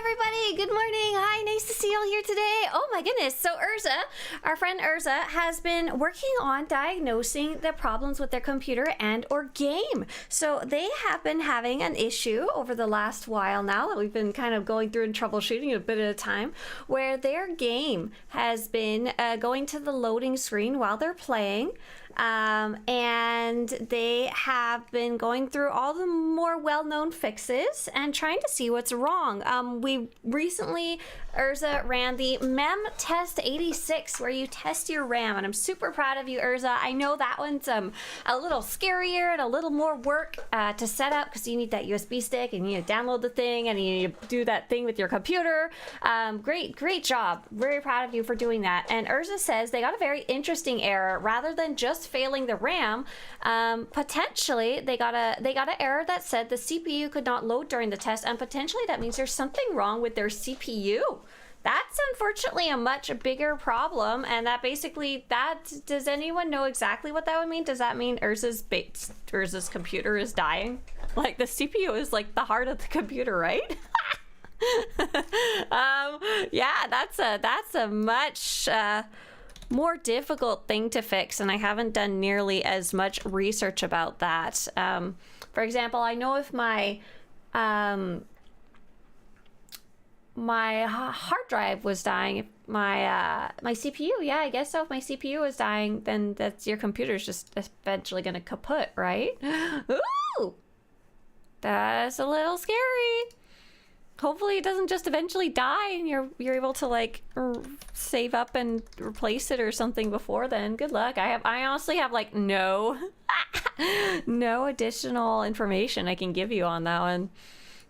everybody. Good morning. Hi, nice to see you all here today. Oh my goodness. So Urza, our friend Urza, has been working on diagnosing the problems with their computer and or game. So they have been having an issue over the last while now that we've been kind of going through and troubleshooting a bit at a time, where their game has been going to the loading screen while they're playing. And they have been going through all the more well-known fixes and trying to see what's wrong. We recently, Urza ran the Mem Test 86, where you test your RAM, and I'm super proud of you, Urza. I know that one's a little scarier and a little more work to set up, because you need that USB stick and you need to download the thing and you need to do that thing with your computer. Great job. Very proud of you for doing that. And Urza says they got a very interesting error. Rather than just failing the RAM, potentially they got an error that said the CPU could not load during the test, and potentially that means there's something wrong with their CPU. That's unfortunately a much bigger problem, and that basically, does anyone know exactly what that would mean? Does that mean Urza's computer is dying? Like, the CPU is like the heart of the computer, right? Yeah, that's a much more difficult thing to fix, and I haven't done nearly as much research about that. For example, I know if my my hard drive was dying, if my CPU, yeah, I guess so. If my CPU is dying, then your computer's just eventually gonna kaput, right? Ooh, that's a little scary. Hopefully it doesn't just eventually die and you're able to like save up and replace it or something before then. Good luck. I honestly have like no additional information I can give you on that one.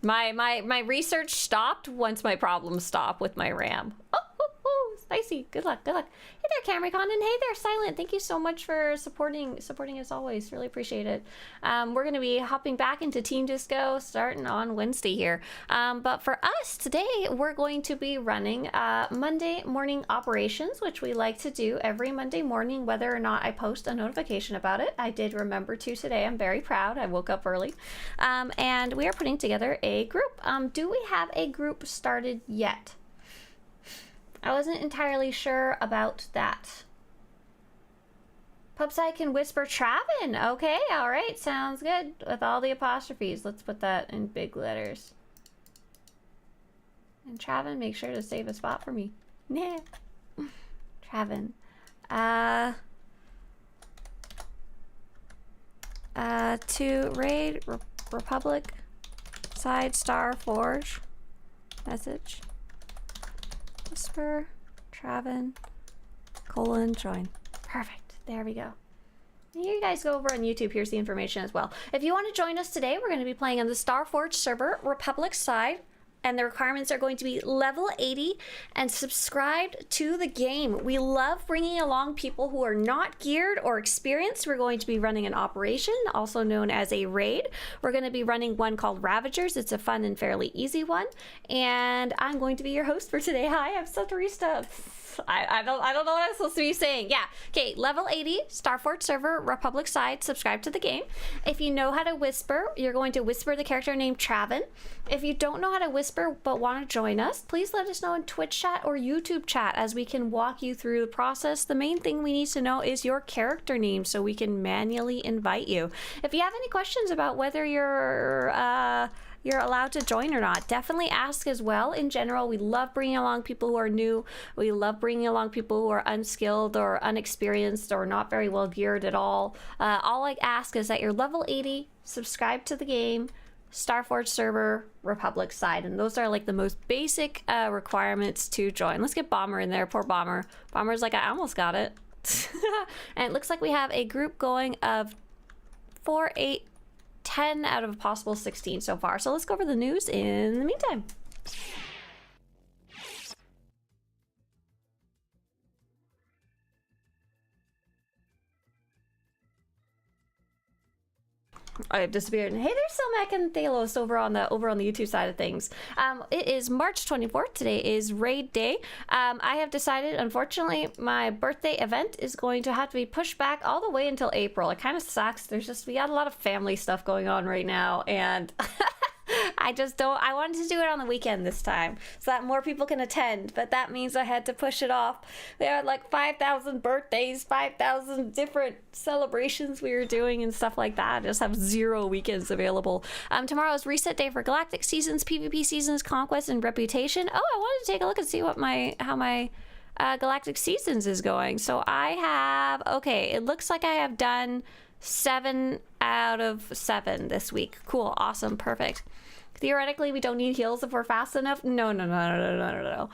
My research stopped once my problems stopped with my RAM. Oh, spicy. Good luck. Hey there, Camericon, and hey there, Silent. Thank you so much for supporting as always. Really appreciate it. We're going to be hopping back into Team Disco starting on Wednesday here. But for us today, we're going to be running Monday morning operations, which we like to do every Monday morning, whether or not I post a notification about it. I did remember to today. I'm very proud. I woke up early. And we are putting together a group. Do we have a group started yet? I wasn't entirely sure about that. Pubside can whisper Travin. Okay, all right, sounds good. With all the apostrophes, let's put that in big letters. And Travin, make sure to save a spot for me. Nah. Travin. To raid Republic side Star Forge message. Whisper, Travin, : join. Perfect. There we go. You guys go over on YouTube. Here's the information as well. If you want to join us today, we're going to be playing on the Starforge server, Republic side, and the requirements are going to be level 80 and subscribed to the game. We love bringing along people who are not geared or experienced. We're going to be running an operation, also known as a raid. We're going to be running one called Ravagers. It's a fun and fairly easy one. And I'm going to be your host for today. Hi, I'm Swtorista. I don't know what I'm supposed to be saying. Yeah. Okay, level 80, Starforge server, Republic side, subscribe to the game. If you know how to whisper, you're going to whisper the character named Travin. If you don't know how to whisper but want to join us, please let us know in Twitch chat or YouTube chat, as we can walk you through the process. The main thing we need to know is your character name so we can manually invite you. If you have any questions about whether you're allowed to join or not, definitely ask as well. In general, we love bringing along people who are new. We love bringing along people who are unskilled or unexperienced or not very well geared at all. All I ask is that you're level 80, subscribe to the game, Starforge server, Republic side, and those are like the most basic requirements to join. Let's get Bomber in there. Poor Bomber. Bomber's like, I almost got it. And it looks like we have a group going of 4, 8, 10 out of a possible 16 so far. So let's go over the news in the meantime. I have disappeared. Hey, there's Silmac and Thalos over on the YouTube side of things. It is March 24th. Today is raid day. I have decided, unfortunately, my birthday event is going to have to be pushed back all the way until April. It kind of sucks. We got a lot of family stuff going on right now, and I just don't, I wanted to do it on the weekend this time so that more people can attend, but that means I had to push it off. There are like 5,000 birthdays, 5,000 different celebrations we were doing and stuff like that. I just have 0 weekends available. Tomorrow is reset day for Galactic Seasons, PvP Seasons, Conquest, and Reputation. Oh, I wanted to take a look and see what how my Galactic Seasons is going. So I have, okay, it looks like I have done 7 out of 7 this week. Cool, awesome, perfect. Theoretically, we don't need heals if we're fast enough. No.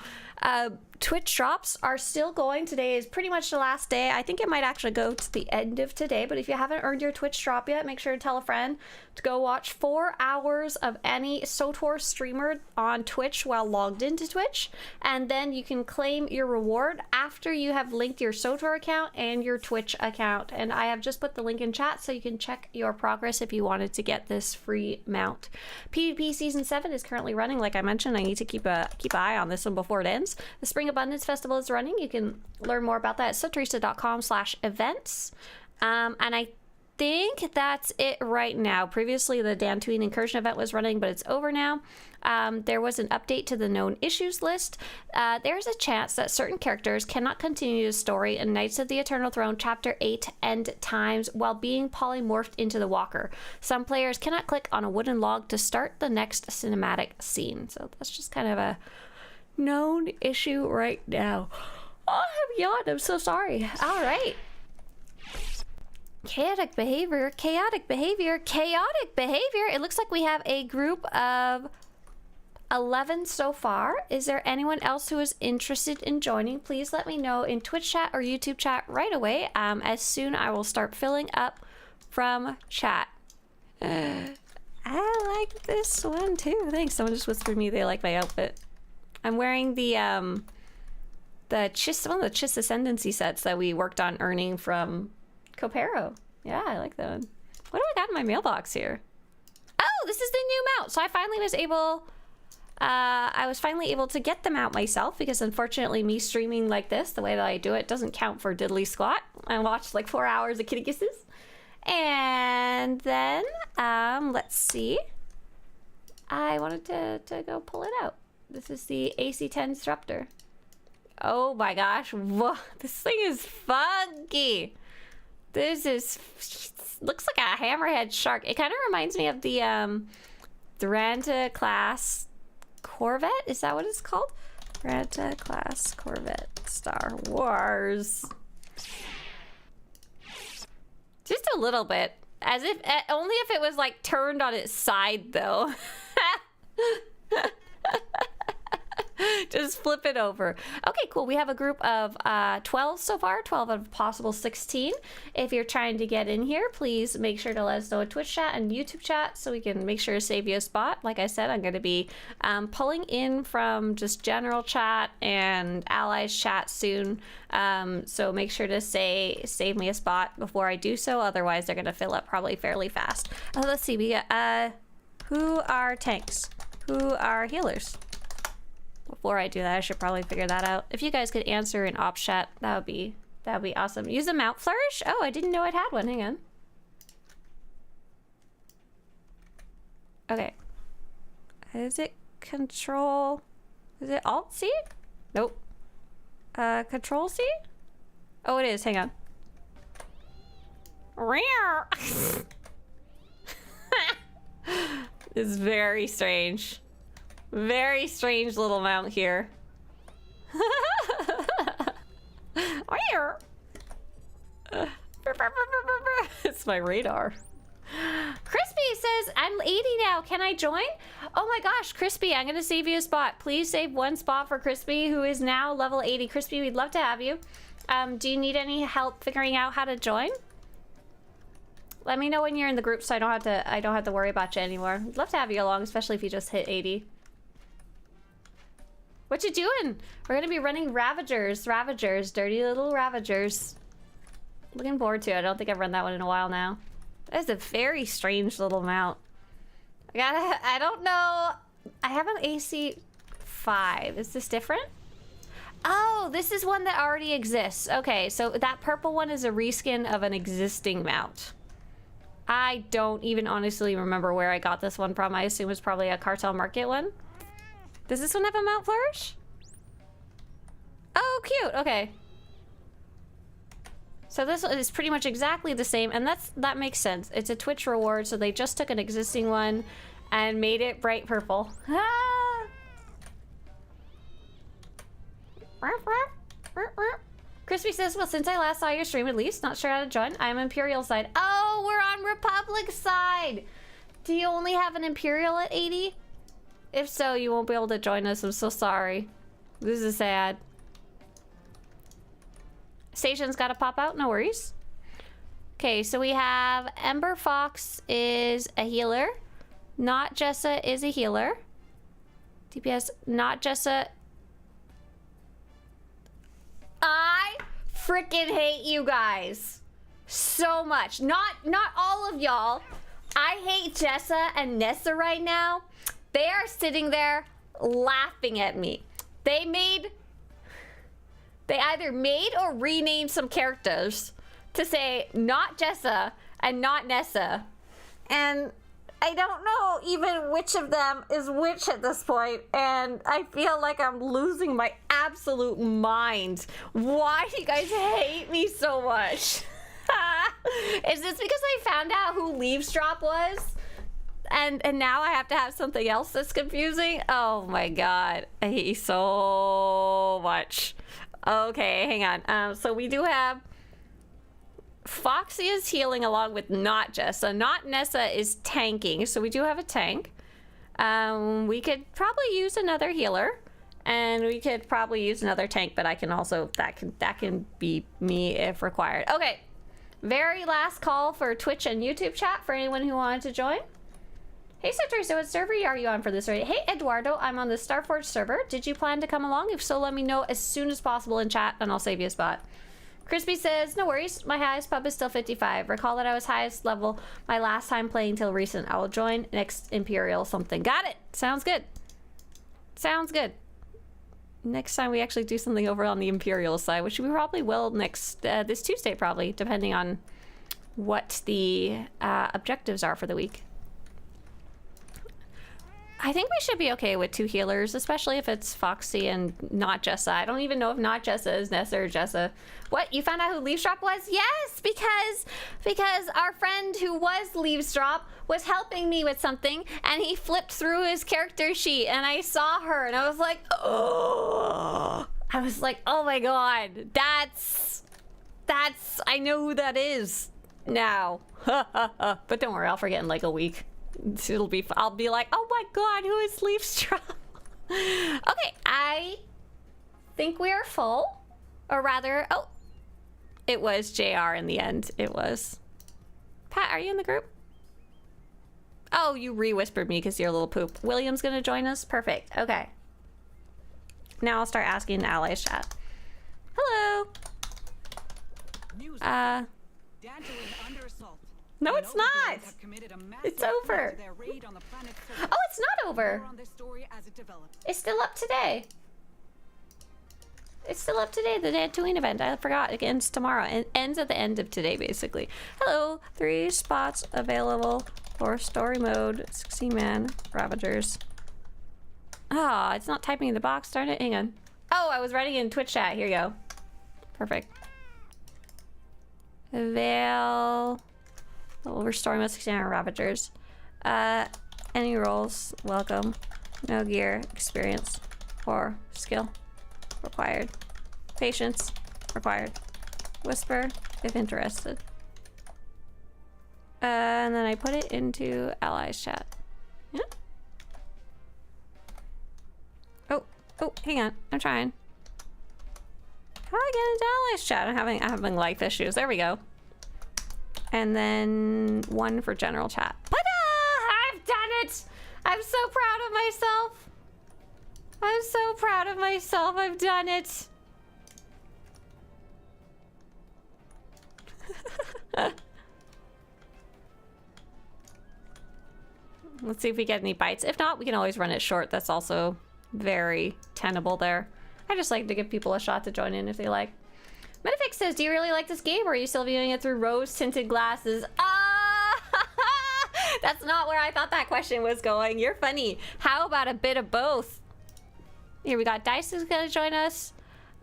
Twitch drops are still going. Today is pretty much the last day. I think it might actually go to the end of today, but if you haven't earned your Twitch drop yet, make sure to tell a friend to go watch 4 hours of any SWTOR streamer on Twitch while logged into Twitch, and then you can claim your reward after you have linked your SWTOR account and your Twitch account. And I have just put the link in chat so you can check your progress if you wanted to get this free mount. PvP Season 7 is currently running. Like I mentioned, I need to keep an eye on this one before it ends. The Spring Abundance Festival is running. You can learn more about that at swtorista.com/events. And I think that's it right now. Previously, the Dantooine Incursion event was running, but it's over now. There was an update to the known issues list. There's a chance that certain characters cannot continue the story in Knights of the Eternal Throne Chapter 8 End Times while being polymorphed into the Walker. Some players cannot click on a wooden log to start the next cinematic scene. So that's just kind of a known issue right now. Oh, I'm yawned. I'm so sorry. All right. Chaotic behavior. It looks like we have a group of 11 so far. Is there anyone else who is interested in joining? Please let me know in Twitch chat or YouTube chat right away. As soon I will start filling up from chat. I like this one too. Thanks. Someone just whispered me they like my outfit. I'm wearing the Chiss, one of the Chiss Ascendancy sets that we worked on earning from Copero. Yeah, I like that one. What do I got in my mailbox here? Oh, this is the new mount. So I finally was able, to get the mount myself because unfortunately me streaming like this, the way that I do it, doesn't count for diddly squat. I watched like 4 hours of kitty kisses. And then, let's see. I wanted to go pull it out. This is the AC-10 Disruptor. Oh my gosh, whoa, this thing is funky. This is, looks like a hammerhead shark. It kind of reminds me of the Duranta class Corvette. Is that what it's called? Duranta class Corvette Star Wars. Just a little bit. As if, only if it was like turned on its side though. Just flip it over. Okay, cool. We have a group of 12 so far, 12 out of possible 16. If you're trying to get in here, please make sure to let us know in Twitch chat and YouTube chat so we can make sure to save you a spot. Like I said, I'm going to be pulling in from just general chat and allies chat soon. So make sure to save me a spot before I do so. Otherwise, they're going to fill up probably fairly fast. Let's see. We got who are tanks? Who are healers? Before I do that, I should probably figure that out. If you guys could answer in ops chat, that would be awesome. Use a mount flourish? Oh, I didn't know it had one. Hang on. Okay. Is it control? Is it alt C? Nope. Control C? Oh, it is. Hang on. It's very strange. Very strange little mount here. It's my radar. Crispy says, I'm 80 now. Can I join? Oh my gosh, Crispy, I'm going to save you a spot. Please save one spot for Crispy, who is now level 80. Crispy, we'd love to have you. Do you need any help figuring out how to join? Let me know when you're in the group so I don't have to worry about you anymore. I'd love to have you along, especially if you just hit 80. What you doing? We're gonna be running Ravagers, dirty little Ravagers. Looking forward to it. I don't think I've run that one in a while now. That is a very strange little mount. I don't know. I have an AC5. Is this different? Oh, this is one that already exists. Okay, so that purple one is a reskin of an existing mount. I don't even honestly remember where I got this one from. I assume it's probably a Cartel Market one. Does this one have a Mount Flourish? Oh, cute. Okay. So this one is pretty much exactly the same, and that makes sense. It's a Twitch reward, so they just took an existing one and made it bright purple. Ah! Crispy says, well, since I last saw your stream, at least, not sure how to join. I'm Imperial side. Oh, we're on Republic side. Do you only have an Imperial at 80? If so, you won't be able to join us. I'm so sorry. This is sad. Station's got to pop out. No worries. Okay, so we have Ember Fox is a healer. Not Jessa is a healer. DPS, not Jessa. I freaking hate you guys so much. Not all of y'all. I hate Jessa and Nessa right now. They are sitting there laughing at me. They either made or renamed some characters to say not Jessa and not Nessa. And I don't know even which of them is which at this point, and I feel like I'm losing my absolute mind. Why do you guys hate me so much? Is this because I found out who Leavesdrop was? And now I have to have something else that's confusing? Oh my god. I hate you so much. Okay, hang on. So we do have Foxy is healing along with not Jessa. Not Nessa is tanking, so we do have a tank. We could probably use another healer, and we could probably use another tank, but I can also that can be me if required. Okay, very last call for Twitch and YouTube chat for anyone who wanted to join. Hey Swtorista, what server are you on for this raid? Hey Eduardo, I'm on the Starforge server. Did you plan to come along? If so, let me know as soon as possible in chat, and I'll save you a spot. Crispy says, no worries, my highest pub is still 55. Recall that I was highest level my last time playing till recent. I will join next Imperial something. Got it! Sounds good. Sounds good. Next time we actually do something over on the Imperial side, which we probably will next, this Tuesday probably, depending on what the objectives are for the week. I think we should be okay with 2 healers, especially if it's Foxy and not Jessa. I don't even know if not Jessa is Nessa or Jessa. What? You found out who Leavesdrop was? Yes, because our friend who was Leavesdrop was helping me with something, and he flipped through his character sheet, and I saw her, and I was like, oh. I was like, oh my god, that's, I know who that is now. But don't worry, I'll forget in like a week. I'll be like, oh my god, who is Leavesdrop? Okay, I think we are full. Or rather, oh, it was JR in the end. It was. Pat, are you in the group? Oh, you re-whispered me because you're a little poop. William's gonna join us? Perfect, okay. Now I'll start asking the allies chat. Hello. No, it's not. It's over. Oh, it's not over. It's still up today. It's still up today, the Tatooine event. I forgot. It ends tomorrow. It ends at the end of today, basically. Hello. 3 spots available for story mode. 16-man Ravagers. Ah, it's not typing in the box. Darn it. Hang on. Oh, I was writing in Twitch chat. Here you go. Perfect. Avail... We're story mode 16-man Ravagers. Any roles, welcome. No gear, experience, or skill required. Patience required. Whisper if interested. And then I put it into allies chat. Yeah. Oh, hang on. I'm trying. How do I get into allies chat? I'm having life issues. There we go. And then 1 for general chat. I've done it! I'm so proud of myself. I'm so proud of myself. I've done it. Let's see if we get any bites. If not, we can always run it short. That's also very tenable there. I just like to give people a shot to join in if they like. Metafix says, do you really like this game, or are you still viewing it through rose-tinted glasses? Ah! That's not where I thought that question was going. You're funny. How about a bit of both? Here we got Dice who's gonna join us.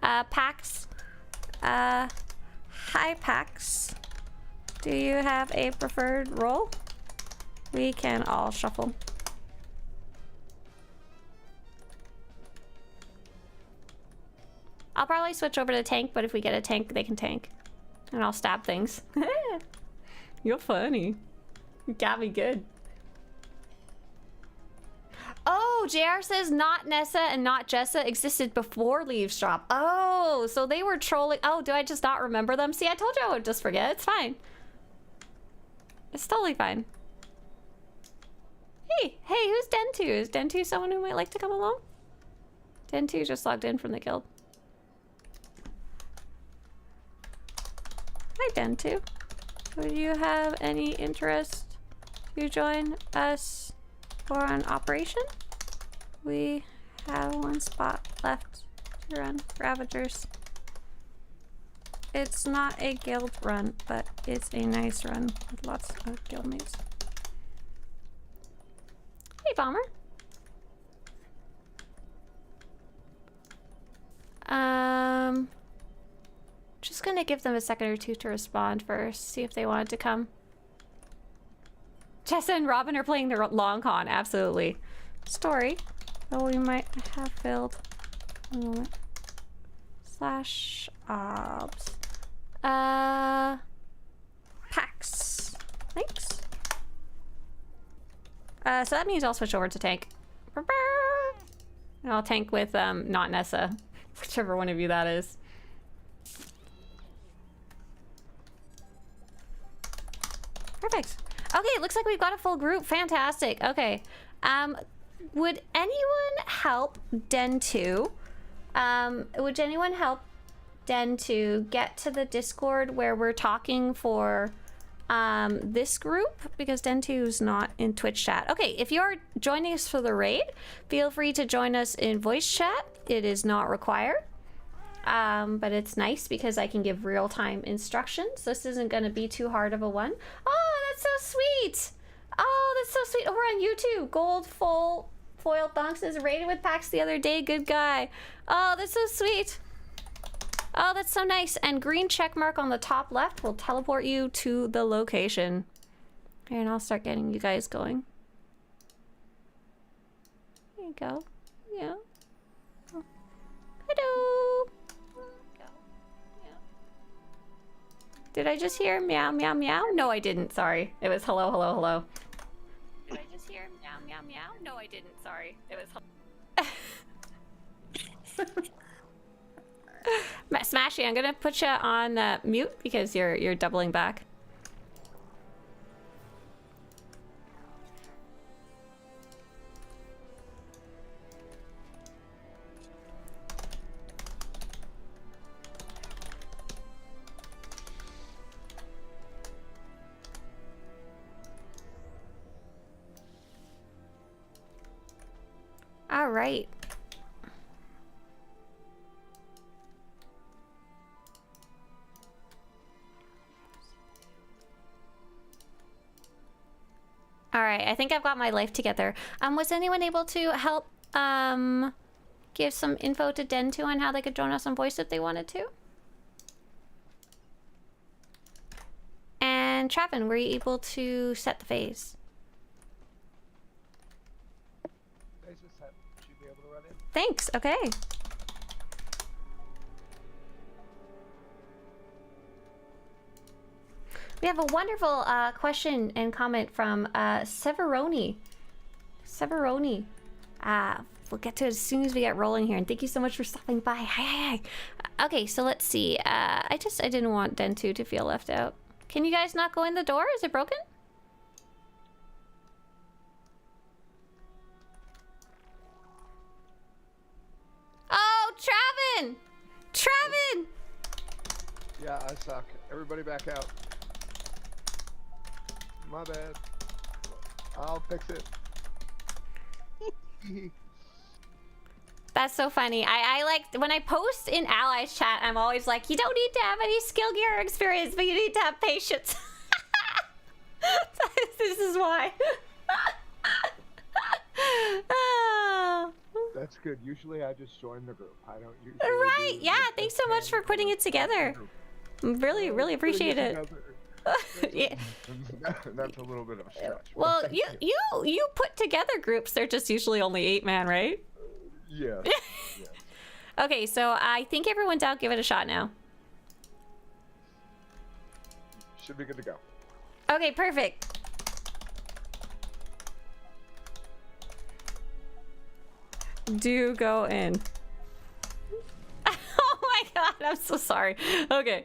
Pax. Hi Pax. Do you have a preferred role? We can all shuffle. I'll probably switch over to tank, but if we get a tank, they can tank. And I'll stab things. You're funny. You got me good. Oh, JR says not Nessa and not Jessa existed before Leaves Drop. Oh, so they were trolling. Oh, do I just not remember them? See, I told you I would just forget. It's fine. It's totally fine. Hey, who's Den2? Is Den2 someone who might like to come along? Den2 just logged in from the guild. Hi, Den2. Would you have any interest to join us for an operation? We have one spot left to run Ravagers. It's not a guild run, but it's a nice run with lots of guildmates. Hey, Bomber. Just gonna give them a second or two to respond first, see if they wanted to come. Jessa and Robin are playing their long con, absolutely. Story, though we might have filled. A moment. Slash obs. Pax. Thanks. So that means I'll switch over to tank. And I'll tank with not Nessa, whichever one of you that is. Perfect. Okay, it looks like we've got a full group. Fantastic. Okay. Would anyone help Den2? Would anyone help Den2 get to the Discord where we're talking for this group? Because Den2's not in Twitch chat. Okay, if you're joining us for the raid, feel free to join us in voice chat. It is not required. But it's nice because I can give real-time instructions. This isn't going to be too hard of a one. Oh, that's so sweet. Oh, that's so sweet. Over on YouTube, Gold Full Foil Thunks is raided with Pax the other day. Good guy. Oh, that's so sweet. Oh, that's so nice. And green check mark on the top left will teleport you to the location. And I'll start getting you guys going. There you go. Yeah. Oh. Hello. Did I just hear meow, meow, meow? No, I didn't. Sorry. It was hello, hello, hello. Did I just hear meow, meow, meow? No, I didn't. Sorry. It was Smashy, I'm gonna put you on mute because you're doubling back. All right. All right, I think I've got my life together. Was anyone able to help give some info to Den2 on how they could join us on voice if they wanted to? And Travin, were you able to set the phase? Should be able to run in. Thanks, okay. We have a wonderful question and comment from Severoni. Severoni. We'll get to it as soon as we get rolling here. And thank you so much for stopping by. Hi. Okay, so let's see. I didn't want Den2 to feel left out. Can you guys not go in the door? Is it broken? Oh, Travin! Travin! Yeah, I suck. Everybody back out. My bad. I'll fix it. That's so funny. I like when I post in allies chat, I'm always like, you don't need to have any skill gear or experience, but you need to have patience. This is why. Oh. That's good. Usually I just join the group. I don't usually. Right. do Yeah. the Thanks so much for putting it together. Really, really appreciate it. Yeah. That's a little bit of a stretch. Well, you put together groups. They're just usually only 8-man, right? Yeah. Okay, so I think everyone's out. Give it a shot now. Should be good to go. Okay, perfect. Do go in. Oh my god, I'm so sorry. Okay.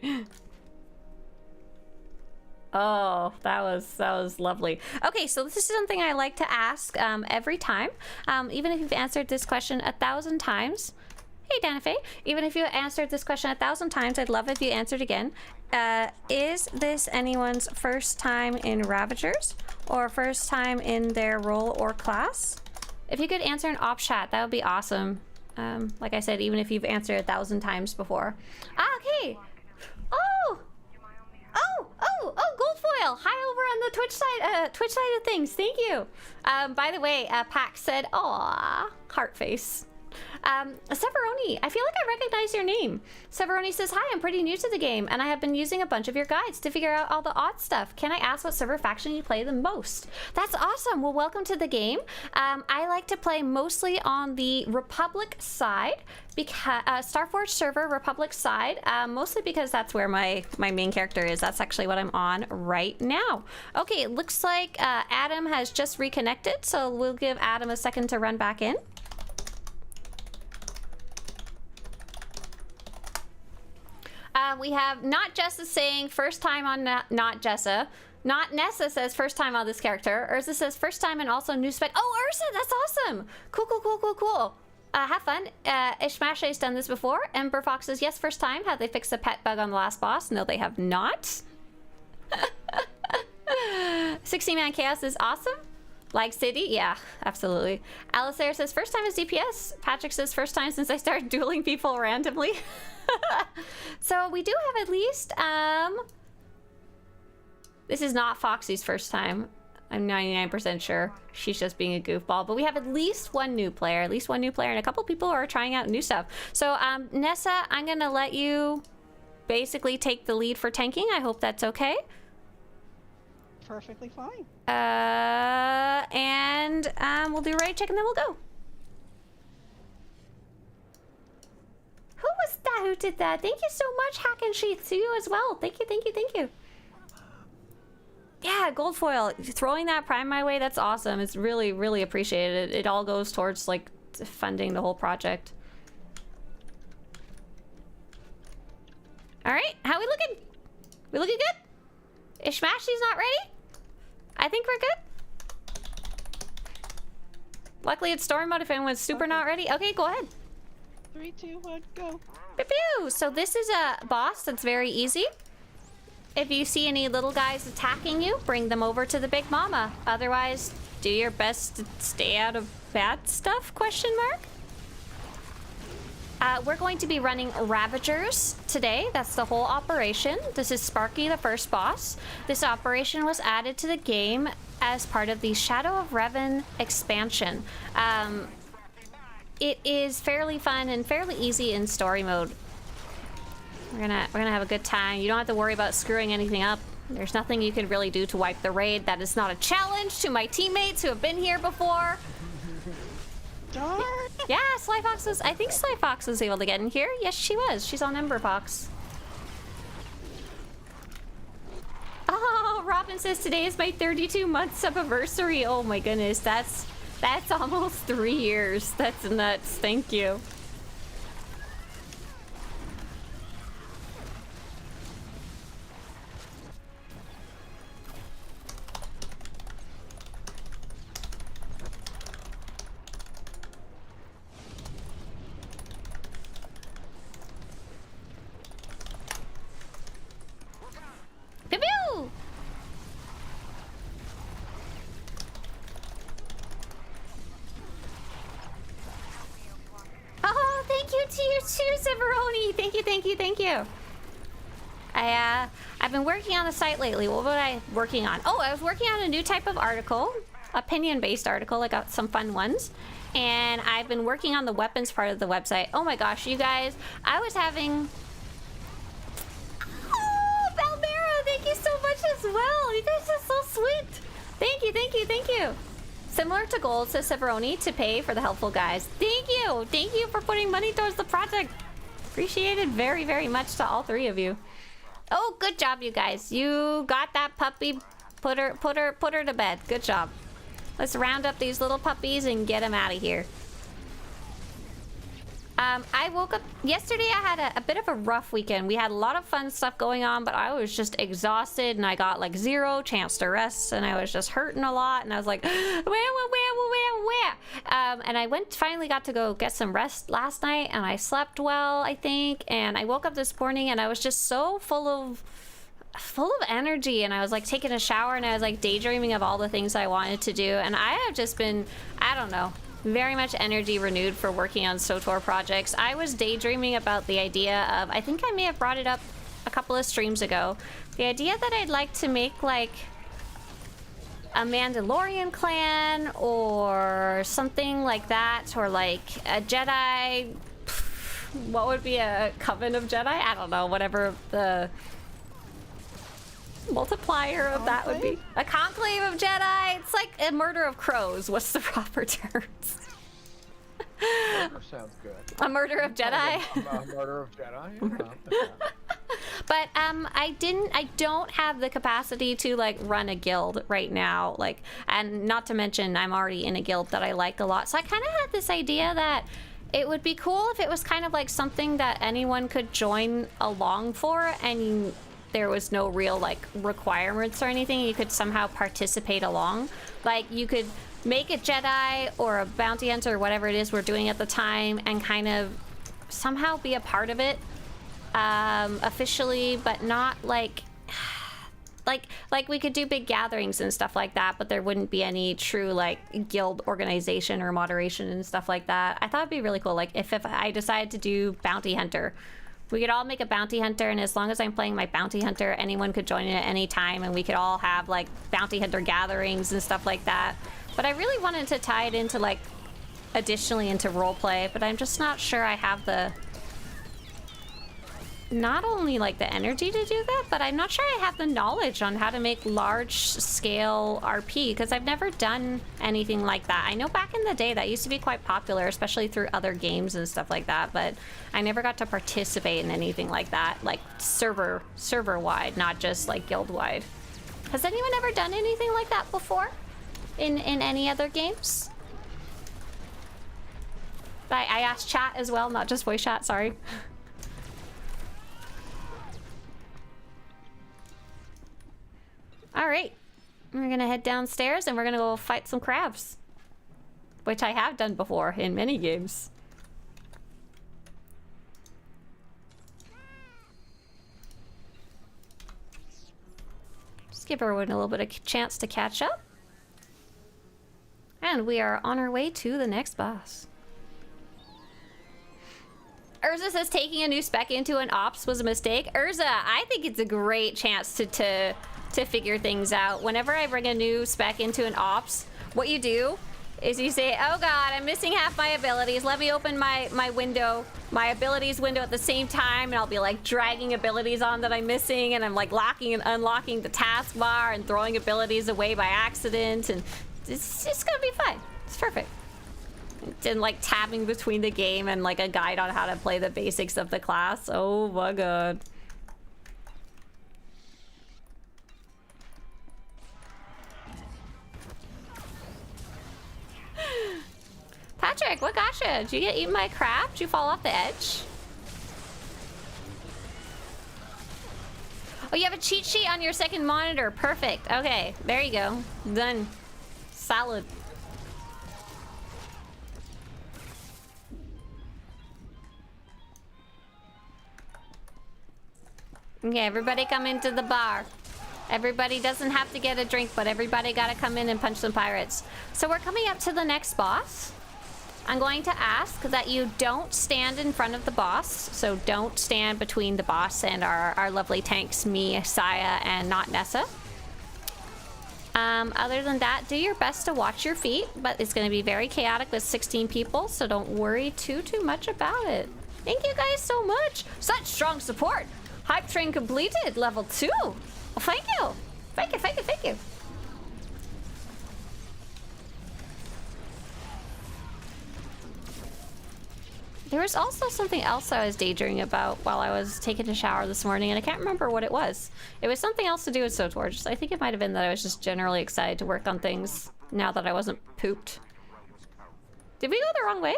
Oh, that was lovely. Okay, so this is something I like to ask every time. Even if you've answered this question 1,000 times. Hey, Dana Faye. Even if you answered this question 1,000 times, I'd love if you answered again. Is this anyone's first time in Ravagers or first time in their role or class? If you could answer an op chat, that would be awesome. Like I said, even if you've answered 1,000 times before. Ah, okay. Oh, Goldfoil. Hi over on the Twitch side of things. Thank you. By the way, Pax said, "Aw, heart face." Severoni, I feel like I recognize your name. Severoni says, "Hi, I'm pretty new to the game, and I have been using a bunch of your guides to figure out all the odd stuff. Can I ask what server faction you play the most?" That's awesome. Well, welcome to the game. I like to play mostly on the Republic side, because Starforge server, Republic side, mostly because that's where my main character is. That's actually what I'm on right now. Okay, it looks like Adam has just reconnected, so we'll give Adam a second to run back in. We have Not Jessa saying first time on Not Jessa. Not Nessa says first time on this character. Urza says first time and also new spec. Oh, Urza, that's awesome. Cool. Have fun. Ishmashe's done this before. Ember Fox says yes, first time. Have they fixed the pet bug on the last boss? No, they have not. 60-man chaos is awesome. Like City? Yeah, absolutely. Alistair says first time as DPS. Patrick says first time since I started dueling people randomly. So we do have at least this is not Foxy's first time. I'm 99% sure she's just being a goofball, but we have at least one new player, and a couple people are trying out new stuff. So Nessa, I'm gonna let you basically take the lead for tanking. I hope that's okay. Perfectly fine. And we'll do raid check and then we'll go. Who was that who did that? Thank you so much, Hack and Sheath, to you as well. Thank you. Yeah, Goldfoil, throwing that prime my way, that's awesome. It's really, really appreciated. It all goes towards like funding the whole project. All right, how we looking? We looking good? Ishmashi's not ready? I think we're good. Luckily it's story mode if anyone's super not ready. Okay, go ahead. 3, 2, 1, go. Pew pew. So this is a boss that's very easy. If you see any little guys attacking you, bring them over to the Big Mama. Otherwise, do your best to stay out of bad stuff, question mark? We're going to be running Ravagers today. That's the whole operation. This is Sparky, the first boss. This operation was added to the game as part of the Shadow of Revan expansion. It is fairly fun and fairly easy in story mode. We're gonna have a good time. You don't have to worry about screwing anything up. There's nothing you can really do to wipe the raid. That is not a challenge to my teammates who have been here before. Darn. Yeah, I think Sly Fox was able to get in here. Yes, she was. She's on Ember Fox. Oh, Robin says today is my 32-month anniversary. Oh my goodness, that's almost 3 years. That's nuts. Thank you. Pew pew! Oh, thank you to you too, Severoni. Thank you. I've been working on the site lately. What was I working on? Oh, I was working on a new type of article, opinion-based article. I got some fun ones. And I've been working on the weapons part of the website. Oh my gosh, you guys, I was having... Oh, Valmera, thank you so much as well. You guys are so sweet. Thank you, thank you, thank you. Similar to gold, says Severoni, to pay for the helpful guys. Thank you. Thank you for putting money towards the project. Appreciated very, very much to all three of you. Oh, good job, you guys. You got that puppy. Put her to bed. Good job. Let's round up these little puppies and get them out of here. I woke up yesterday. I had a bit of a rough weekend. We had a lot of fun stuff going on, but I was just exhausted and I got like zero chance to rest and I was just hurting a lot and I was like, where? And I finally got to go get some rest last night and I slept well, I think. And I woke up this morning and I was just so full of energy and I was like taking a shower and I was like daydreaming of all the things I wanted to do. And I have just been, I don't know, very much energy renewed for working on SWTOR projects. I was daydreaming about the idea of, I think I may have brought it up a couple of streams ago, the idea that I'd like to make like a Mandalorian clan or something like that, or like a Jedi, what would be a coven of Jedi? I don't know, whatever the multiplier of that would be. A conclave of Jedi. It's like a murder of crows. What's the proper terms? Murder sounds good. A murder of Jedi. A murder of Jedi. Yeah. But I don't have the capacity to like run a guild right now. Like, and not to mention I'm already in a guild that I like a lot. So I kind of had this idea that it would be cool if it was kind of like something that anyone could join along for, and there was no real like requirements or anything. You could somehow participate along. Like you could make a Jedi or a bounty hunter or whatever it is we're doing at the time and kind of somehow be a part of it officially, but not like we could do big gatherings and stuff like that, but there wouldn't be any true like guild organization or moderation and stuff like that. I thought it'd be really cool, like if I decided to do bounty hunter, we could all make a bounty hunter, and as long as I'm playing my bounty hunter, anyone could join in at any time, and we could all have like bounty hunter gatherings and stuff like that. But I really wanted to tie it into like additionally into roleplay, but I'm just not sure I have the not only like the energy to do that, but I'm not sure I have the knowledge on how to make large scale RP, because I've never done anything like that. I know back in the day that used to be quite popular, especially through other games and stuff like that, but I never got to participate in anything like that, like server wide, not just like guild wide. Has anyone ever done anything like that before in any other games? I asked chat as well, not just voice chat, sorry. All right, we're gonna head downstairs and we're gonna go fight some crabs, which I have done before in many games. Just give everyone a little bit of chance to catch up. And we are on our way to the next boss. Urza says taking a new spec into an ops was a mistake. Urza, I think it's a great chance to figure things out. Whenever I bring a new spec into an ops, what you do is you say, oh god, I'm missing half my abilities. Let me open my window, my abilities window at the same time, and I'll be like dragging abilities on that I'm missing, and I'm like locking and unlocking the taskbar and throwing abilities away by accident, and it's gonna be fun. It's perfect. And like tabbing between the game and like a guide on how to play the basics of the class. Oh my god. Patrick, what got you? Did you get eaten by a crab? Did you fall off the edge? Oh, you have a cheat sheet on your second monitor. Perfect. Okay, there you go. Done. Solid. Okay, everybody come into the bar. Everybody doesn't have to get a drink, but everybody gotta come in and punch some pirates. So we're coming up to the next boss. I'm going to ask that you don't stand in front of the boss. So don't stand between the boss and our lovely tanks, me, Saya, and not Nessa. Other than that, do your best to watch your feet, but it's going to be very chaotic with 16 people, so don't worry too much about it. Thank you guys so much. Such strong support. Hype train completed, level 2. Well, thank you. Thank you, thank you, thank you. There was also something else I was daydreaming about while I was taking a shower this morning, and I can't remember what it was. It was something else to do with SWTOR. I think it might have been that I was just generally excited to work on things now that I wasn't pooped. Did we go the wrong way?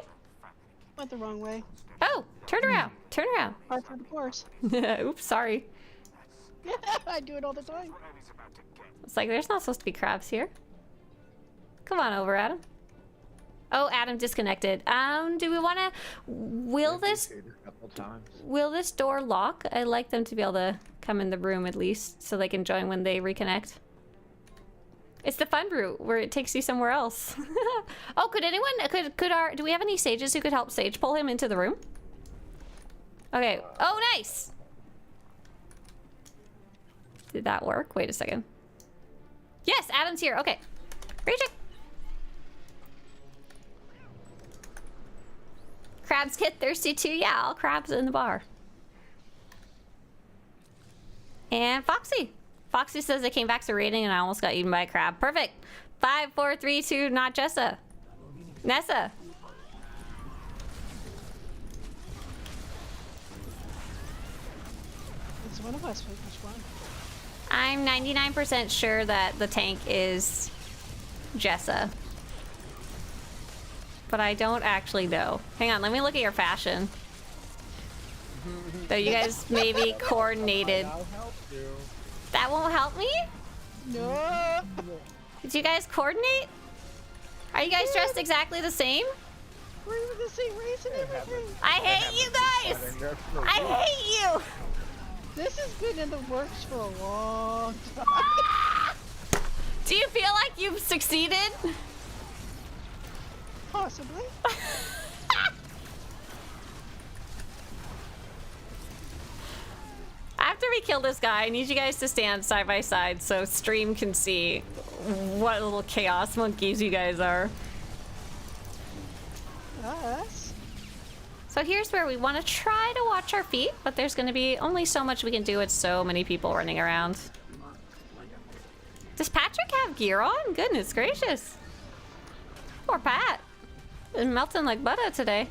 Went the wrong way. Oh, turn around. Turn around. Par for the course. Oops, sorry. Yeah, I do it all the time. It's like, there's not supposed to be crabs here. Come on over, Adam. Oh, Adam disconnected. Do we want to... Will this door lock? I'd like them to be able to come in the room at least, so they can join when they reconnect. It's the fun route, where it takes you somewhere else. Oh, could anyone... do we have any sages who could help Sage pull him into the room? Okay. Oh, nice! Did that work? Wait a second. Yes, Adam's here. Okay. Reject. Crabs get thirsty too? Yeah, all crabs in the bar. And Foxy. Foxy says they came back to raiding and I almost got eaten by a crab. Perfect. 5, 4, 3, 2, not Jessa. Nessa. It's one of us. Which one? I'm 99% sure that the tank is Jessa. But I don't actually know. Hang on, let me look at your fashion. So you guys maybe coordinated. I'll help you. That won't help me? No. Did you guys coordinate? Are you guys dressed exactly the same? We're even the same race and everything. I hate you guys! I hate you! This has been in the works for a long time. Do you feel like you've succeeded? Possibly. After we kill this guy, I need you guys to stand side by side so stream can see what little chaos monkeys you guys are. Us? So here's where we want to try to watch our feet, but there's going to be only so much we can do with so many people running around. Does Patrick have gear on? Goodness gracious. Poor Pat. Been melting like butter today.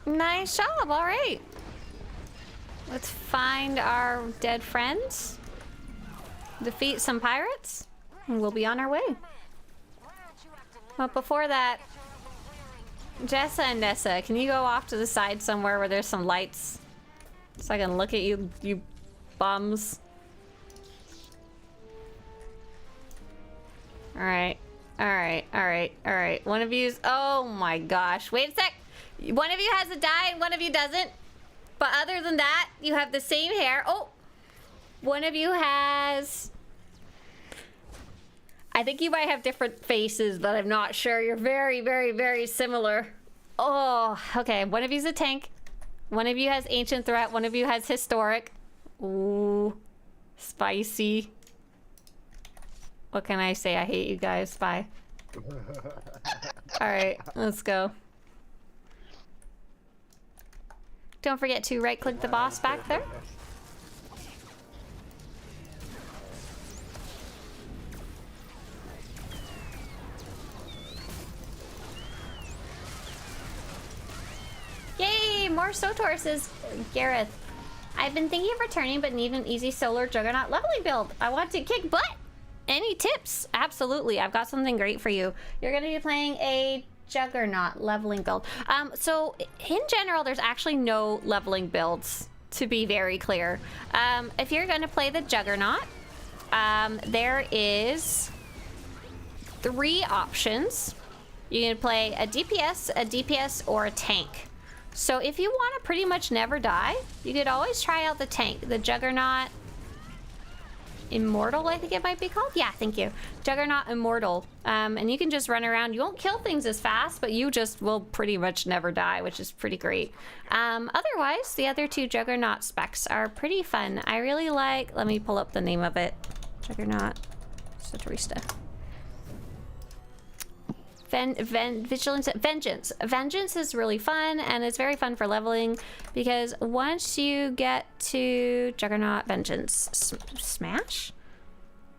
Nice job, all right. Let's find our dead friends, defeat some pirates, and we'll be on our way. But before that, Jessa and Nessa, can you go off to the side somewhere where there's some lights so I can look at you, you bums? All right, all right, all right, all right. One of you's, oh my gosh, wait a sec. One of you has a dye and one of you doesn't. But other than that, you have the same hair. Oh, one of you has... I think you might have different faces, but I'm not sure. You're very, very, very similar. Oh, okay. One of you's a tank. One of you has ancient threat. One of you has historic. Ooh, spicy. What can I say? I hate you guys. Bye. All right, let's go. Don't forget to right-click the boss back there. Yay! More SWTOR, says Gareth. I've been thinking of returning, but need an easy solar juggernaut leveling build. I want to kick butt. Any tips? Absolutely. I've got something great for you. You're going to be playing a juggernaut leveling build. So in general, there's actually no leveling builds, to be very clear. If you're going to play the juggernaut, there is 3 options. You can play a DPS, or a tank. So if you want to pretty much never die, you could always try out the tank. The Juggernaut Immortal, I think it might be called. Yeah, thank you. Juggernaut Immortal. And you can just run around. You won't kill things as fast, but you just will pretty much never die, which is pretty great. Otherwise, the other 2 Juggernaut specs are pretty fun. I really like... Let me pull up the name of it. Juggernaut Swtorista. Vigilance, Vengeance. Vengeance is really fun, and it's very fun for leveling because once you get to Juggernaut Vengeance, Smash?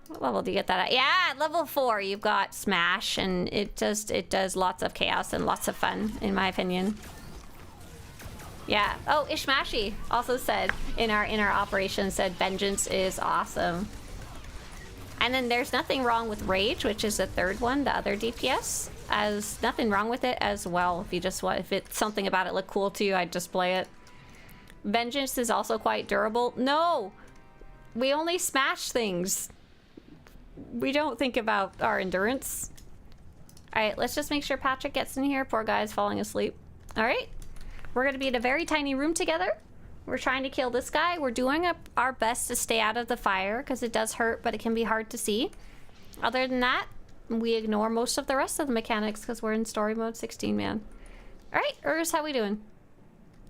What level do you get that at? Yeah, at level 4 you've got Smash, and it does lots of chaos and lots of fun, in my opinion. Yeah. Oh, Ishmashi also said in our operation said Vengeance is awesome. And then there's nothing wrong with Rage, which is the 3rd one, the other DPS. As nothing wrong with it as well. If you just want, if it's something about it look cool to you, I'd just play it. Vengeance is also quite durable. No, we only smash things. We don't think about our endurance. All right, let's just make sure Patrick gets in here. Poor guy's falling asleep. All right, we're gonna be in a very tiny room together. We're trying to kill this guy. We're doing our best to stay out of the fire because it does hurt, but it can be hard to see. Other than that, we ignore most of the rest of the mechanics because we're in story mode 16, man. All right, Urs, how we doing?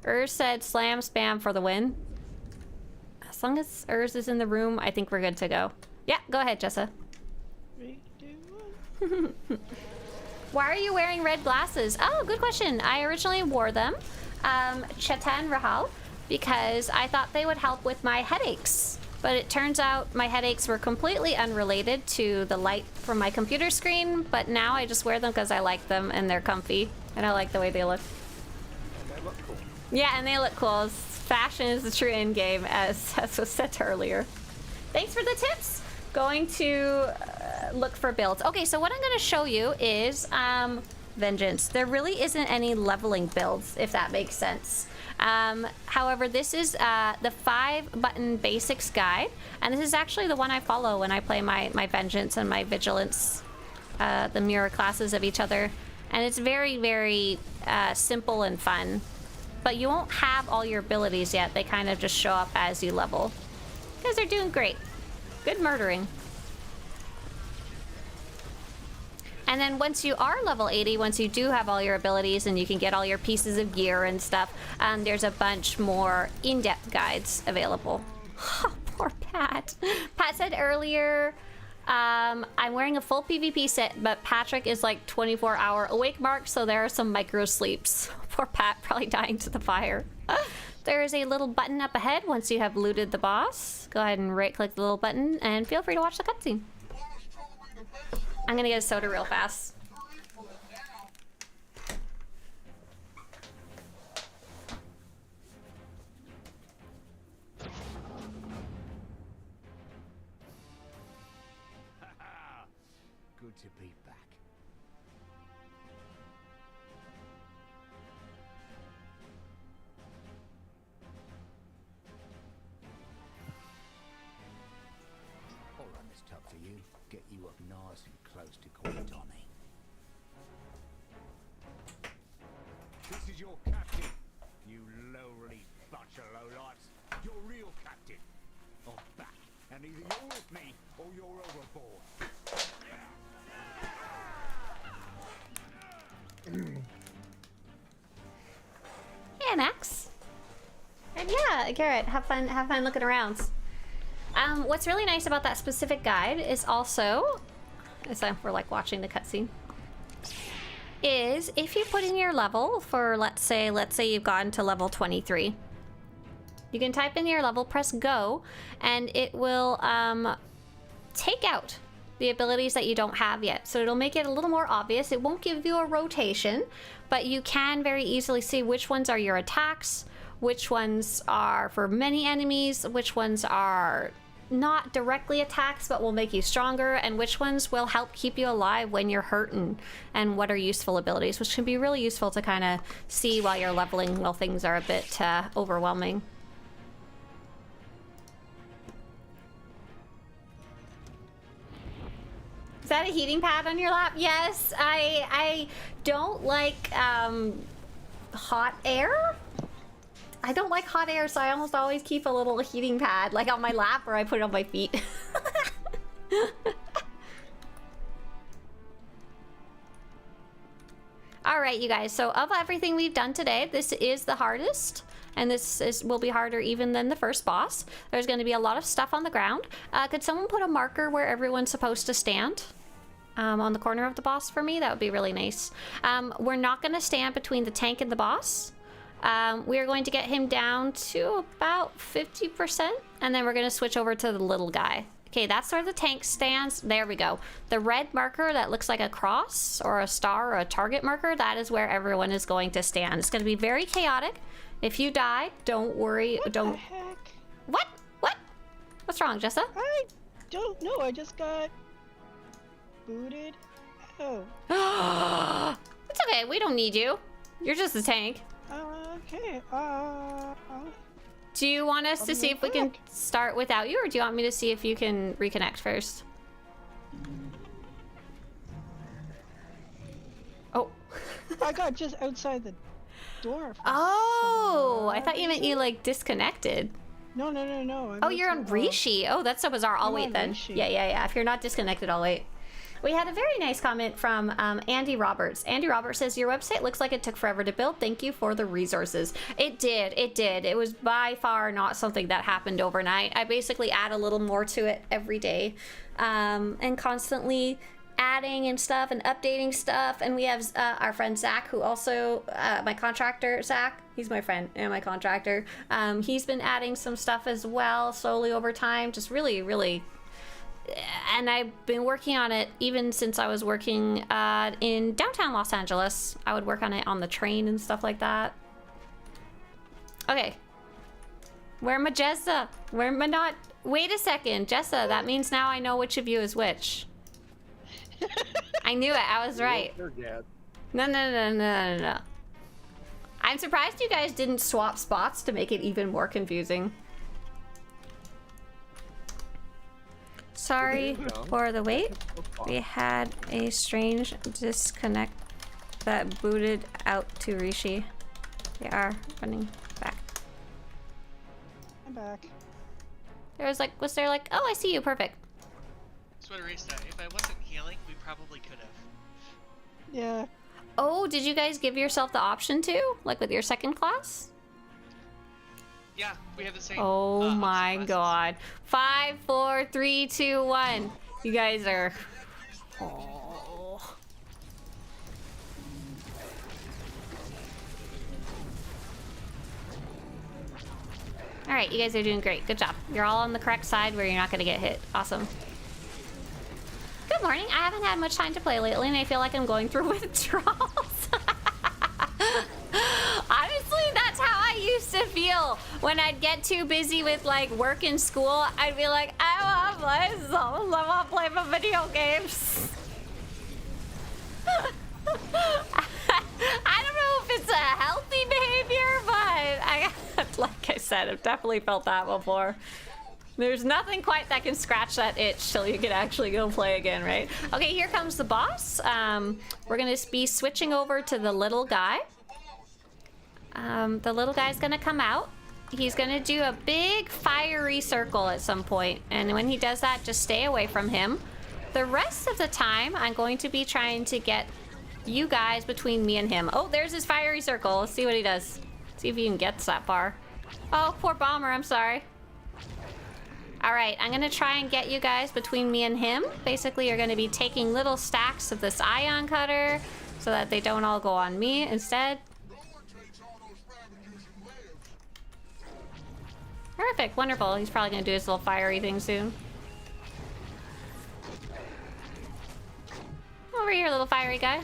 Urs said slam spam for the win. As long as Urs is in the room, I think we're good to go. Yeah, go ahead, Jessa. Why are you wearing red glasses? Oh, good question. I originally wore them, Chetan Rahal, because I thought they would help with my headaches. But it turns out my headaches were completely unrelated to the light from my computer screen, but now I just wear them because I like them and they're comfy and I like the way they look. And they look cool. Yeah, and they look cool. Fashion is the true end game, as was said earlier. Thanks for the tips. Going to look for builds. Okay, so what I'm going to show you is Vengeance. There really isn't any leveling builds, if that makes sense. However, this is the 5-button basics guide, and this is actually the one I follow when I play my Vengeance and my Vigilance, the mirror classes of each other. And it's very, very simple and fun. But you won't have all your abilities yet. They kind of just show up as you level. You guys are doing great. Good murdering. And then once you are level 80, once you do have all your abilities and you can get all your pieces of gear and stuff, there's a bunch more in-depth guides available. Oh, poor Pat. Pat said earlier, I'm wearing a full PvP set, but Patrick is like 24-hour awake mark, so there are some micro sleeps. Poor Pat, probably dying to the fire. There is a little button up ahead once you have looted the boss. Go ahead and right-click the little button and feel free to watch the cutscene. I'm gonna get a soda real fast. Good to be back. I'll run this tub for you. Get you up nice and close to Tommy. This is your captain, you lowly bunch of lowlifes. Your real captain. I'm back, and either you're with me or you're overboard. Hey, Max. And yeah, Garrett, have fun looking around. What's really nice about that specific guide is also, as we're like watching the cutscene, is if you put in your level for, let's say you've gotten to level 23, you can type in your level, press go, and it will take out the abilities that you don't have yet. So it'll make it a little more obvious. It won't give you a rotation, but you can very easily see which ones are your attacks, which ones are for many enemies, which ones are not directly attacks but will make you stronger, and which ones will help keep you alive when you're hurting, and what are useful abilities, which can be really useful to kind of see while you're leveling while things are a bit overwhelming. Is that a heating pad on your lap? Yes, I don't like hot air. I don't like hot air, so I almost always keep a little heating pad like on my lap, or I put it on my feet. All right, you guys, so of everything we've done today, this is the hardest, and will be harder even than the first boss. There's going to be a lot of stuff on the ground. Could someone put a marker where everyone's supposed to stand? On the corner of the boss for me? That would be really nice. We're not going to stand between the tank and the boss. We're going to get him down to about 50%, and then we're going to switch over to the little guy. Okay, that's where the tank stands. There we go. The red marker that looks like a cross or a star or a target marker, that is where everyone is going to stand. It's going to be very chaotic. If you die, don't worry. What the heck? What? What? What's wrong, Jessa? I don't know. I just got booted. Oh. It's okay. We don't need you. You're just a tank. Okay. Do you want us to see if we can start without you, or do you want me to see if you can reconnect first? Oh. I got just outside the door. Oh, I thought you meant you like disconnected. No. Oh, you're on Rishi. Oh, that's so bizarre. I'll wait then. Rishi. Yeah. If you're not disconnected, I'll wait. We had a very nice comment from Andy Roberts. Andy Roberts says, your website looks like it took forever to build. Thank you for the resources. It did. It was by far not something that happened overnight. I basically add a little more to it every day, and constantly adding and stuff and updating stuff. And we have our friend Zach, who also, my contractor, Zach, he's my friend and my contractor. He's been adding some stuff as well, slowly over time, just really, and I've been working on it even since I was working in downtown Los Angeles. I would work on it on the train and stuff like that. Okay. Where my Jessa? Where my not? Wait a second, Jessa, that means now I know which of you is which. I knew it, I was right. No. I'm surprised you guys didn't swap spots to make it even more confusing. Sorry for the wait. We had a strange disconnect that booted out to Rishi. They are running back. I'm back. Was there like, oh, I see you, perfect. Swtorista, if I wasn't healing, we probably could have. Yeah. Oh, did you guys give yourself the option to? Like with your second class? Yeah, we have the same. Oh my god. 5, 4, 3, 2, 1. You guys are... Oh. Alright, you guys are doing great. Good job. You're all on the correct side where you're not going to get hit. Awesome. Good morning. I haven't had much time to play lately, and I feel like I'm going through withdrawals. Honestly, that's how I used to feel when I'd get too busy with like work and school. I'd be like, I want to play songs. I want to play my video games. I don't know if it's a healthy behavior, but like I said, I've definitely felt that before. There's nothing quite that can scratch that itch till you can actually go play again, right? Okay, here comes the boss. We're gonna be switching over to the little guy. The little guy's gonna come out. He's gonna do a big fiery circle at some point, and when he does that, just stay away from him. The rest of the time, I'm going to be trying to get you guys between me and him. Oh, there's his fiery circle. Let's see what he does. See if he even gets that far. Oh, poor bomber, I'm sorry. All right, I'm gonna try and get you guys between me and him. Basically, you're gonna be taking little stacks of this ion cutter so that they don't all go on me instead. Perfect, wonderful. He's probably gonna do his little fiery thing soon. Over here, little fiery guy.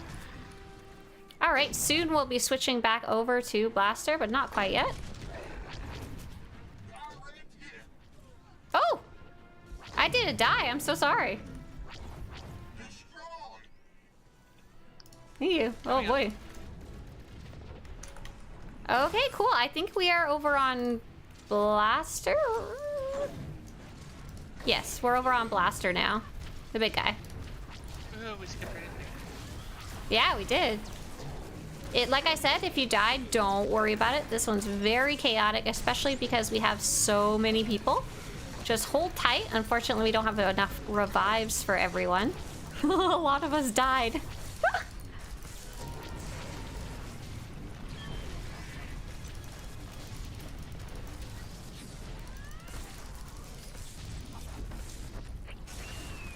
All right, soon we'll be switching back over to Blaster, but not quite yet. Oh! I didn't die, I'm so sorry. Thank you. Oh boy. Okay, cool. I think we are over on Blaster? Yes, we're over on Blaster now. The big guy. Oh, we skipped right in there. Yeah, we did. It, like I said, if you died, don't worry about it. This one's very chaotic, especially because we have so many people. Just hold tight. Unfortunately, we don't have enough revives for everyone. A lot of us died.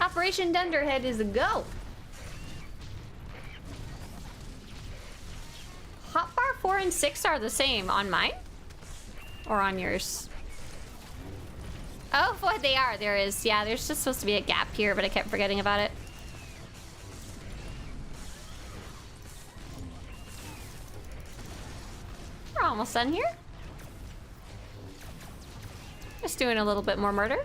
Operation Dunderhead is a go. Hotbar 4 and 6 are the same on mine? Or on yours? Oh, boy, they are. There is. Yeah, there's just supposed to be a gap here, but I kept forgetting about it. We're almost done here. Just doing a little bit more murder.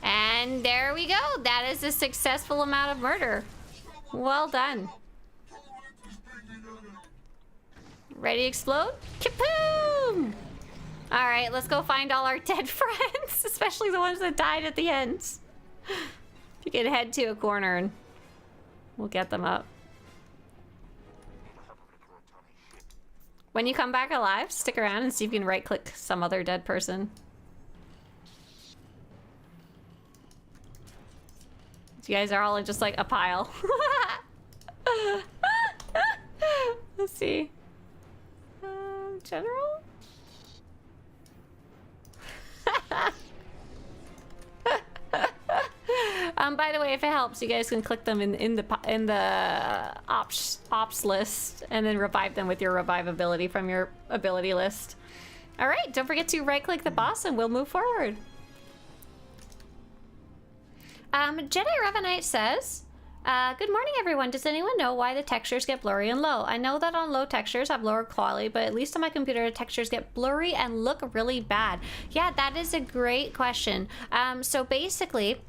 And there we go. That is a successful amount of murder. Well done. Ready to explode? Kaboom! All right, let's go find all our dead friends, especially the ones that died at the end. You can head to a corner and we'll get them up. When you come back alive, stick around and see if you can right-click some other dead person. You guys are all in just like a pile. Let's see. General? By the way, if it helps, you guys can click them in the ops list and then revive them with your revivability from your ability list. All right, don't forget to right-click the boss and we'll move forward. Jedi Revenite says, good morning, everyone. Does anyone know why the textures get blurry and low? I know that on low textures have lower quality, but at least on my computer, the textures get blurry and look really bad. Yeah, that is a great question. So basically,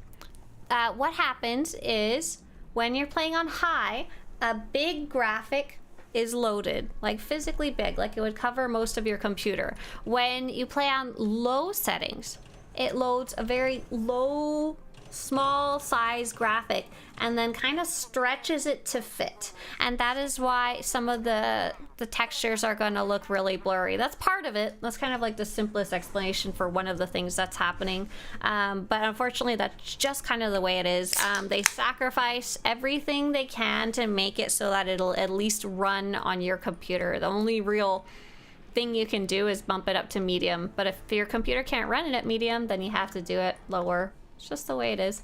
what happens is when you're playing on high, a big graphic is loaded, like physically big, like it would cover most of your computer. When you play on low settings, it loads a very low, small size graphic and then kind of stretches it to fit, and that is why some of the textures are going to look really blurry. That's part of it. That's kind of like the simplest explanation for one of the things that's happening, but unfortunately that's just kind of the way it is. They sacrifice everything they can to make it so that it'll at least run on your computer. The only real thing you can do is bump it up to medium, but if your computer can't run it at medium, then you have to do it lower. It's just the way it is.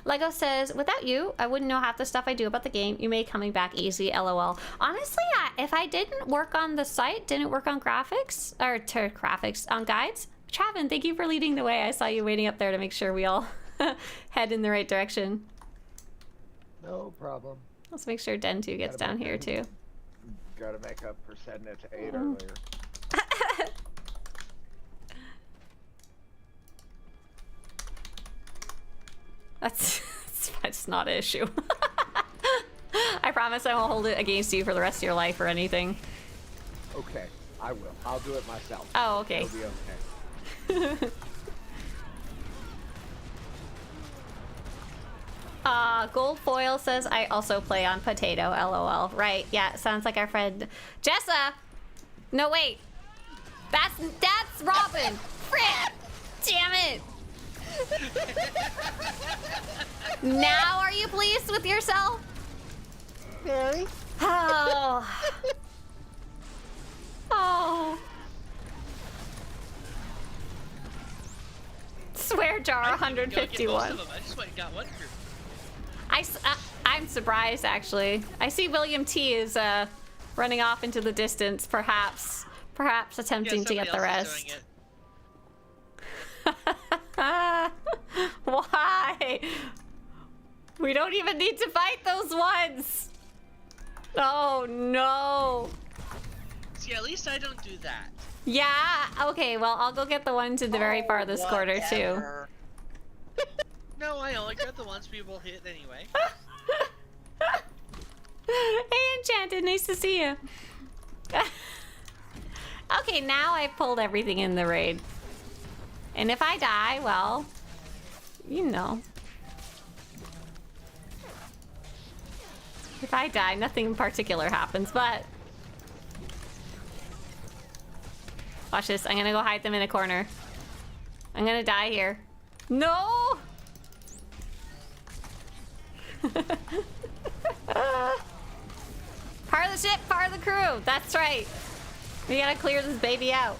Lego says, without you, I wouldn't know half the stuff I do about the game. You made coming back easy, LOL. Honestly, if I didn't work on the site, didn't work on graphics, or graphics, on guides, Travin, thank you for leading the way. I saw you waiting up there to make sure we all head in the right direction. No problem. Let's make sure Den 2 gets down here too. Gotta make up for setting it to 8 earlier. That's not an issue. I promise I won't hold it against you for the rest of your life or anything. Okay, I will. I'll do it myself. Oh, okay. It'll be okay. Gold Foil says, I also play on Potato, LOL. Right, yeah, sounds like our friend Jessa. No, wait. That's Robin. Frick! Damn it! Now are you pleased with yourself? Very. Oh. Oh. Swear jar 151. I just went and got one group. I'm surprised, actually. I see William T is running off into the distance, perhaps attempting to get the rest. Why? We don't even need to fight those ones. Oh no. See, at least I don't do that. Yeah, okay, well, I'll go get the ones in the very farthest corner too. No, I only got the ones we will hit anyway. Hey, Enchanted, nice to see you. Okay, now I've pulled everything in the raid. And if I die, well, you know. If I die, nothing in particular happens, but... Watch this. I'm gonna go hide them in a corner. I'm gonna die here. No! Part of the ship, part of the crew. That's right. We gotta clear this baby out.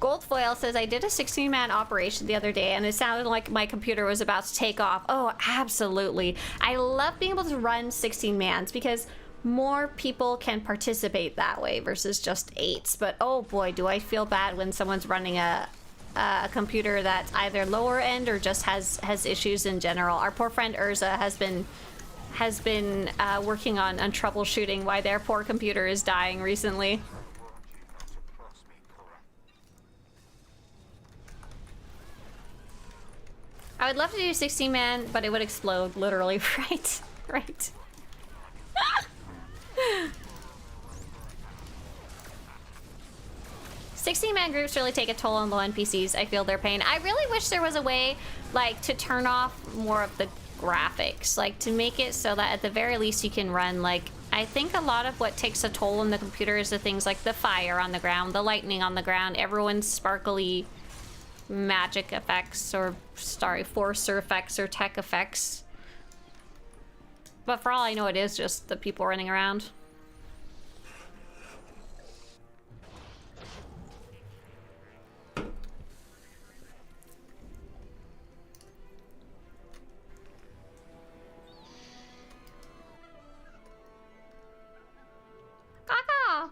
Goldfoil says, I did a 16-man operation the other day and it sounded like my computer was about to take off. Oh, absolutely. I love being able to run 16-mans because more people can participate that way versus just 8s. But oh boy, do I feel bad when someone's running a computer that's either lower end or just has issues in general. Our poor friend Urza has been working on troubleshooting why their poor computer is dying recently. I would love to do 16-man, but it would explode, literally, right? Right. 16-man groups really take a toll on low NPCs. I feel their pain. I really wish there was a way, like, to turn off more of the graphics. Like, to make it so that at the very least you can run, like, I think a lot of what takes a toll on the computer is the things like the fire on the ground, the lightning on the ground, everyone's sparkly magic effects or forcer effects or tech effects. But for all I know, it is just the people running around. Caca.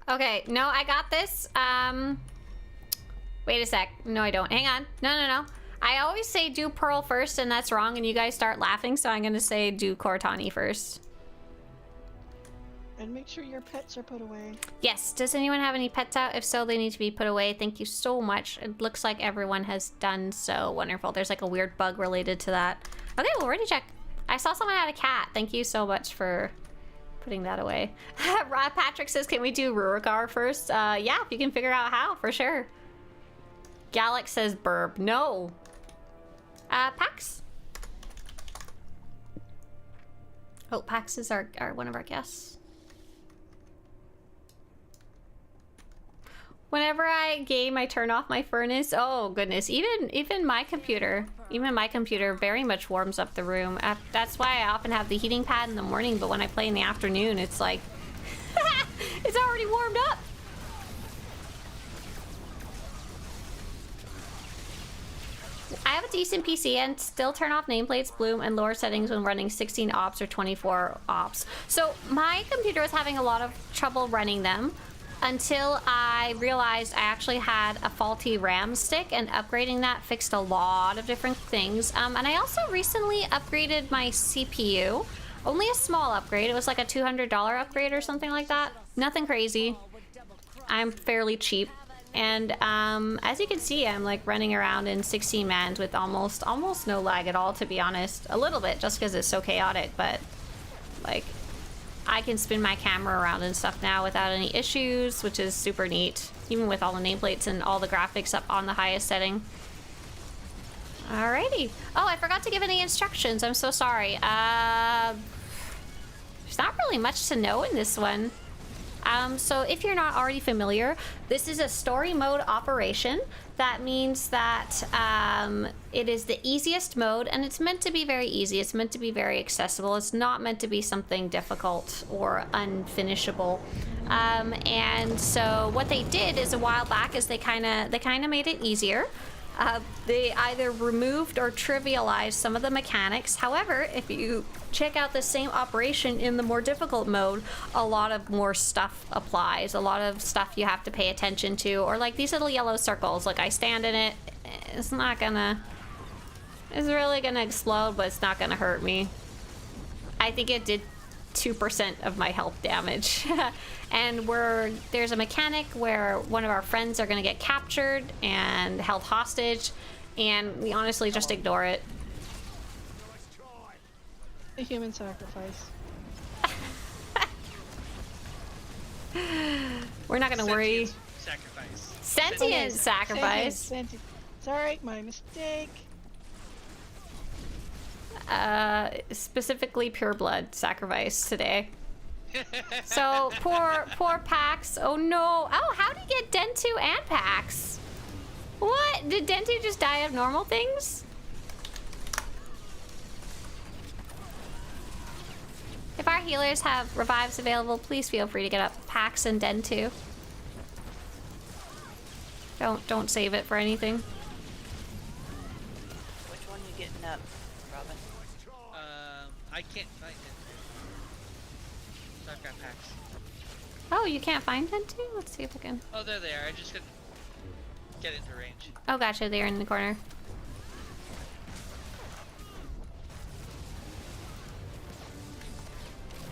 Okay, no, I got this. Wait a sec. No, I don't. Hang on. No. I always say do Pearl first, and that's wrong, and you guys start laughing, so I'm gonna say do Cortani first. And make sure your pets are put away. Yes. Does anyone have any pets out? If so, they need to be put away. Thank you so much. It looks like everyone has done so. Wonderful. There's like a weird bug related to that. Okay, well, ready to check. I saw someone had a cat. Thank you so much for putting that away. Patrick says, can we do Ruragar first? Yeah, if you can figure out how, for sure. Galax says burb. No. Pax? Oh, Pax is our one of our guests. Whenever I game, I turn off my furnace. Oh goodness, even my computer very much warms up the room. That's why I often have the heating pad in the morning, but when I play in the afternoon, it's like it's already warmed up. I have a decent PC and still turn off nameplates, bloom, and lower settings when running 16 ops or 24 ops. So my computer was having a lot of trouble running them until I realized I actually had a faulty RAM stick, and upgrading that fixed a lot of different things. And I also recently upgraded my CPU. Only a small upgrade. It was like a $200 upgrade or something like that. Nothing crazy. I'm fairly cheap. And as you can see, I'm like running around in 16 mans with almost no lag at all, to be honest. A little bit, just because it's so chaotic, but like I can spin my camera around and stuff now without any issues, which is super neat, even with all the nameplates and all the graphics up on the highest setting. Alrighty. Oh, I forgot to give any instructions. I'm so sorry. There's not really much to know in this one. So if you're not already familiar, this is a story mode operation. That means that it is the easiest mode, and it's meant to be very easy. It's meant to be very accessible. It's not meant to be something difficult or unfinishable. And so what they did is a while back is they kind of made it easier. They either removed or trivialized some of the mechanics. However, if you check out the same operation in the more difficult mode, a lot of more stuff applies. A lot of stuff you have to pay attention to, or like these little yellow circles. Like I stand in it, it's really gonna explode, but it's not gonna hurt me. I think it did 2% of my health damage. And there's a mechanic where one of our friends are gonna get captured and held hostage, and we honestly just ignore it. A human sacrifice. We're not gonna worry. Sacrifice. Sentient sacrifice. Sentient. It's alright, my mistake. specifically pure blood sacrifice today. So poor Pax. Oh no. Oh, how did he get Dentu and Pax? What? Did Dentu just die of normal things? If our healers have revives available, please feel free to get up Pax and Dentu. Don't save it for anything. Which one you getting up, Robin? I can't find it. So I've got packs. Oh, you can't find Dentu? Let's see if I can. Oh, there they are. I just couldn't get into range. Oh, gotcha. They're in the corner.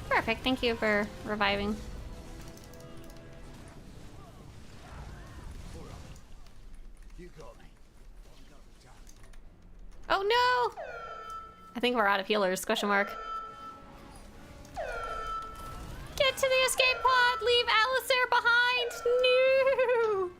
Perfect. Thank you for reviving. You got me. Oh no! I think we're out of healers, question mark. Get to the escape pod! Leave Alistair behind! No!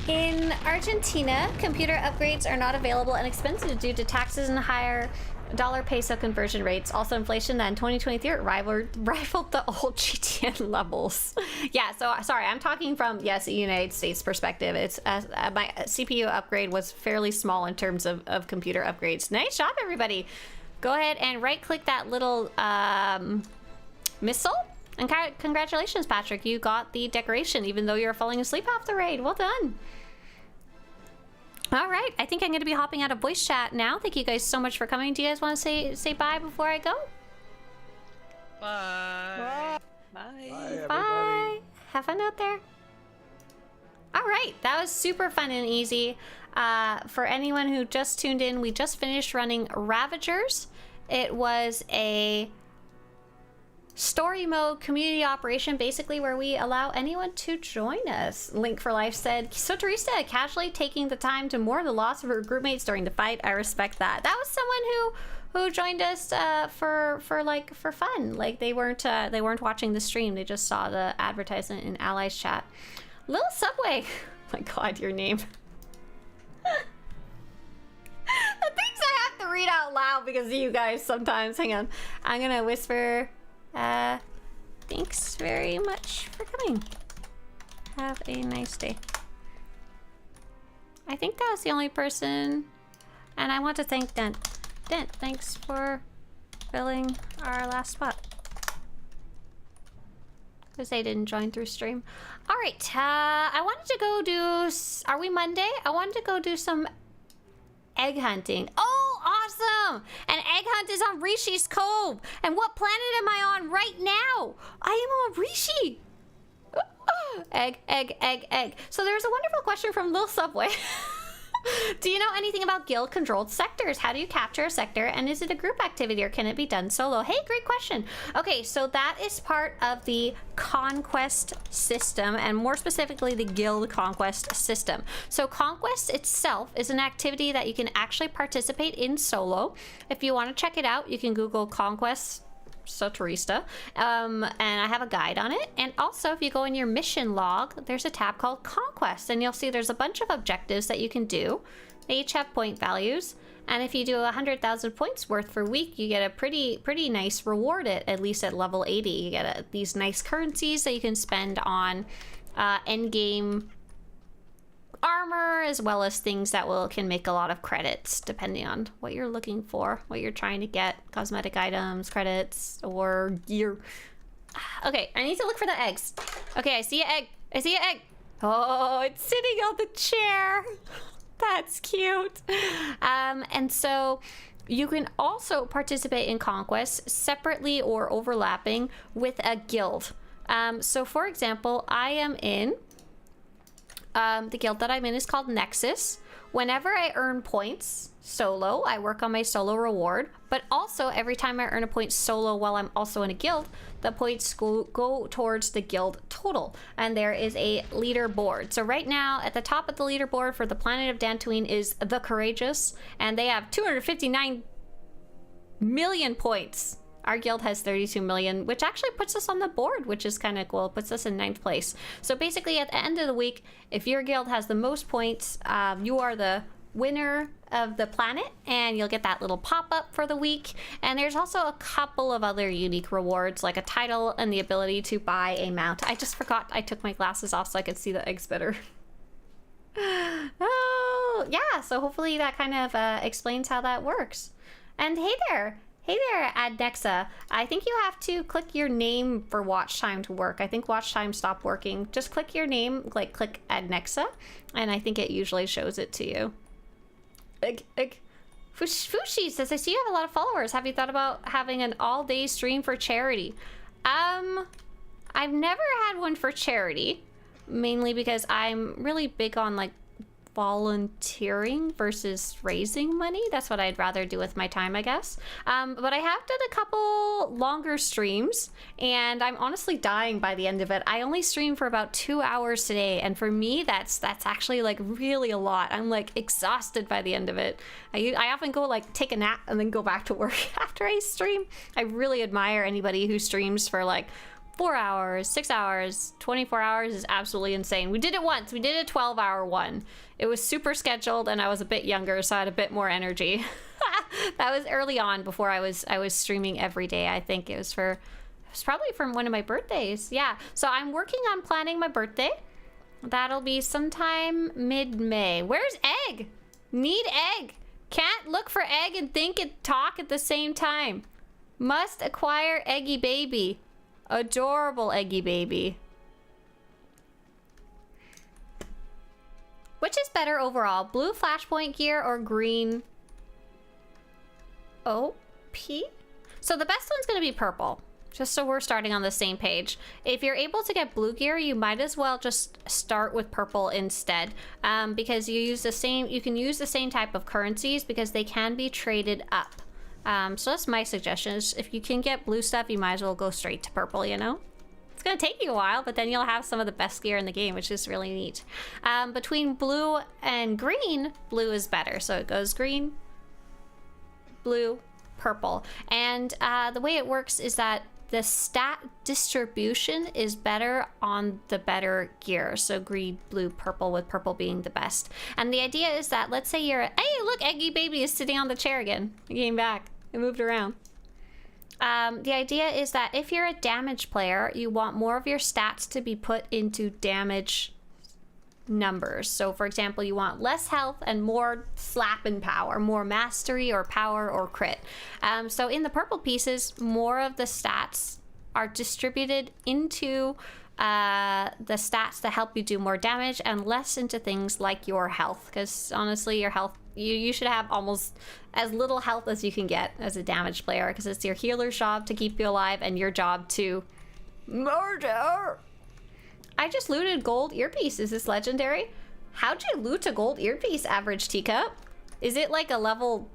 In Argentina, computer upgrades are not available and expensive due to taxes and higher dollar peso conversion rates. Also inflation that in 2023 rivaled the old GTN levels. Yeah, so sorry, I'm talking from, yes, a United States perspective. It's my CPU upgrade was fairly small in terms of computer upgrades. Nice job, everybody. Go ahead and right click that little missile. And congratulations, Patrick. You got the decoration even though you're falling asleep half the raid. Well done. All right, I think I'm going to be hopping out of voice chat now. Thank you guys so much for coming. Do you guys want to say bye before I go? Bye. Bye. Bye. Have fun out there. All right, that was super fun and easy. For anyone who just tuned in, we just finished running Ravagers. It was a story mode community operation, basically where we allow anyone to join us. Link for Life said, Swtorista casually taking the time to mourn the loss of her groupmates during the fight. I respect that. That was someone who joined us for fun. Like they weren't watching the stream. They just saw the advertisement in Allies chat. Little Subway. Oh my god, your name. The things I have to read out loud because of you guys sometimes. Hang on. I'm gonna whisper. Thanks very much for coming. Have a nice day. I think that was the only person. And I want to thank Dent. Dent, thanks for filling our last spot. Because they didn't join through stream. Alright, I wanted to go do... Are we Monday? I wanted to go do some egg hunting. Oh, awesome! An egg hunt is on Rishi's Cove. And what planet am I on right now? I am on Rishi. Egg, egg, egg, egg. So there's a wonderful question from Lil Subway. Do you know anything about guild-controlled sectors? How do you capture a sector, and is it a group activity, or can it be done solo? Hey, great question. Okay, so that is part of the conquest system, and more specifically, the guild conquest system. So conquest itself is an activity that you can actually participate in solo. If you want to check it out, you can Google conquest Swtorista, and I have a guide on it. And also, if you go in your mission log, there's a tab called Conquest, and you'll see there's a bunch of objectives that you can do. They each have point values, and if you do 100,000 points worth per week, you get a pretty nice reward at least at level 80. You get these nice currencies that you can spend on endgame armor, as well as things that can make a lot of credits depending on what you're looking for, what you're trying to get. Cosmetic items, credits, or gear. Okay, I need to look for the eggs. Okay, I see an egg. I see an egg. Oh, it's sitting on the chair. That's cute. And so you can also participate in conquests separately or overlapping with a guild. So for example, I am in the guild that I'm in is called Nexus. Whenever I earn points solo, I work on my solo reward, but also every time I earn a point solo while I'm also in a guild, the points go towards the guild total, and there is a leaderboard. So right now at the top of the leaderboard for the planet of Dantooine is the Courageous, and they have 259 million points. Our guild has 32 million, which actually puts us on the board, which is kind of cool. It puts us in 9th place. So basically, at the end of the week, if your guild has the most points, you are the winner of the planet, and you'll get that little pop-up for the week. And there's also a couple of other unique rewards, like a title and the ability to buy a mount. I just forgot I took my glasses off so I could see the eggs better. Oh, yeah, so hopefully that kind of explains how that works. And hey there, Adnexa. I think you have to click your name for watch time to work. I think watch time stopped working. Just click your name, like click Adnexa, and I think it usually shows it to you. Fushi says, I see you have a lot of followers. Have you thought about having an all-day stream for charity? I've never had one for charity, mainly because I'm really big on like volunteering versus raising money. That's what I'd rather do with my time, I guess. But I have done a couple longer streams, and I'm honestly dying by the end of it. I only streamed for about 2 hours today, and for me, that's actually like really a lot. I'm like exhausted by the end of it. I often go like take a nap and then go back to work after I stream. I really admire anybody who streams for like 4 hours, 6 hours, 24 hours is absolutely insane. We did it once. We did a 12-hour one. It was super scheduled, and I was a bit younger, so I had a bit more energy. That was early on before I was streaming every day. I think it was probably from one of my birthdays. Yeah. So I'm working on planning my birthday. That'll be sometime mid-May. Where's Egg? Need Egg. Can't look for Egg and think and talk at the same time. Must acquire Eggy Baby. Adorable Eggy Baby. Which is better overall? Blue flashpoint gear or green OP? So the best one's gonna be purple. Just so we're starting on the same page. If you're able to get blue gear, you might as well just start with purple instead. Because you can use the same type of currencies because they can be traded up. So that's my suggestion. Is if you can get blue stuff, you might as well go straight to purple, you know? It's gonna take you a while, but then you'll have some of the best gear in the game, which is really neat. Between blue and green, blue is better. So it goes green, blue, purple. And the way it works is that the stat distribution is better on the better gear. So green, blue, purple, with purple being the best. And the idea is that, let's say hey, look, Eggy Baby is sitting on the chair again. It came back. It moved around. The idea is that if you're a damage player, you want more of your stats to be put into damage numbers. So for example, you want less health and more slap and power, more mastery or power or crit. So in the purple pieces, more of the stats are distributed into the stats that help you do more damage and less into things like your health, because honestly your health, you should have almost as little health as you can get as a damage player, because it's your healer's job to keep you alive and your job to murder. I just looted gold earpiece. Is this legendary? How'd you loot a gold earpiece, average teacup? Is it like a level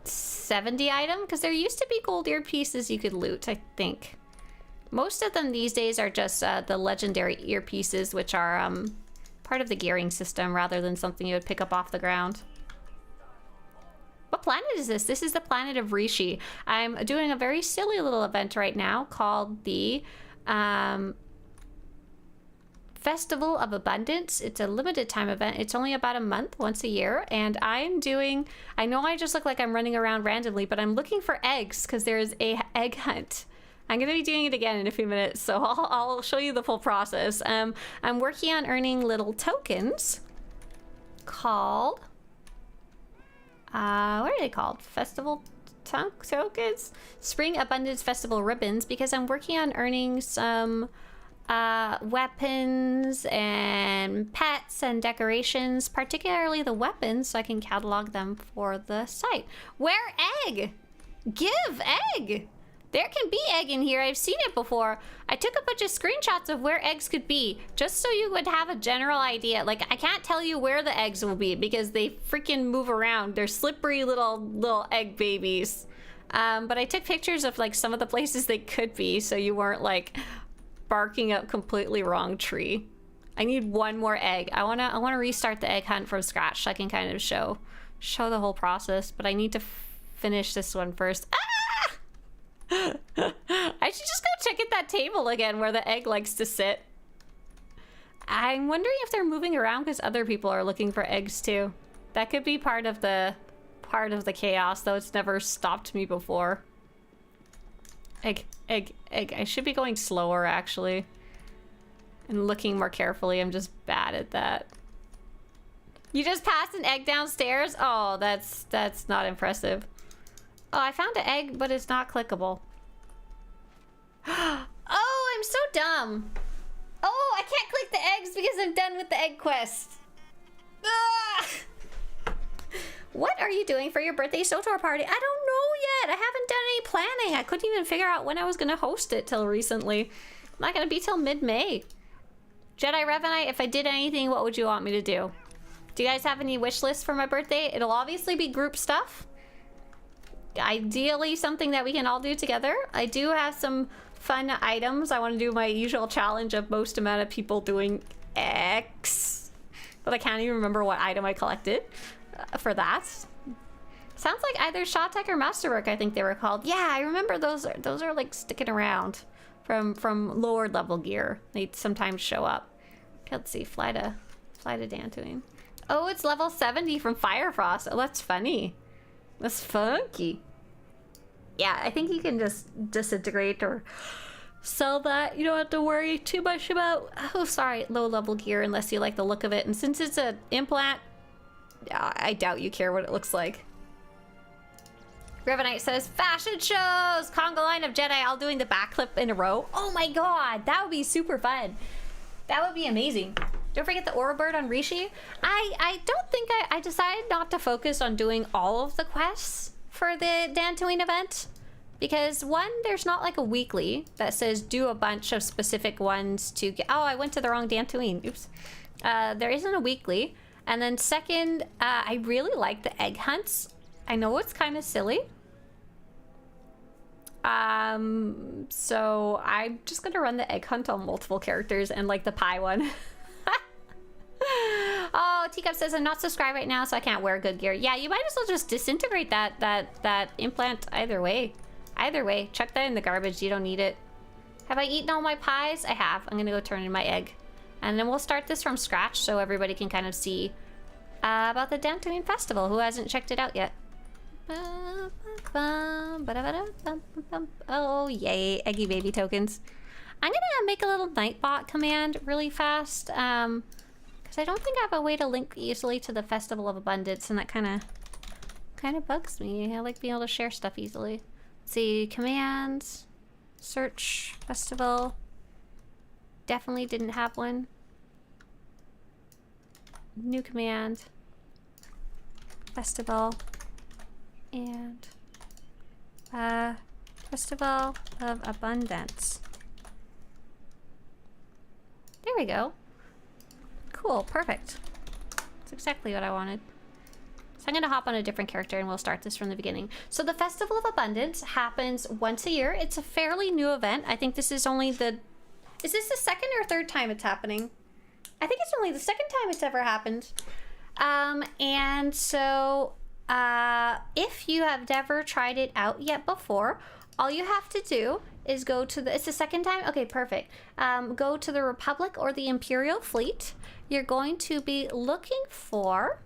70 item? Because there used to be gold earpieces you could loot, I think. Most of them these days are just the legendary earpieces, which are part of the gearing system rather than something you would pick up off the ground. What planet is this? This is the planet of Rishi. I'm doing a very silly little event right now called the Festival of Abundance. It's a limited time event. It's only about a month, once a year. And I know I just look like I'm running around randomly, but I'm looking for eggs because there is a egg hunt. I'm going to be doing it again in a few minutes, so I'll show you the full process. I'm working on earning little tokens called, what are they called? Festival tokens? Spring Abundance Festival ribbons, because I'm working on earning some weapons and pets and decorations, particularly the weapons, so I can catalog them for the site. Where Egg? Give Egg! There can be egg in here. I've seen it before. I took a bunch of screenshots of where eggs could be, just so you would have a general idea. Like, I can't tell you where the eggs will be because they freaking move around. They're slippery little egg babies. But I took pictures of like some of the places they could be, so you weren't like barking up completely wrong tree. I need one more egg. I wanna restart the egg hunt from scratch so I can kind of show the whole process, but I need to finish this one first. Ah! table again where the egg likes to sit. I'm wondering if they're moving around because other people are looking for eggs too. That could be part of the chaos, though it's never stopped me before. Egg, egg, egg. I should be going slower, actually. And looking more carefully. I'm just bad at that. You just passed an egg downstairs? Oh, that's not impressive. Oh, I found an egg, but it's not clickable. Oh, I'm so dumb. Oh, I can't click the eggs because I'm done with the egg quest. Ah! What are you doing for your birthday SWTOR party? I don't know yet. I haven't done any planning. I couldn't even figure out when I was going to host it till recently. Not going to be till mid-May. Jedi Revanite, if I did anything, what would you want me to do? Do you guys have any wish lists for my birthday? It'll obviously be group stuff. Ideally, something that we can all do together. I do have some fun items. I want to do my usual challenge of most amount of people doing X. But I can't even remember what item I collected for that. Sounds like either Shawtech or Masterwork, I think they were called. Yeah, I remember those are like sticking around from lower level gear. They sometimes show up. Okay, let's see, fly to Dantooine. Oh, it's level 70 from Firefrost. Oh, that's funny. That's funky. Yeah, I think you can just disintegrate or sell that. You don't have to worry too much about, oh, sorry, low level gear unless you like the look of it. And since it's an implant, I doubt you care what it looks like. Revanite says, fashion shows! Conga line of Jedi all doing the backflip in a row. Oh my god, that would be super fun. That would be amazing. Don't forget the Aura Bird on Rishi. I don't think I decided not to focus on doing all of the quests for the Dantooine event. Because one, there's not like a weekly that says do a bunch of specific ones to get... Oh, I went to the wrong Dantooine. Oops. There isn't a weekly. And then second, I really like the egg hunts. I know it's kind of silly. So I'm just gonna run the egg hunt on multiple characters and like the pie one. Oh, Teacup says I'm not subscribed right now, so I can't wear good gear. Yeah, you might as well just disintegrate that implant either way. Either way, chuck that in the garbage. You don't need it. Have I eaten all my pies? I have. I'm gonna go turn in my egg. And then we'll start this from scratch so everybody can kind of see about the Dantooine Festival. Who hasn't checked it out yet? Oh, yay. Eggy baby tokens. I'm gonna make a little Nightbot command really fast. Because I don't think I have a way to link easily to the Festival of Abundance, and that kind of bugs me. I like being able to share stuff easily. Let's see, commands, search, festival. Definitely didn't have one. New command, festival, and Festival of Abundance. There we go. Cool, perfect. That's exactly what I wanted. So I'm gonna hop on a different character and we'll start this from the beginning. So the Festival of Abundance happens once a year. It's a fairly new event. I think this is only the... Is this the second or third time it's happening? I think it's only the second time it's ever happened. And so if you have never tried it out yet before, all you have to do is go to the... It's the second time? Okay, perfect. Go to the Republic or the Imperial Fleet. You're going to be looking for...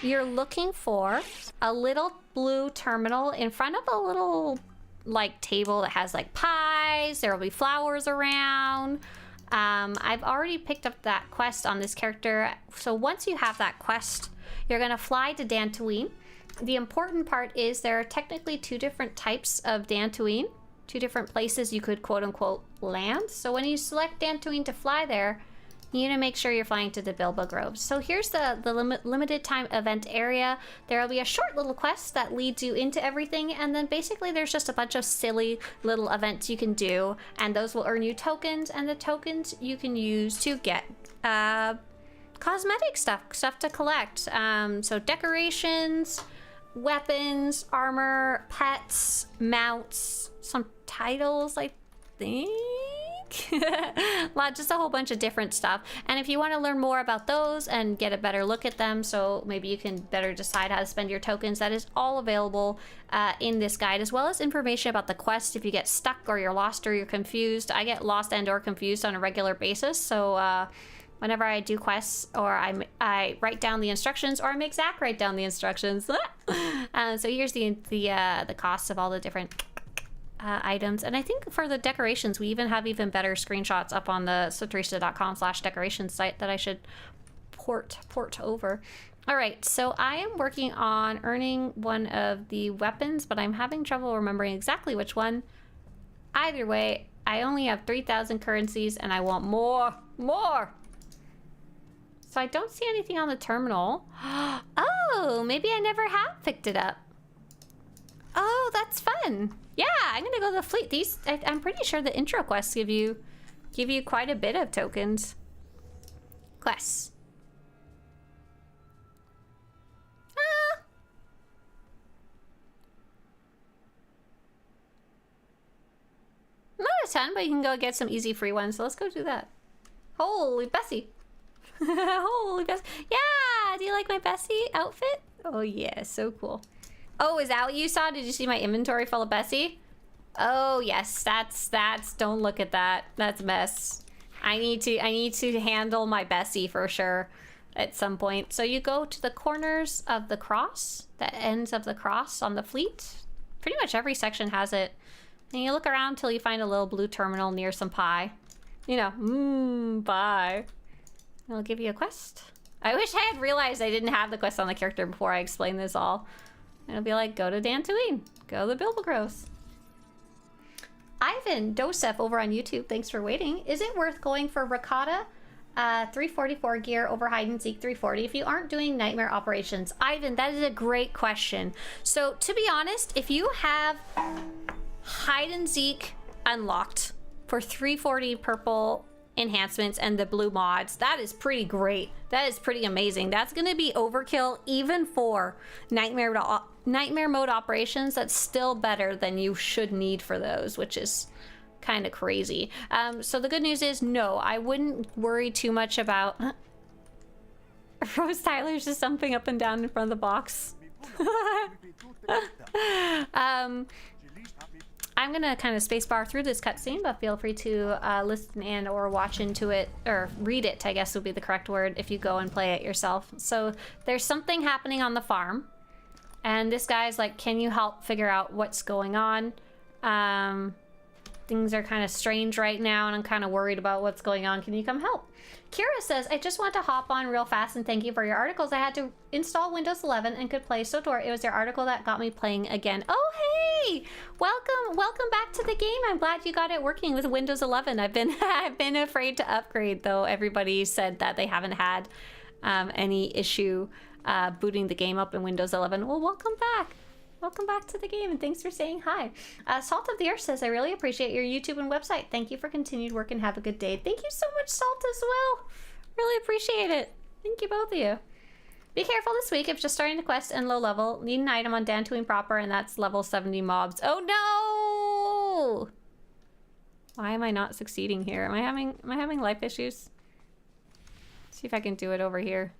You're looking for a little blue terminal in front of a little, like, table that has, like, pies. There will be flowers around. I've already picked up that quest on this character. So once you have that quest, you're going to fly to Dantooine. The important part is there are technically two different types of Dantooine, two different places you could quote-unquote land. So when you select Dantooine to fly there, you need to make sure you're flying to the Bilba Groves. So here's the limited time event area. There will be a short little quest that leads you into everything, and then basically there's just a bunch of silly little events you can do, and those will earn you tokens, and the tokens you can use to get cosmetic stuff to collect. So decorations, weapons, armor, pets, mounts, some titles, I think. Just a whole bunch of different stuff. And if you want to learn more about those and get a better look at them, so maybe you can better decide how to spend your tokens, that is all available in this guide, as well as information about the quest if you get stuck or you're lost or you're confused. I get lost and or confused on a regular basis, so whenever I do quests or I write down the instructions, or I make Zach write down the instructions. So here's the costs of all the different items, and I think for the decorations we even have even better screenshots up on the swtorista.com/decorations site that I should port over. All right, so I am working on earning one of the weapons, but I'm having trouble remembering exactly which one. Either way, I only have 3,000 currencies and I want more. So I don't see anything on the terminal. Oh, maybe I never have picked it up. Oh, that's fun. Yeah, I'm gonna go to the fleet. These, I'm pretty sure the intro quests give you quite a bit of tokens. Quests. Not a ton, but you can go get some easy free ones. So let's go do that. Holy Bessie. Holy Bessie. Yeah, do you like my Bessie outfit? Oh yeah, so cool. Oh, is that what you saw? Did you see my inventory full of Bessie? Oh yes, that's don't look at that. That's a mess. I need to handle my Bessie for sure at some point. So you go to the corners of the cross, the ends of the cross on the fleet. Pretty much every section has it. And you look around till you find a little blue terminal near some pie. You know, pie. It'll give you a quest. I wish I had realized I didn't have the quest on the character before I explained this all. It'll be like, go to Dantooine. Go to the Bilbogros. Ivan Dosef over on YouTube, thanks for waiting. Is it worth going for Ricotta 344 gear over hide and seek 340 if you aren't doing nightmare operations? Ivan, that is a great question. So to be honest, if you have hide and seek unlocked for 340 purple enhancements and the blue mods, that is pretty great. That is pretty amazing. That's gonna be overkill even for nightmare mode operations. That's still better than you should need for those, which is kind of crazy. So the good news is, no, I wouldn't worry too much about Rose Tyler's just jumping up and down in front of the box. I'm gonna kind of spacebar through this cutscene, but feel free to listen and or watch into it, or read it, I guess would be the correct word, if you go and play it yourself. So there's something happening on the farm, and this guy's like, can you help figure out what's going on? Things are kind of strange right now, and I'm kind of worried about what's going on. Can you come help? Kira says, I just want to hop on real fast and thank you for your articles. I had to install Windows 11 and could play SWTOR. It was your article that got me playing again. Oh, hey! Welcome back to the game. I'm glad you got it working with Windows 11. I've been afraid to upgrade, though. Everybody said that they haven't had any issue booting the game up in Windows 11. Well, welcome back. Welcome back to the game, and thanks for saying hi. Salt of the Earth says, I really appreciate your YouTube and website. Thank you for continued work and have a good day. Thank you so much, Salt, as well. Really appreciate it. Thank you, both of you. Be careful this week if just starting the quest and low level. Need an item on Dantooine proper, and that's level 70 mobs. Oh no! Why am I not succeeding here? Am I having life issues? Let's see if I can do it over here.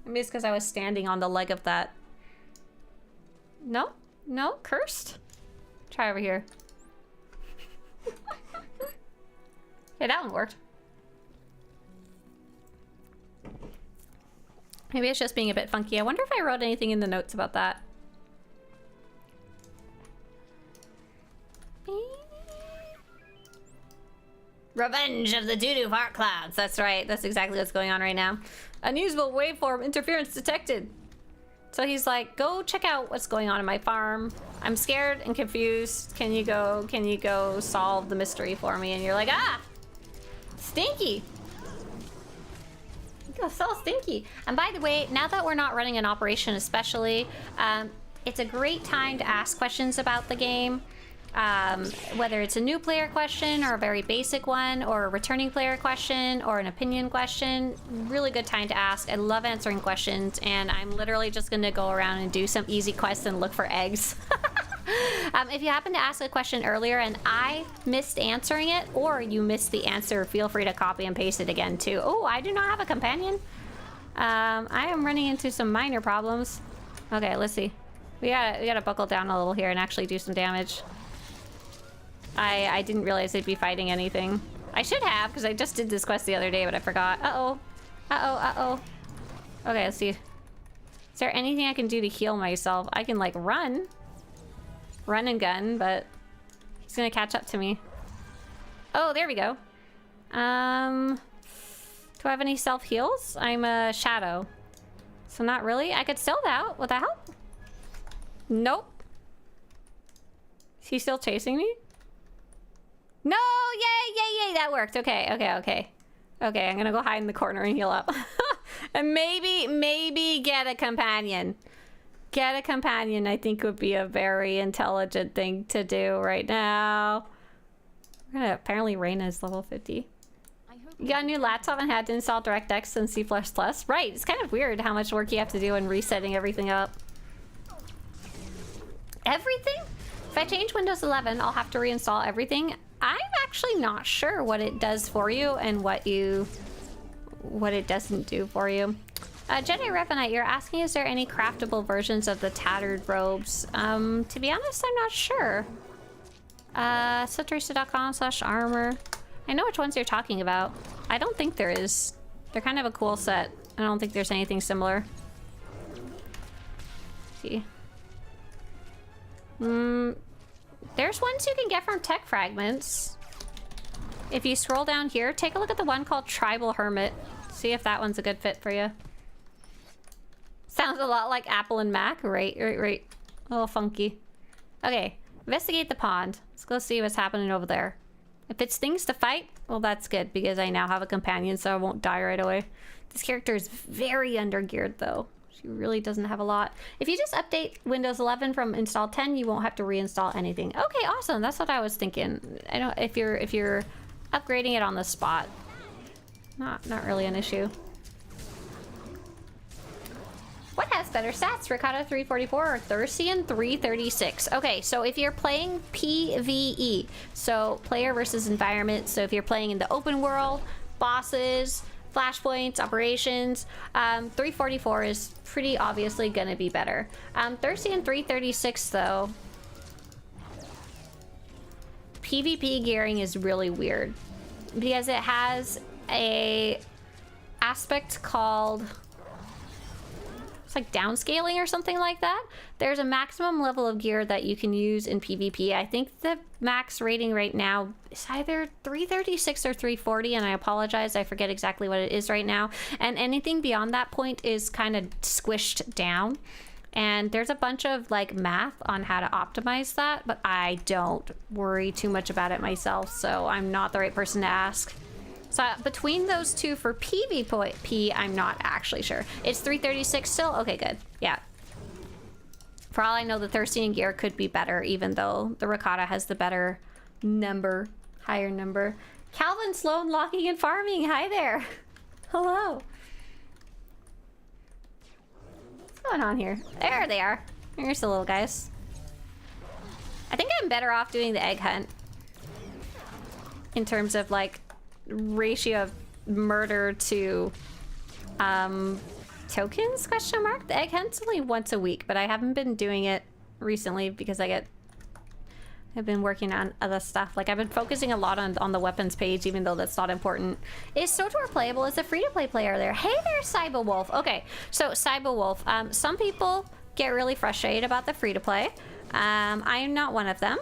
Maybe it's because I was standing on the leg of that. No? No? Cursed? Try over here. Okay, that one worked. Maybe it's just being a bit funky. I wonder if I wrote anything in the notes about that. Revenge of the doo-doo fart clouds. That's right. That's exactly what's going on right now. Unusable waveform interference detected. So he's like, go check out what's going on in my farm. I'm scared and confused. Can you go solve the mystery for me? And you're like, ah, Stinky. Go so Stinky. And by the way, now that we're not running an operation especially, it's a great time to ask questions about the game. Whether it's a new player question or a very basic one or a returning player question or an opinion question, really good time to ask. I love answering questions, and I'm literally just gonna go around and do some easy quests and look for eggs. If you happen to ask a question earlier and I missed answering it, or you missed the answer, feel free to copy and paste it again too. Oh, I do not have a companion. I am running into some minor problems. Okay, let's see. We gotta buckle down a little here and actually do some damage. I didn't realize they'd be fighting anything. I should have, because I just did this quest the other day, but I forgot. Uh-oh. Uh-oh, uh-oh. Okay, let's see. Is there anything I can do to heal myself? I can, like, run and gun, but he's gonna catch up to me. Oh, there we go. Do I have any self-heals? I'm a shadow. So not really. I could stealth out. Would that help? Nope. Is he still chasing me? No! Yay, yay, yay! That worked. Okay, okay, okay. Okay, I'm gonna go hide in the corner and heal up. And maybe get a companion. Get a companion, I think, would be a very intelligent thing to do right now. We're gonna, apparently Reyna is level 50. You got a new laptop and had to install DirectX and C++? Right, it's kind of weird how much work you have to do in resetting everything up. Everything? If I change Windows 11, I'll have to reinstall everything. I'm actually not sure what it does for you and what it doesn't do for you. Jedi Revenite, you're asking, is there any craftable versions of the tattered robes? To be honest, I'm not sure. Swtorista.com/armor. I know which ones you're talking about. I don't think there is. They're kind of a cool set. I don't think there's anything similar. Let's see. There's ones you can get from Tech Fragments. If you scroll down here, take a look at the one called Tribal Hermit. See if that one's a good fit for you. Sounds a lot like Apple and Mac. Right. A little funky. Okay, investigate the pond. Let's go see what's happening over there. If it's things to fight, well, that's good, because I now have a companion, so I won't die right away. This character is very undergeared, though. She really doesn't have a lot. If you just update Windows 11 from install 10, you won't have to reinstall anything. Okay, awesome. That's what I was thinking. I don't. If you're upgrading it on the spot, not really an issue. What has better stats, Ricotta 344 or Thursian 336? Okay, so if you're playing PvE, so player versus environment, so if you're playing in the open world, bosses, flashpoints, operations, 344 is pretty obviously gonna be better. Thursian 336 though, PvP gearing is really weird because it has a aspect called, it's like downscaling or something like that. There's a maximum level of gear that you can use in PvP. I think the max rating right now is either 336 or 340, and I apologize, I forget exactly what it is right now. And anything beyond that point is kind of squished down. And there's a bunch of like math on how to optimize that, but I don't worry too much about it myself, so I'm not the right person to ask. So between those two for PvP, I'm not actually sure. It's 336 still? Okay, good. Yeah. For all I know, the Thursian gear could be better, even though the Ricotta has the better number, higher number. Calvin Sloan locking and farming. Hi there. Hello. What's going on here? There they are. Here's the little guys. I think I'm better off doing the egg hunt in terms of like ratio of murder to tokens, question mark. The egg hunt's only once a week, but I haven't been doing it recently because I've been working on other stuff. Like I've been focusing a lot on the weapons page, even though that's not important. Is SWTOR playable? Is a free-to-play player there? Hey there, Cybawolf. Okay, so Cybawolf, some people get really frustrated about the free-to-play. I am not one of them.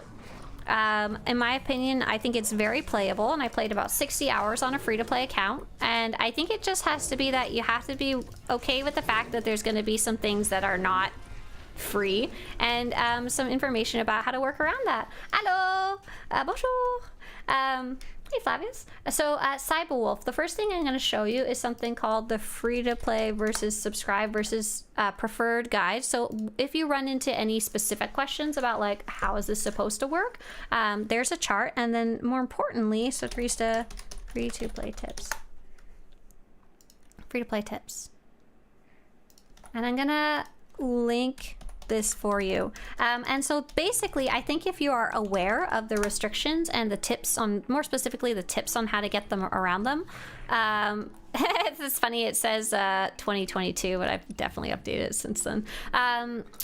In my opinion, I think it's very playable, and I played about 60 hours on a free-to-play account, and I think it just has to be that you have to be okay with the fact that there's going to be some things that are not free, and some information about how to work around that. Hello! Bonjour! Hey, Flavius. So, Cybawolf, the first thing I'm going to show you is something called the free-to-play versus subscribe versus preferred guide. So, if you run into any specific questions about, like, how is this supposed to work, there's a chart. And then, more importantly, Swtorista free-to-play tips. Free-to-play tips. And I'm going to link this for you. And so basically, I think if you are aware of the restrictions and the tips on, more specifically, the tips on how to get them around them, it's funny, it says 2022, but I've definitely updated it since then.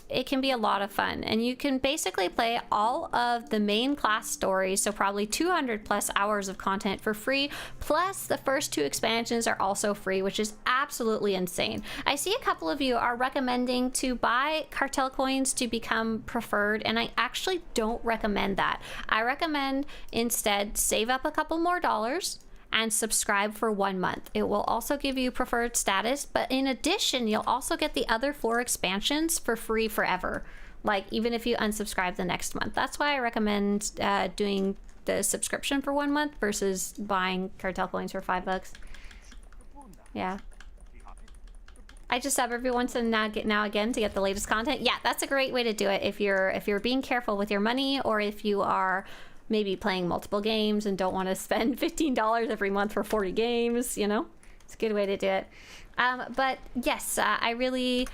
It can be a lot of fun, and you can basically play all of the main class stories, so probably 200 plus hours of content for free, plus the first 2 expansions are also free, which is absolutely insane. I see a couple of you are recommending to buy cartel coins to become preferred, and I actually don't recommend that. I recommend instead save up a couple more dollars and subscribe for 1 month. It will also give you preferred status, but in addition, you'll also get the other 4 expansions for free forever. Like, even if you unsubscribe the next month. That's why I recommend doing the subscription for 1 month versus buying cartel coins for $5. Yeah. I just sub every once and now again to get the latest content. Yeah, that's a great way to do it if you're being careful with your money, or if you are maybe playing multiple games and don't want to spend $15 every month for 40 games, you know? It's a good way to do it. But yes, I really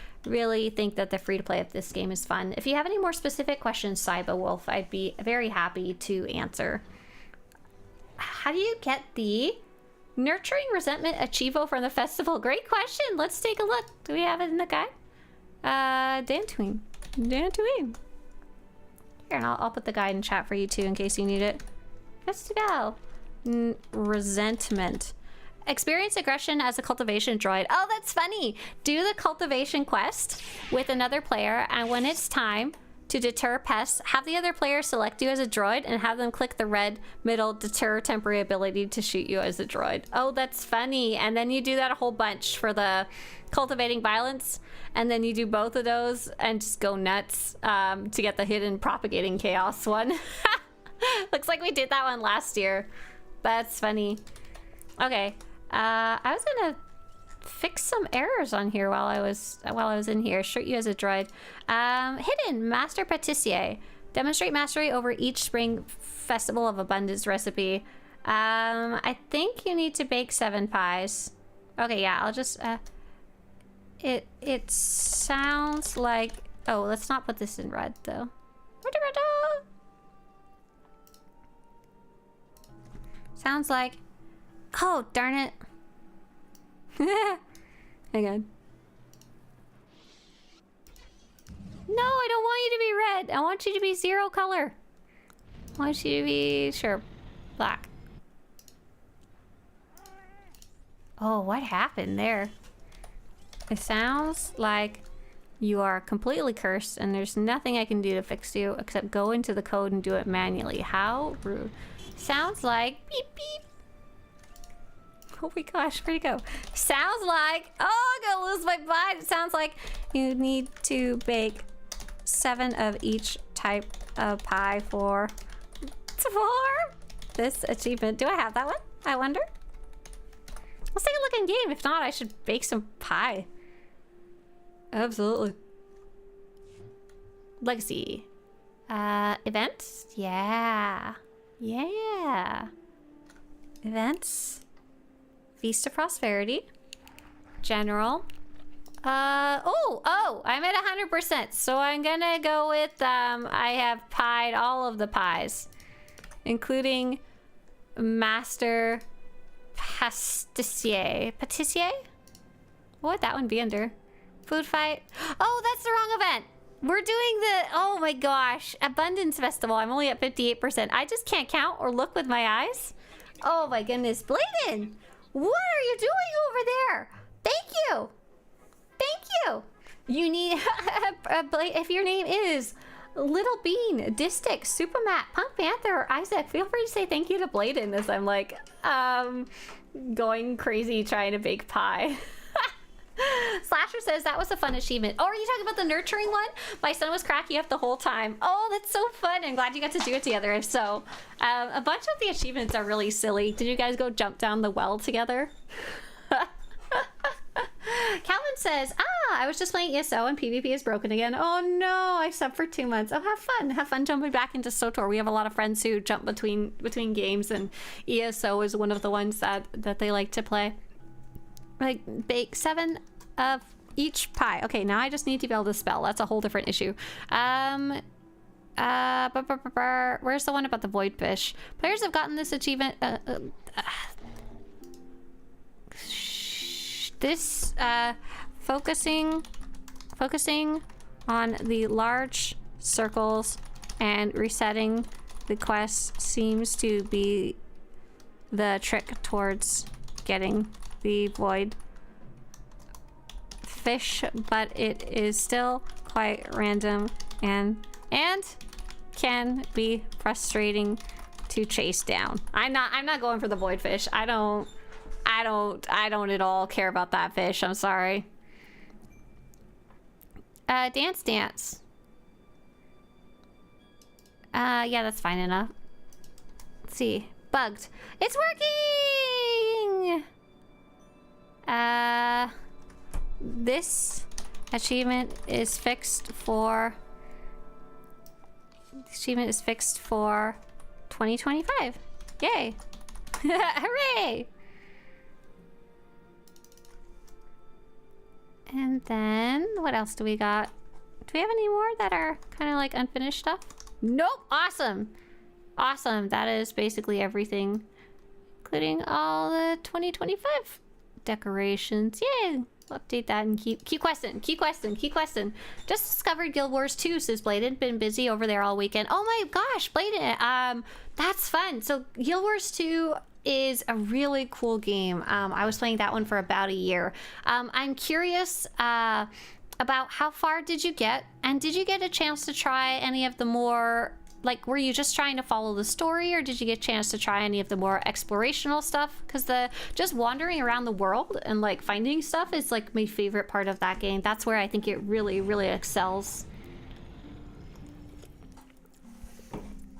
think that the free-to-play of this game is fun. If you have any more specific questions, Cyber Wolf, I'd be very happy to answer. How do you get the Nurturing Resentment Achievo from the festival? Great question. Let's take a look. Do we have it in the guide? Dantooine. Here, and I'll put the guide in chat for you too in case you need it. Let's go. Resentment. Experience aggression as a cultivation droid. Oh, that's funny. Do the cultivation quest with another player, and when it's time to deter pests, have the other player select you as a droid and have them click the red middle deter temporary ability to shoot you as a droid. Oh, that's funny. And then you do that a whole bunch for the cultivating violence, and then you do both of those and just go nuts to get the hidden propagating chaos one. Looks like we did that one last year. That's funny. Okay, I was gonna fix some errors on here while I was in here. Shoot you as a droid. Hidden Master Patissier. Demonstrate mastery over each spring festival of abundance recipe. I think you need to bake 7 pies. Okay, yeah, I'll just it sounds like, oh, let's not put this in red though. Sounds like, oh darn it. Hang on. No, I don't want you to be red. I want you to be 0 color. I want you to be, sure, black. Oh, what happened there? It sounds like you are completely cursed and there's nothing I can do to fix you except go into the code and do it manually. How rude. Sounds like beep beep. Oh my gosh, where'd it go? Sounds like, oh, I'm gonna lose my mind. It sounds like you need to bake 7 of each type of pie for this achievement. Do I have that one? I wonder. Let's take a look in game. If not, I should bake some pie. Absolutely. Legacy. Events? Yeah. Yeah. Events. Feast of Prosperity. General. Oh, I'm at 100%. So I'm gonna go with, I have pied all of the pies. Including Master Patissier. Patissier? What would that one be under? Food fight? Oh, that's the wrong event. We're doing the, oh my gosh, Abundance Festival. I'm only at 58%. I just can't count or look with my eyes. Oh my goodness. Bladen, what are you doing over there? Thank you. Thank you. You need, if your name is Little Bean, Distic, Supermat, Punk Panther, or Isaac, feel free to say thank you to Bladen as I'm like, going crazy trying to bake pie. Slasher says that was a fun achievement. Oh, are you talking about the nurturing one? My son was cracking up the whole time. Oh, that's so fun. I'm glad you got to do it together. If so, a bunch of the achievements are really silly. Did you guys go jump down the well together? Calvin says, I was just playing ESO and PvP is broken again. Oh no, I subbed for 2 months. Oh, have fun. Have fun jumping back into SWTOR. We have a lot of friends who jump between games, and ESO is one of the ones that they like to play. Like, bake 7 of each pie. Okay, now I just need to be able to spell. That's a whole different issue. Where's the one about the void fish? Players have gotten this achievement. Focusing on the large circles and resetting the quest seems to be the trick towards getting the void fish, but it is still quite random and can be frustrating to chase down. I'm not going for the void fish. I don't at all care about that fish. I'm sorry. Dance. Yeah, that's fine enough. Let's see. Bugged. It's working! This achievement is fixed for... This achievement is fixed for 2025. Yay! Hooray! And then, what else do we got? Do we have any more that are kind of like unfinished stuff? Nope! Awesome! Awesome. That is basically everything, including all the 2025 decorations. Yay! We'll update that and keep questing. Just discovered Guild Wars 2, says Bladen. Been busy over there all weekend. Oh my gosh, Bladen! That's fun. So Guild Wars 2 is a really cool game. I was playing that one for about a year. I'm curious about how far did you get, and did you get a chance to try any of the more, like, were you just trying to follow the story, or did you get a chance to try any of the more explorational stuff? Because the just wandering around the world and like finding stuff is like my favorite part of that game. That's where I think it really, really excels.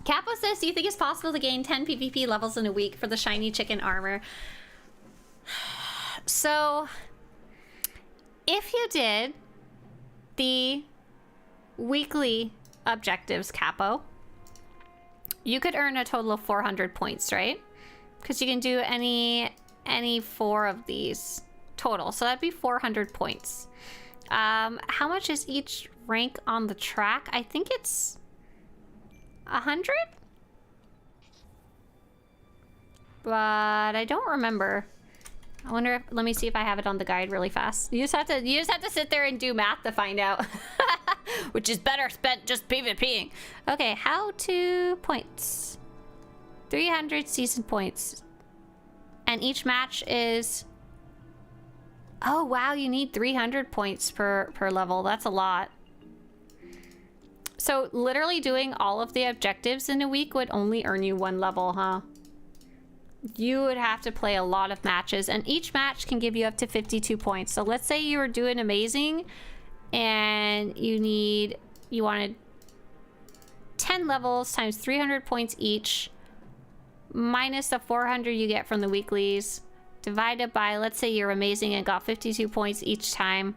Capo says, do you think it's possible to gain 10 PvP levels in a week for the shiny chicken armor? So, if you did the weekly objectives, Capo, you could earn a total of 400 points, right? Because you can do any 4 of these total. So that'd be 400 points. How much is each rank on the track? I think it's 100? But I don't remember. I wonder if, let me see if I have it on the guide really fast. You just have to sit there and do math to find out. Which is better spent just PvPing. Okay, how to points. 300 season points. And each match is... Oh wow, you need 300 points per level. That's a lot. So literally doing all of the objectives in a week would only earn you 1 level, huh? You would have to play a lot of matches, and each match can give you up to 52 points. So let's say you were doing amazing and you wanted 10 levels times 300 points each, minus the 400 you get from the weeklies, divided by, let's say you're amazing and got 52 points each time.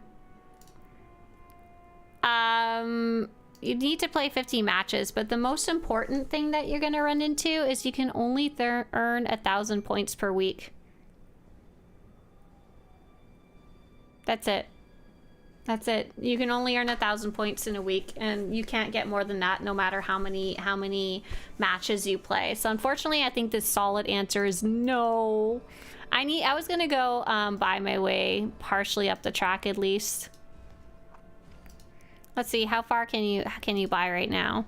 You need to play 50 matches, but the most important thing that you're going to run into is you can only earn 1,000 points per week. That's it. That's it. You can only earn 1,000 points in a week, and you can't get more than that no matter how many matches you play. So unfortunately, I think the solid answer is no. I was going to go buy my way partially up the track at least. Let's see, how far can you buy right now?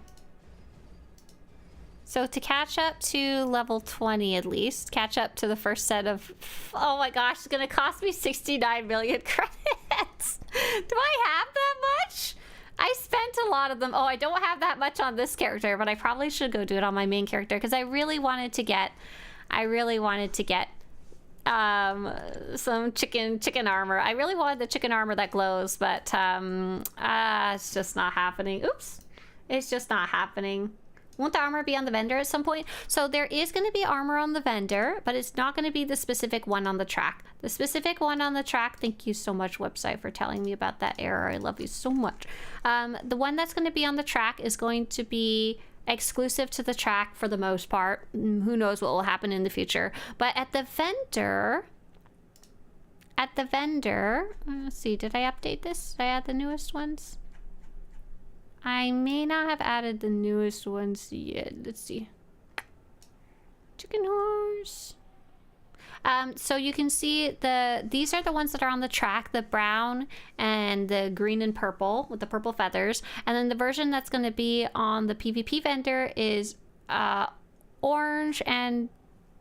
So to catch up to level 20 at least, catch up to the first set of... Oh my gosh, it's gonna cost me 69 million credits! Do I have that much? I spent a lot of them. Oh, I don't have that much on this character, but I probably should go do it on my main character, because I really wanted to get some chicken armor. I really wanted the chicken armor that glows, but it's just not happening. Oops. It's just not happening. Won't the armor be on the vendor at some point? So there is going to be armor on the vendor, but it's not going to be the specific one on the track. The specific one on the track, thank you so much, website, for telling me about that error. I love you so much. The one that's going to be on the track is going to be exclusive to the track for the most part. Who knows what will happen in the future. But at the vendor, at the vendor, let's see, did I update this? Did I add the newest ones? I may not have added the newest ones yet. Let's see. Chicken horse. So you can see these are the ones that are on the track, the brown and the green and purple with the purple feathers. And then the version that's going to be on the PvP vendor is orange and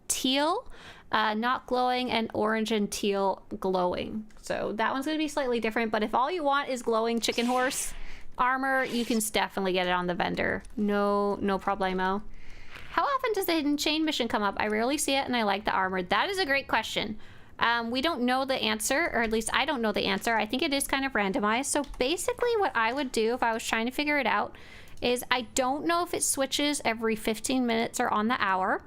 teal, not glowing, and orange and teal glowing. So that one's going to be slightly different, but if all you want is glowing chicken horse armor, you can definitely get it on the vendor. No problemo. How often does the hidden chain mission come up? I rarely see it and I like the armor. That is a great question. We don't know the answer, or at least I don't know the answer. I think it is kind of randomized. So basically what I would do if I was trying to figure it out is I don't know if it switches every 15 minutes or on the hour.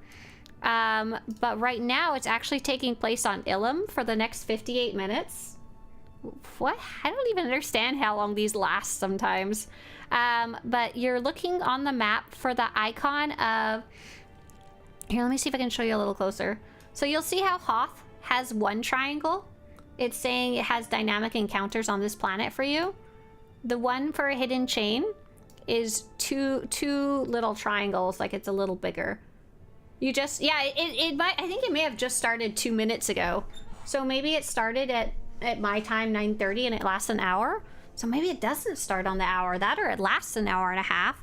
But right now it's actually taking place on Ilum for the next 58 minutes. What? I don't even understand how long these last sometimes. But you're looking on the map for the icon of... Here, let me see if I can show you a little closer. So you'll see how Hoth has one triangle. It's saying it has dynamic encounters on this planet for you. The one for a hidden chain is two little triangles, like it's a little bigger. You just... Yeah, it might... I think it may have just started 2 minutes ago. So maybe it started at my time, 9:30, and it lasts an hour. So maybe it doesn't start on the hour, that, or it lasts an hour and a half.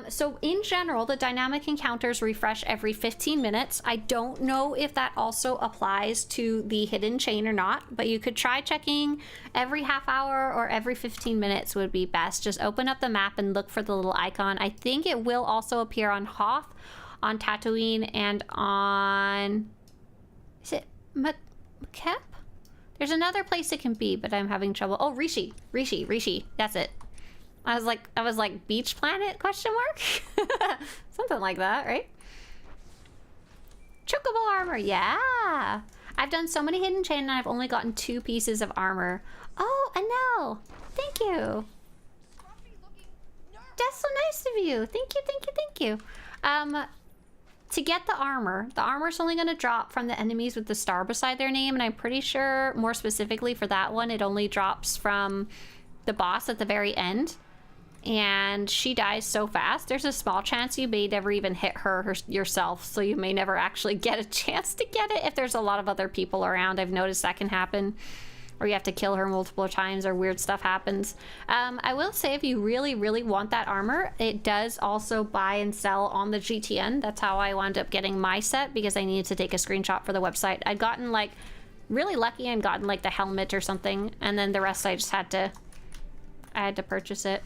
So in general, the dynamic encounters refresh every 15 minutes. I don't know if that also applies to the hidden chain or not, but you could try checking every half hour or every 15 minutes would be best. Just open up the map and look for the little icon. I think it will also appear on Hoth, on Tatooine, and on... Is it Makep? There's another place it can be, but I'm having trouble. Oh, Rishi. That's it. I was like beach planet question mark? Something like that, right? Chocobo armor, yeah. I've done so many hidden chain and I've only gotten 2 pieces of armor. Oh, Anel, thank you. That's so nice of you. Thank you. To get the armor's only going to drop from the enemies with the star beside their name, and I'm pretty sure, more specifically for that one, it only drops from the boss at the very end. And she dies so fast, there's a small chance you may never even hit her yourself, so you may never actually get a chance to get it if there's a lot of other people around. I've noticed that can happen. Or you have to kill her multiple times, or weird stuff happens. I will say, if you really want that armor, it does also buy and sell on the GTN. That's how I wound up getting my set, because I needed to take a screenshot for the website. I'd gotten like really lucky and gotten like the helmet or something, and then the rest I just had to purchase it.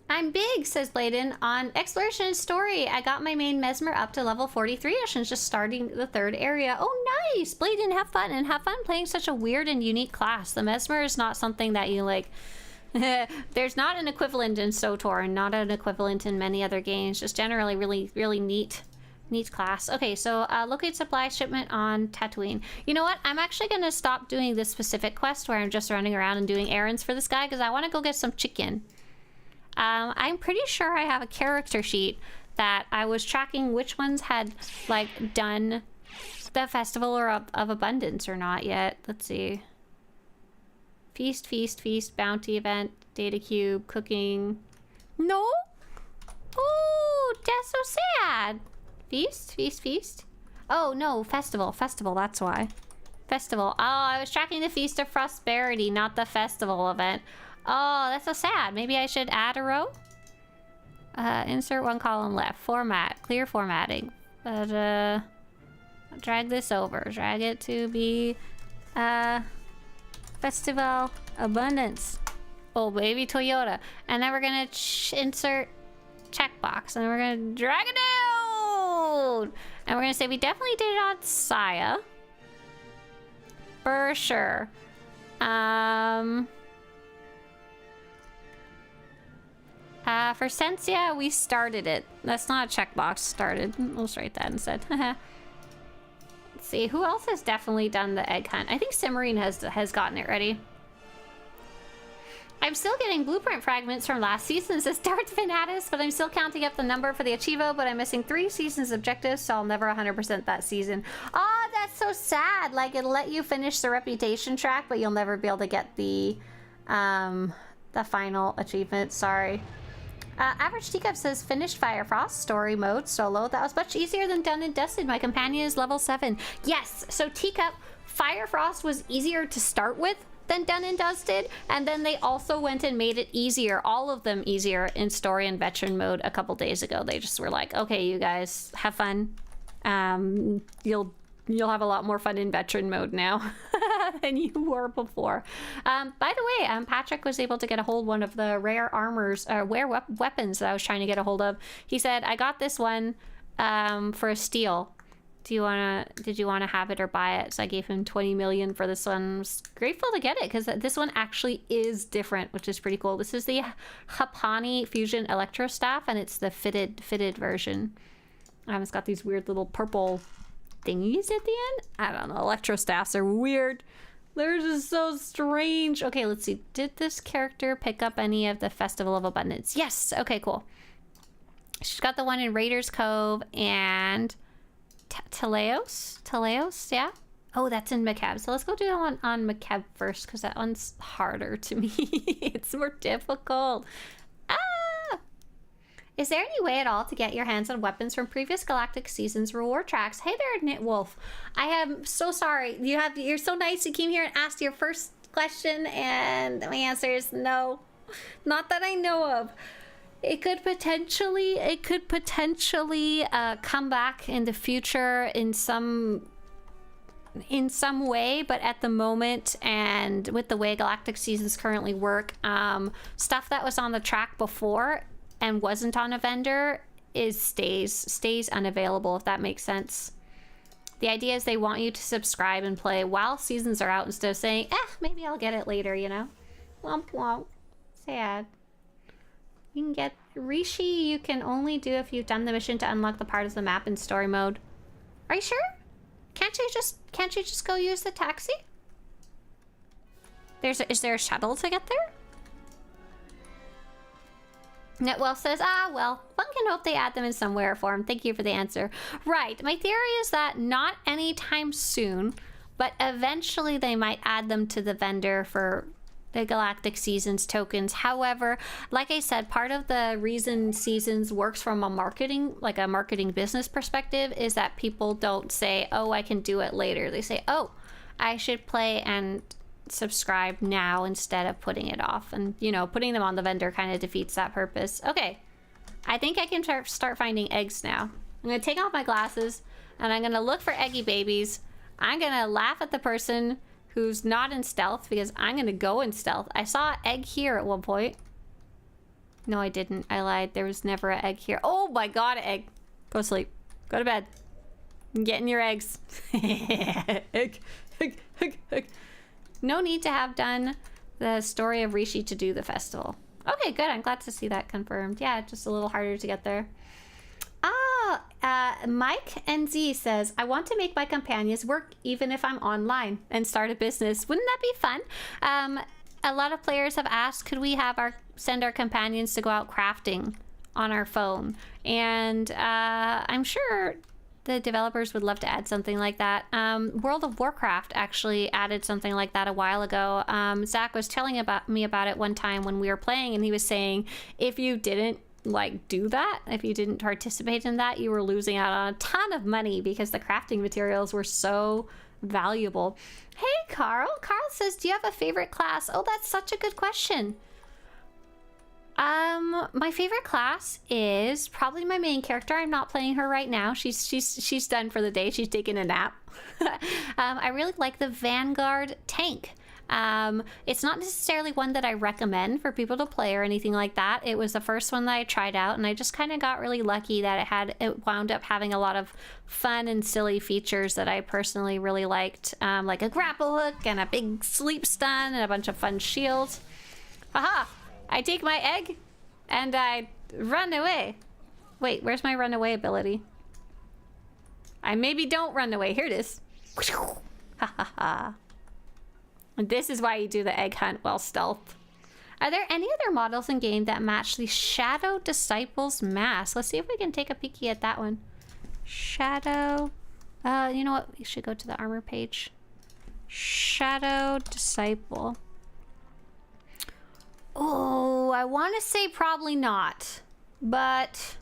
I'm big, says Bladen. On Exploration Story, I got my main Mesmer up to level 43 and just starting the 3rd area. Oh, nice! Bladen, have fun, and have fun playing such a weird and unique class. The Mesmer is not something that you, like... There's not an equivalent in SWTOR, and not an equivalent in many other games. Just generally really neat class. Okay, so locate supply shipment on Tatooine. You know what? I'm actually going to stop doing this specific quest where I'm just running around and doing errands for this guy, because I want to go get some chicken. I'm pretty sure I have a character sheet that I was tracking which ones had, like, done the Festival of Abundance or not yet. Let's see. Feast, bounty event, data cube, cooking. No? Oh, that's so sad. Feast. Oh, no, festival, that's why. Festival. Oh, I was tracking the Feast of Prosperity, not the festival event. Oh, that's so sad. Maybe I should add a row? Insert 1 column left. Format. Clear formatting. But, drag this over. Drag it to be, Festival Abundance. Oh, baby Toyota. And then we're gonna insert checkbox. And then we're gonna drag it down! And we're gonna say we definitely did it on Saya. For sure. For Sensia, we started it. That's not a checkbox. Started. We'll just write that instead. Let's see. Who else has definitely done the egg hunt? I think Cimarine has gotten it ready. I'm still getting blueprint fragments from last season, says Darth Fanatus, but I'm still counting up the number for the Achievo, but I'm missing 3 seasons objectives, so I'll never 100% that season. Oh, that's so sad. Like, it'll let you finish the reputation track, but you'll never be able to get the final achievement. Sorry. Average Teacup says, finished Fire Frost, story mode, solo. That was much easier than Done and Dusted. My companion is level 7. Yes, so Teacup, Fire Frost was easier to start with than Done and Dusted, and then they also went and made it easier, all of them easier, in story and veteran mode a couple days ago. They just were like, okay, you guys, have fun. You'll have a lot more fun in veteran mode now than you were before. By the way, Patrick was able to get a hold of one of the rare armors, or rare weapons that I was trying to get a hold of. He said, I got this one for a steal. Did you wanna have it or buy it? So I gave him 20 million for this one. I was grateful to get it because this one actually is different, which is pretty cool. This is the Hapani Fusion Electro Staff, and it's the fitted version. It's got these weird little purple thingies at the end. I don't know. Electro staffs are weird. They're just so strange. Okay, let's see. Did this character pick up any of the Festival of Abundance? Yes. Okay, cool. She's got the one in Raiders Cove and Teleos, yeah? Oh, that's in Macab. So let's go do that one on Macab first, because that one's harder to me. It's more difficult. Is there any way at all to get your hands on weapons from previous Galactic Seasons reward tracks? Hey there, Knitwolf. I am so sorry. You're so nice. You came here and asked your first question, and my answer is no. Not that I know of. It could potentially come back in the future in some way, but at the moment, and with the way Galactic Seasons currently work, stuff that was on the track before and wasn't on a vendor stays unavailable, if that makes sense. The idea is they want you to subscribe and play while seasons are out instead of saying, maybe I'll get it later, you know? Womp womp. Sad. You can get Rishi, you can only do if you've done the mission to unlock the part of the map in story mode. Are you sure? Can't you just go use the taxi? Is there a shuttle to get there? Netwell says, well, one can hope they add them in some way or form. Thank you for the answer. Right, my theory is that not anytime soon, but eventually they might add them to the vendor for the Galactic Seasons tokens. However, like I said, part of the reason Seasons works from a marketing business perspective is that people don't say, oh, I can do it later. They say, oh, I should play and subscribe now instead of putting it off. And, you know, putting them on the vendor kind of defeats that purpose. Okay, I think I can start finding eggs now. I'm going to take off my glasses and I'm going to look for eggy babies. I'm going to laugh at the person who's not in stealth because I'm going to go in stealth. I saw an egg here at one point. No, I didn't. I lied. There was never an egg here. Oh my god, egg. Go sleep. Go to bed. Get in your eggs. Egg. No need to have done the story of Rishi to do the festival. Okay, good. I'm glad to see that confirmed. Yeah, just a little harder to get there. Mike NZ says, I want to make my companions work even if I'm online and start a business. Wouldn't that be fun? A lot of players have asked, could we have send our companions to go out crafting on our phone? And I'm sure the developers would love to add something like that. World of Warcraft actually added something like that a while ago. Zach was telling me about it one time when we were playing, and he was saying if you didn't do that, if you didn't participate in that, you were losing out on a ton of money because the crafting materials were so valuable. Hey, Carl. Carl says, do you have a favorite class? Oh, that's such a good question. My favorite class is probably my main character. I'm not playing her right now. She's done for the day. She's taking a nap. I really like the Vanguard tank. It's not necessarily one that I recommend for people to play or anything like that. It was the first one that I tried out, and I just kind of got really lucky that it wound up having a lot of fun and silly features that I personally really liked, like a grapple hook and a big sleep stun and a bunch of fun shields. Aha! I take my egg and I run away. Wait, where's my run away ability? I maybe don't run away. Here it is. Ha ha ha. And this is why you do the egg hunt while stealth. Are there any other models in game that match the Shadow Disciple's mask? Let's see if we can take a peeky at that one. Shadow. You know what? We should go to the armor page. Shadow Disciple. Oh, I want to say probably not, but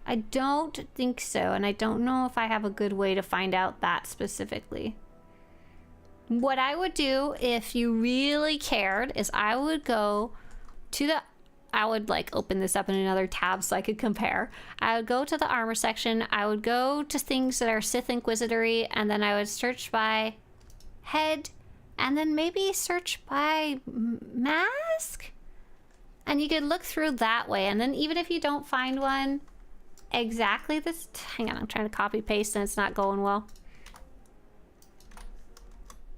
I don't think so, and I don't know if I have a good way to find out that specifically. What I would do if you really cared is I would go to the... I would like open this up in another tab so I could compare. I would go to the armor section. I would go to things that are Sith Inquisitory, and then I would search by head, and then maybe search by mask? And you could look through that way, and then even if you don't find one exactly this... Hang on, I'm trying to copy paste and it's not going well.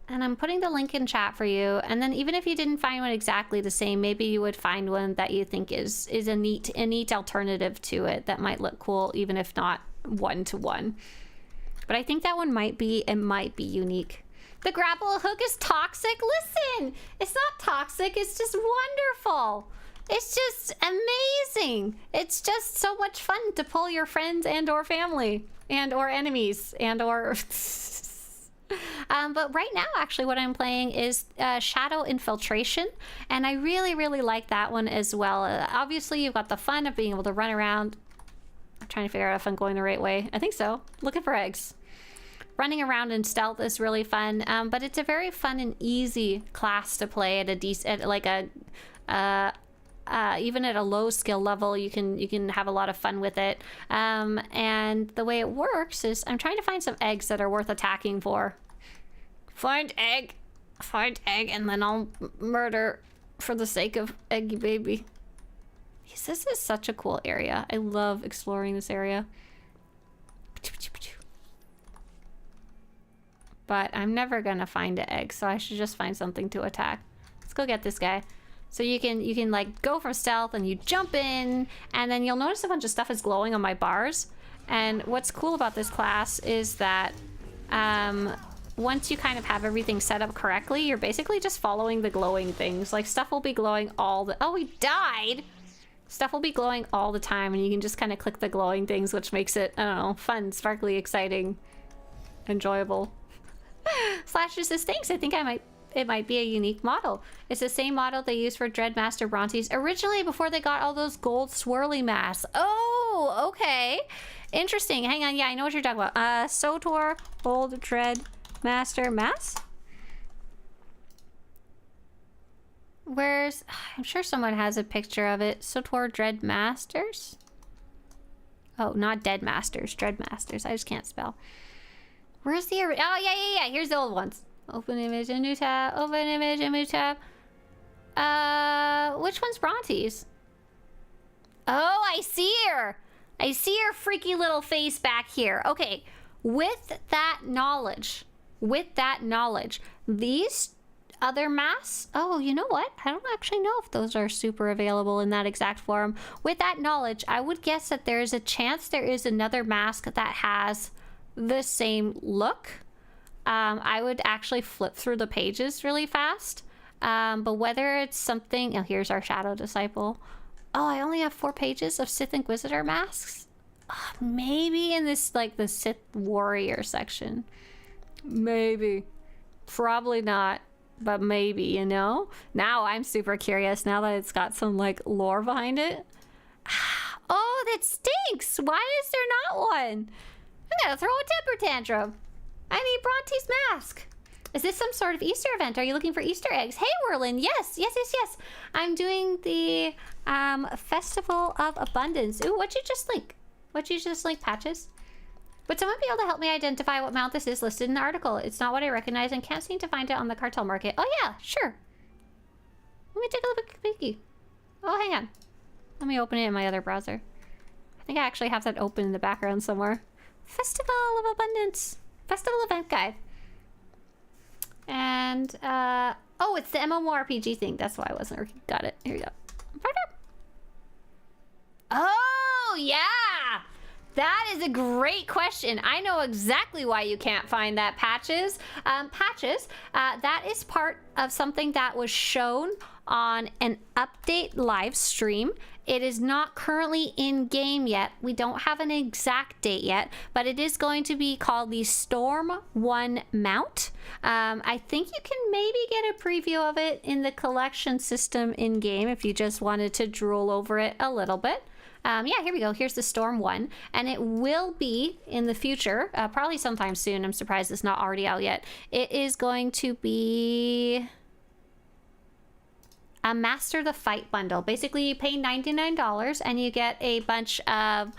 And I'm putting the link in chat for you, and then even if you didn't find one exactly the same, maybe you would find one that you think is a neat alternative to it that might look cool, even if not one-to-one. But I think that one might be unique. The grapple hook is toxic? Listen, it's not toxic, it's just wonderful. It's just amazing. It's just so much fun to pull your friends and or family and or enemies and or... But right now, actually, what I'm playing is Shadow Infiltration, and I really, really like that one as well. Obviously, you've got the fun of being able to run around. I'm trying to figure out if I'm going the right way. I think so. Looking for eggs. Running around in stealth is really fun, but it's a very fun and easy class to play at a decent, like a even at a low skill level. You can have a lot of fun with it. And the way it works is I'm trying to find some eggs that are worth attacking for. Find egg, and then I'll murder for the sake of Eggy Baby. This is such a cool area. I love exploring this area. But I'm never gonna find an egg, so I should just find something to attack. Let's go get this guy. So you can like go for stealth and you jump in, and then you'll notice a bunch of stuff is glowing on my bars. And what's cool about this class is that once you kind of have everything set up correctly, you're basically just following the glowing things. Like stuff will be glowing all the... Oh, he died! Stuff will be glowing all the time, and you can just kind of click the glowing things, which makes it, I don't know, fun, sparkly, exciting, enjoyable. Slash just says, thanks, I think it might be a unique model. It's the same model they used for Dreadmaster Brontes originally before they got all those gold swirly masks. Oh, okay. Interesting. Hang on. Yeah, I know what you're talking about. SWTOR Old Dreadmaster mask? Where's... I'm sure someone has a picture of it. SWTOR Dreadmasters? Oh, not Deadmasters. Dreadmasters. I just can't spell. Where's the... Oh, yeah. Here's the old ones. Open image, a new tab. Open image, a new tab. Which one's Brontes? Oh, I see her. I see her freaky little face back here. Okay, with that knowledge, these other masks... Oh, you know what? I don't actually know if those are super available in that exact form. With that knowledge, I would guess that there is a chance there is another mask that has the same look. I would actually flip through the pages really fast. But whether it's something... Oh, here's our Shadow Disciple. Oh, I only have 4 pages of Sith Inquisitor masks. Maybe in this, like, the Sith Warrior section. Maybe. Probably not. But maybe, you know? Now I'm super curious now that it's got some, like, lore behind it. Oh, that stinks! Why is there not one? I'm gonna throw a temper tantrum. I need Bronte's mask. Is this some sort of Easter event? Are you looking for Easter eggs? Hey, Whirlin. Yes. I'm doing the Festival of Abundance. Ooh, what'd you just link? Patches? Would someone be able to help me identify what mount this is listed in the article? It's not what I recognize and can't seem to find it on the cartel market. Oh, yeah, sure. Let me take a look peeky. Oh, hang on. Let me open it in my other browser. I think I actually have that open in the background somewhere. Festival of Abundance. Festival event guide. And, oh, it's the MMORPG thing. That's why I wasn't working. Got it. Here we go. Oh, yeah! That is a great question. I know exactly why you can't find that, Patches. Patches, that is part of something that was shown on an update live stream. It is not currently in game yet. We don't have an exact date yet, but it is going to be called the Storm 1 mount. I think you can maybe get a preview of it in the collection system in game if you just wanted to drool over it a little bit. Yeah, here we go. Here's the Storm 1, and it will be in the future, probably sometime soon. I'm surprised it's not already out yet. It is going to be a Master the Fight bundle. Basically, you pay $99 and you get a bunch of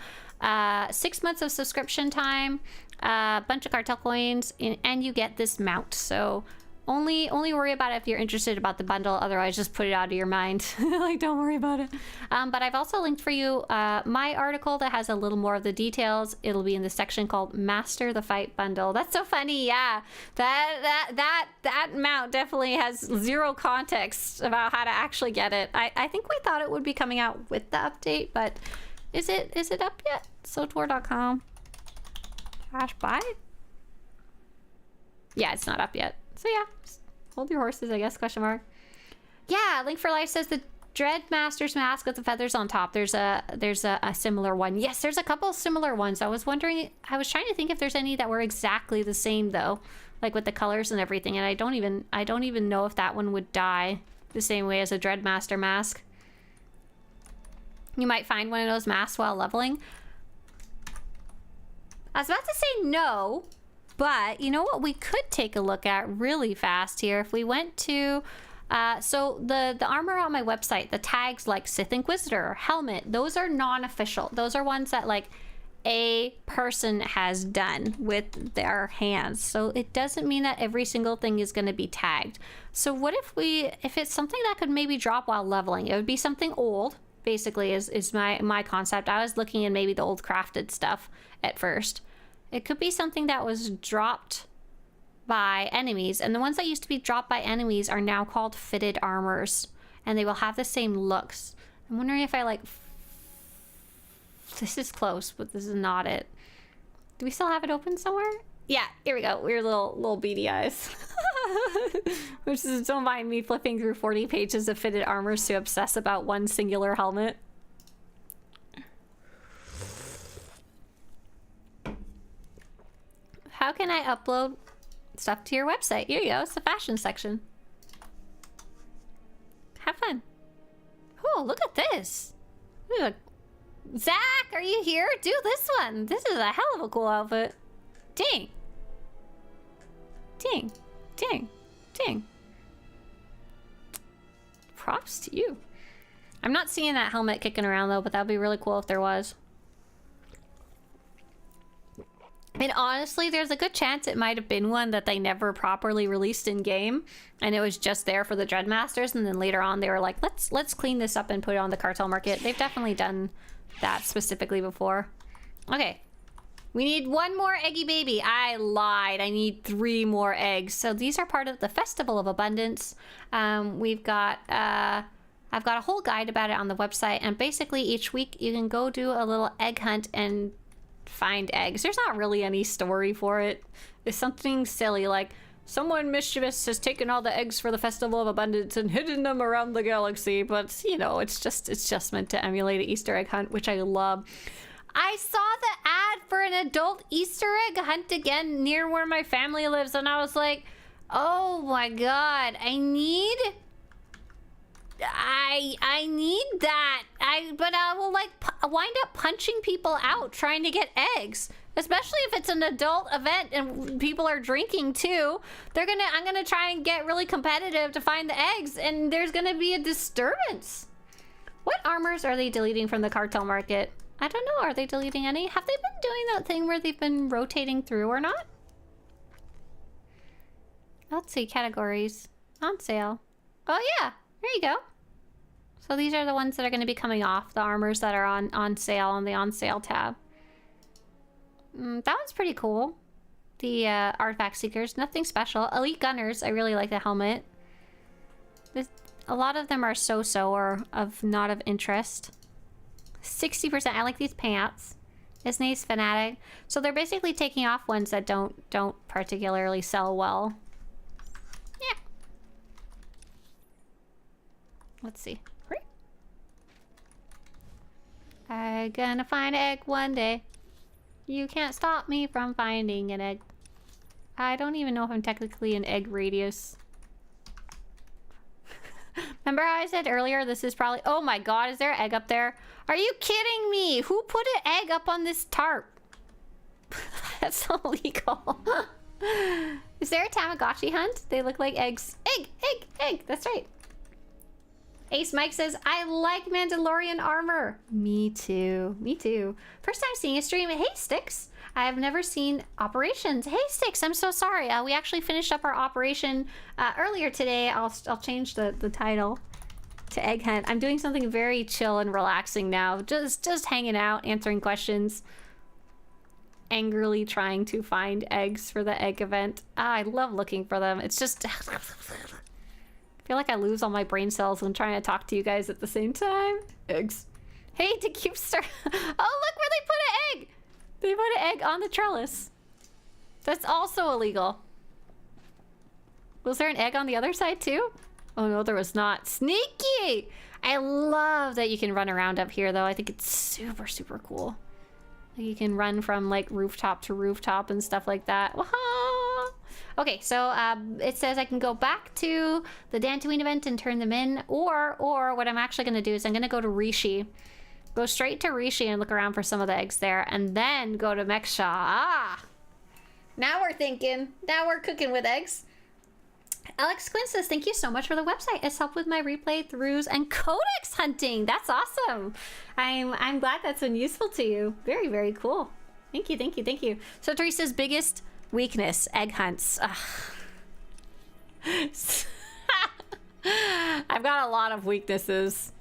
6 months of subscription time, a bunch of cartel coins, and you get this mount. So only worry about it if you're interested about the bundle. Otherwise, just put it out of your mind. Like, don't worry about it. But I've also linked for you my article that has a little more of the details. It'll be in the section called Master the Fight Bundle. That's so funny. Yeah, that mount definitely has zero context about how to actually get it. I think we thought it would be coming out with the update, but is it up yet? SWTOR.com. /buy. Yeah, it's not up yet. So yeah, just hold your horses, I guess, question mark. Yeah, Link for Life says the Dreadmaster's mask with the feathers on top. There's a similar one. Yes, there's a couple similar ones. I was trying to think if there's any that were exactly the same though, like with the colors and everything, and I don't even know if that one would die the same way as a Dreadmaster mask. You might find one of those masks while leveling. I was about to say no, but you know what we could take a look at really fast here if we went to so the armor on my website, the tags like Sith Inquisitor, helmet, those are non-official. Those are ones that like a person has done with their hands. So it doesn't mean that every single thing is going to be tagged. So what if it's something that could maybe drop while leveling? It would be something old, basically is my concept. I was looking at maybe the old crafted stuff at first. It could be something that was dropped by enemies, and the ones that used to be dropped by enemies are now called fitted armors, and they will have the same looks. I'm wondering if I like... This is close, but this is not it. Do we still have it open somewhere? Yeah, here we go. Weird little beady eyes. Which is, don't mind me flipping through 40 pages of fitted armors to obsess about one singular helmet. How can I upload stuff to your website? Here you go. It's the fashion section. Have fun. Oh, look at this. Look. Zach, are you here? Do this one. This is a hell of a cool outfit. Ding. Ding. Ding. Ding. Props to you. I'm not seeing that helmet kicking around though, but that'd be really cool if there was. And honestly, there's a good chance it might have been one that they never properly released in game, and it was just there for the Dreadmasters, and then later on they were like, let's clean this up and put it on the cartel market. They've definitely done that specifically before. Okay, we need one more eggy baby. I lied. I need 3 more eggs. So these are part of the Festival of Abundance. We've got I've got a whole guide about it on the website, and basically each week you can go do a little egg hunt and find eggs. There's not really any story for it. It's something silly like someone mischievous has taken all the eggs for the Festival of Abundance and hidden them around the galaxy, but you know, it's just meant to emulate an Easter egg hunt, which I love. I saw the ad for an adult Easter egg hunt again near where my family lives, and I was like, oh my god, I need that. But I will like wind up punching people out trying to get eggs, especially if it's an adult event and people are drinking too. I'm gonna try and get really competitive to find the eggs, and there's gonna be a disturbance. What armors are they deleting from the cartel market? I don't know. Are they deleting any? Have they been doing that thing where they've been rotating through or not? Let's see, categories on sale. Oh yeah, there you go. So these are the ones that are going to be coming off, the armors that are on sale on the on sale tab. That one's pretty cool. The artifact seekers, nothing special. Elite gunners, I really like the helmet. A lot of them are so-so or not of interest. 60%, I like these pants. Disney's Fanatic. So they're basically taking off ones that don't particularly sell well. Yeah. Let's see. I'm gonna find an egg one day. You can't stop me from finding an egg. I don't even know if I'm technically in egg radius. Remember how I said earlier this is probably... Oh my god, is there an egg up there? Are you kidding me? Who put an egg up on this tarp? That's illegal. Is there a Tamagotchi hunt? They look like eggs. Egg, egg, egg. That's right. Ace Mike says, I like Mandalorian armor. Me too. Me too. First time seeing a stream. Hey, Sticks. I have never seen Operations. Hey, Sticks. I'm so sorry. We actually finished up our operation earlier today. I'll change the title to Egg Hunt. I'm doing something very chill and relaxing now. Just hanging out, answering questions. Angrily trying to find eggs for the egg event. I love looking for them. It's just... I feel like I lose all my brain cells when trying to talk to you guys at the same time. Eggs. Hey, to keep stir... Oh, look where they put an egg! They put an egg on the trellis. That's also illegal. Was there an egg on the other side too? Oh no, there was not. Sneaky! I love that you can run around up here though. I think it's super, super cool. You can run from like rooftop to rooftop and stuff like that. Wah-ha! Okay, so it says I can go back to the Dantooine event and turn them in, or what I'm actually gonna do is I'm gonna go to Rishi. Go straight to Rishi and look around for some of the eggs there, and then go to Meksha. Ah! Now we're thinking. Now we're cooking with eggs. Alex Quinn says, thank you so much for the website. It's helped with my replay throughs and codex hunting. That's awesome. I'm glad that's been useful to you. Very, very cool. Thank you, thank you, thank you. So Teresa's biggest weakness, egg hunts. I've got a lot of weaknesses.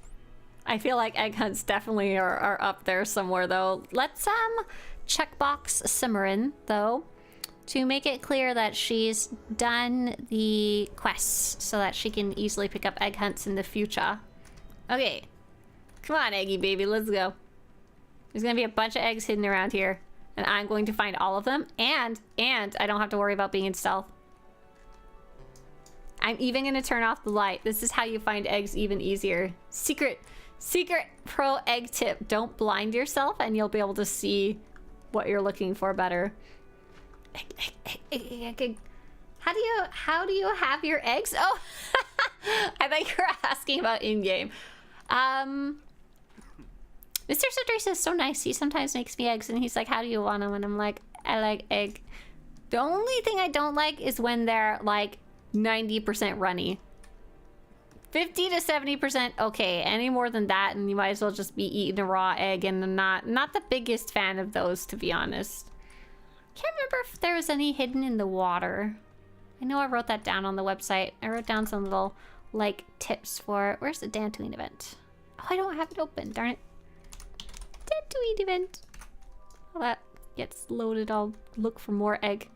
I feel like egg hunts definitely are up there somewhere though. Let's checkbox Simmerin though, to make it clear that she's done the quests so that she can easily pick up egg hunts in the future. Okay. Come on, Eggy baby, let's go. There's gonna be a bunch of eggs hidden around here, and I'm going to find all of them, and I don't have to worry about being in stealth. I'm even gonna turn off the light. This is how you find eggs even easier. Secret pro egg tip. Don't blind yourself and you'll be able to see what you're looking for better. Egg. How do you have your eggs? Oh, I thought you were asking about in-game. Mr. Swtorista is so nice. He sometimes makes me eggs and he's like, how do you want them? And I'm like, I like egg. The only thing I don't like is when they're like 90% runny. 50 to 70% okay. Any more than that and you might as well just be eating a raw egg, and I'm not the biggest fan of those, to be honest. Can't remember if there was any hidden in the water. I know I wrote that down on the website. I wrote down some little like tips for it. Where's the Dantooine event? Oh, I don't have it open, darn it. Dantooine event. While that gets loaded, I'll look for more egg.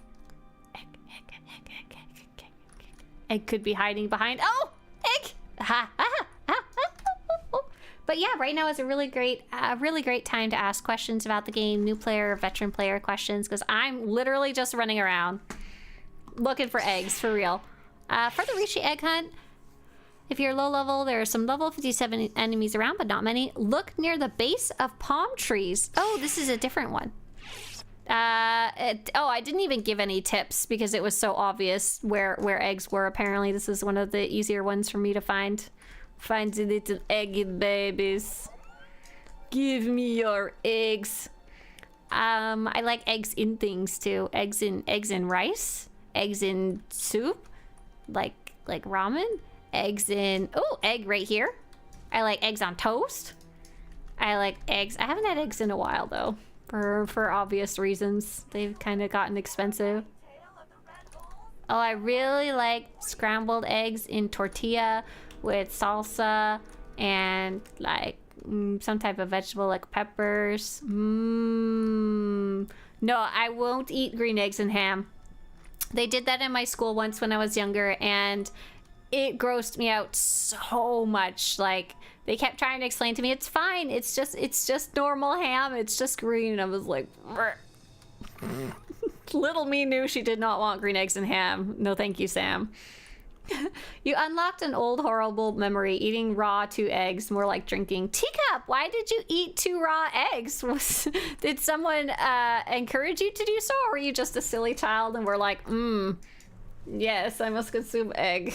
Egg could be hiding behind. Oh, egg! But yeah, right now is a really great time to ask questions about the game, new player, veteran player questions, because I'm literally just running around looking for eggs, for real. For the Rishi egg hunt, if you're low level, there are some level 57 enemies around, but not many. Look near the base of palm trees. Oh, this is a different one. I didn't even give any tips because it was so obvious where eggs were. Apparently, this is one of the easier ones for me to find. Find the little eggy babies. Give me your eggs. I like eggs in things too. Eggs in rice. Eggs in soup. Like ramen. Eggs in... Oh, egg right here. I like eggs on toast. I like eggs... I haven't had eggs in a while though. For obvious reasons. They've kind of gotten expensive. Oh, I really like scrambled eggs in tortilla with salsa and like some type of vegetable like peppers. No, I won't eat green eggs and ham. They did that in my school once when I was younger and it grossed me out so much. Like, they kept trying to explain to me, it's fine, it's just normal ham, it's just green. And I was like, little me knew she did not want green eggs and ham. No thank you, Sam. You unlocked an old horrible memory. Eating raw 2 eggs, more like drinking. Teacup, why did you eat 2 raw eggs? Did someone encourage you to do so, or were you just a silly child and were like, yes, I must consume egg.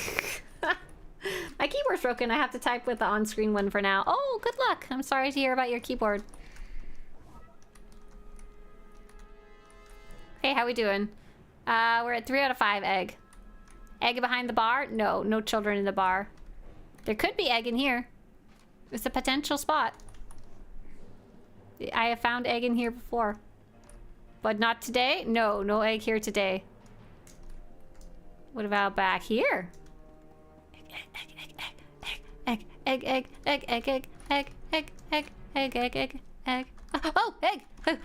My keyboard's broken. I have to type with the on-screen one for now. Oh, good luck. I'm sorry to hear about your keyboard. Hey, how we doing? We're at 3 out of 5 egg. Egg behind the bar? No, no children in the bar. There could be egg in here. It's a potential spot. I have found egg in here before. But not today? No, no egg here today. What about back here? Egg, egg, egg, egg, egg, egg, egg, egg, egg, egg, egg, egg, egg. Oh, egg! Egg!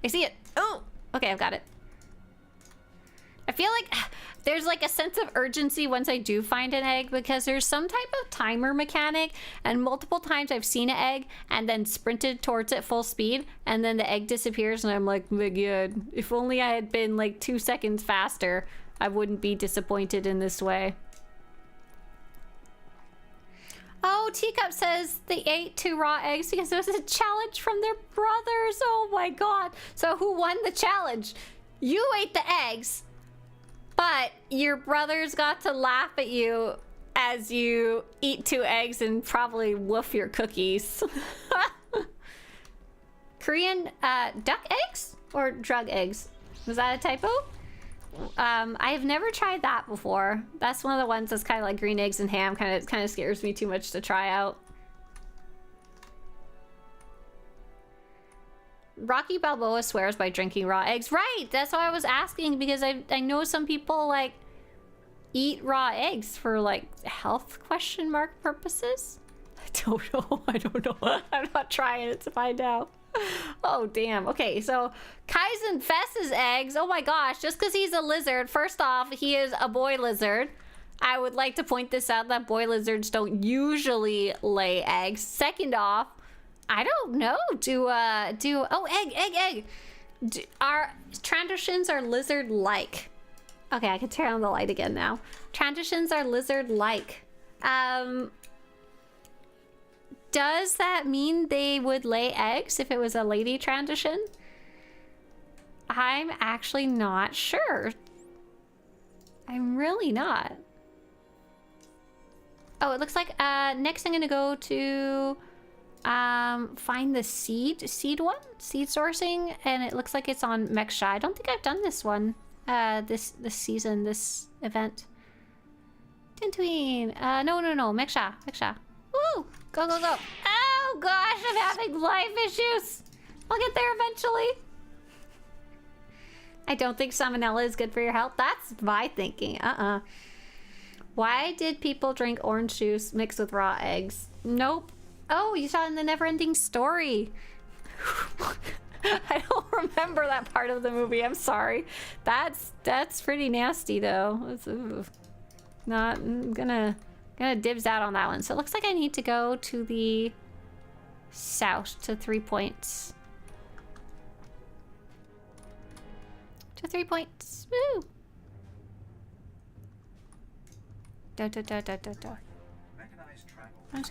I see it! Oh! Okay, I've got it. I feel like there's like a sense of urgency once I do find an egg, because there's some type of timer mechanic, and multiple times I've seen an egg and then sprinted towards it full speed, and then the egg disappears, and I'm like, my god, if only I had been like 2 seconds faster, I wouldn't be disappointed in this way. Oh, Teacup says they ate 2 raw eggs because it was a challenge from their brothers. Oh my god. So who won the challenge? You ate the eggs, but your brothers got to laugh at you as you eat 2 eggs and probably woof your cookies. Korean duck eggs or drug eggs? Was that a typo? I have never tried that before. That's one of the ones that's kind of like green eggs and ham. Kind of scares me too much to try out. Rocky Balboa swears by drinking raw eggs. Right, that's why I was asking, because I know some people like eat raw eggs for like health question mark purposes. I don't know. I don't know. I'm not trying it to find out. Oh, damn. Okay, so Kaizen Fess's eggs. Oh my gosh, just because he's a lizard. First off, he is a boy lizard. I would like to point this out, that boy lizards don't usually lay eggs. Second off, I don't know. Egg. Our transitions are lizard-like. Okay, I can turn on the light again now. Transitions are lizard-like. Does that mean they would lay eggs if it was a lady transition? I'm actually not sure. I'm really not. Oh, it looks like next I'm gonna go to find the seed one, seed sourcing, and it looks like it's on Meksha. I don't think I've done this one this season, this event. Tintween. No, Meksha. Woo! Go. Oh gosh, I'm having life issues. I'll get there eventually. I don't think salmonella is good for your health. That's my thinking. Why did people drink orange juice mixed with raw eggs? Nope. Oh, you saw it in the Never-Ending Story. I don't remember that part of the movie. I'm sorry. That's pretty nasty though. It's, not I'm gonna dibs out on that one. So it looks like I need to go to the south to 3 points. To 3 points. Woo! I'm just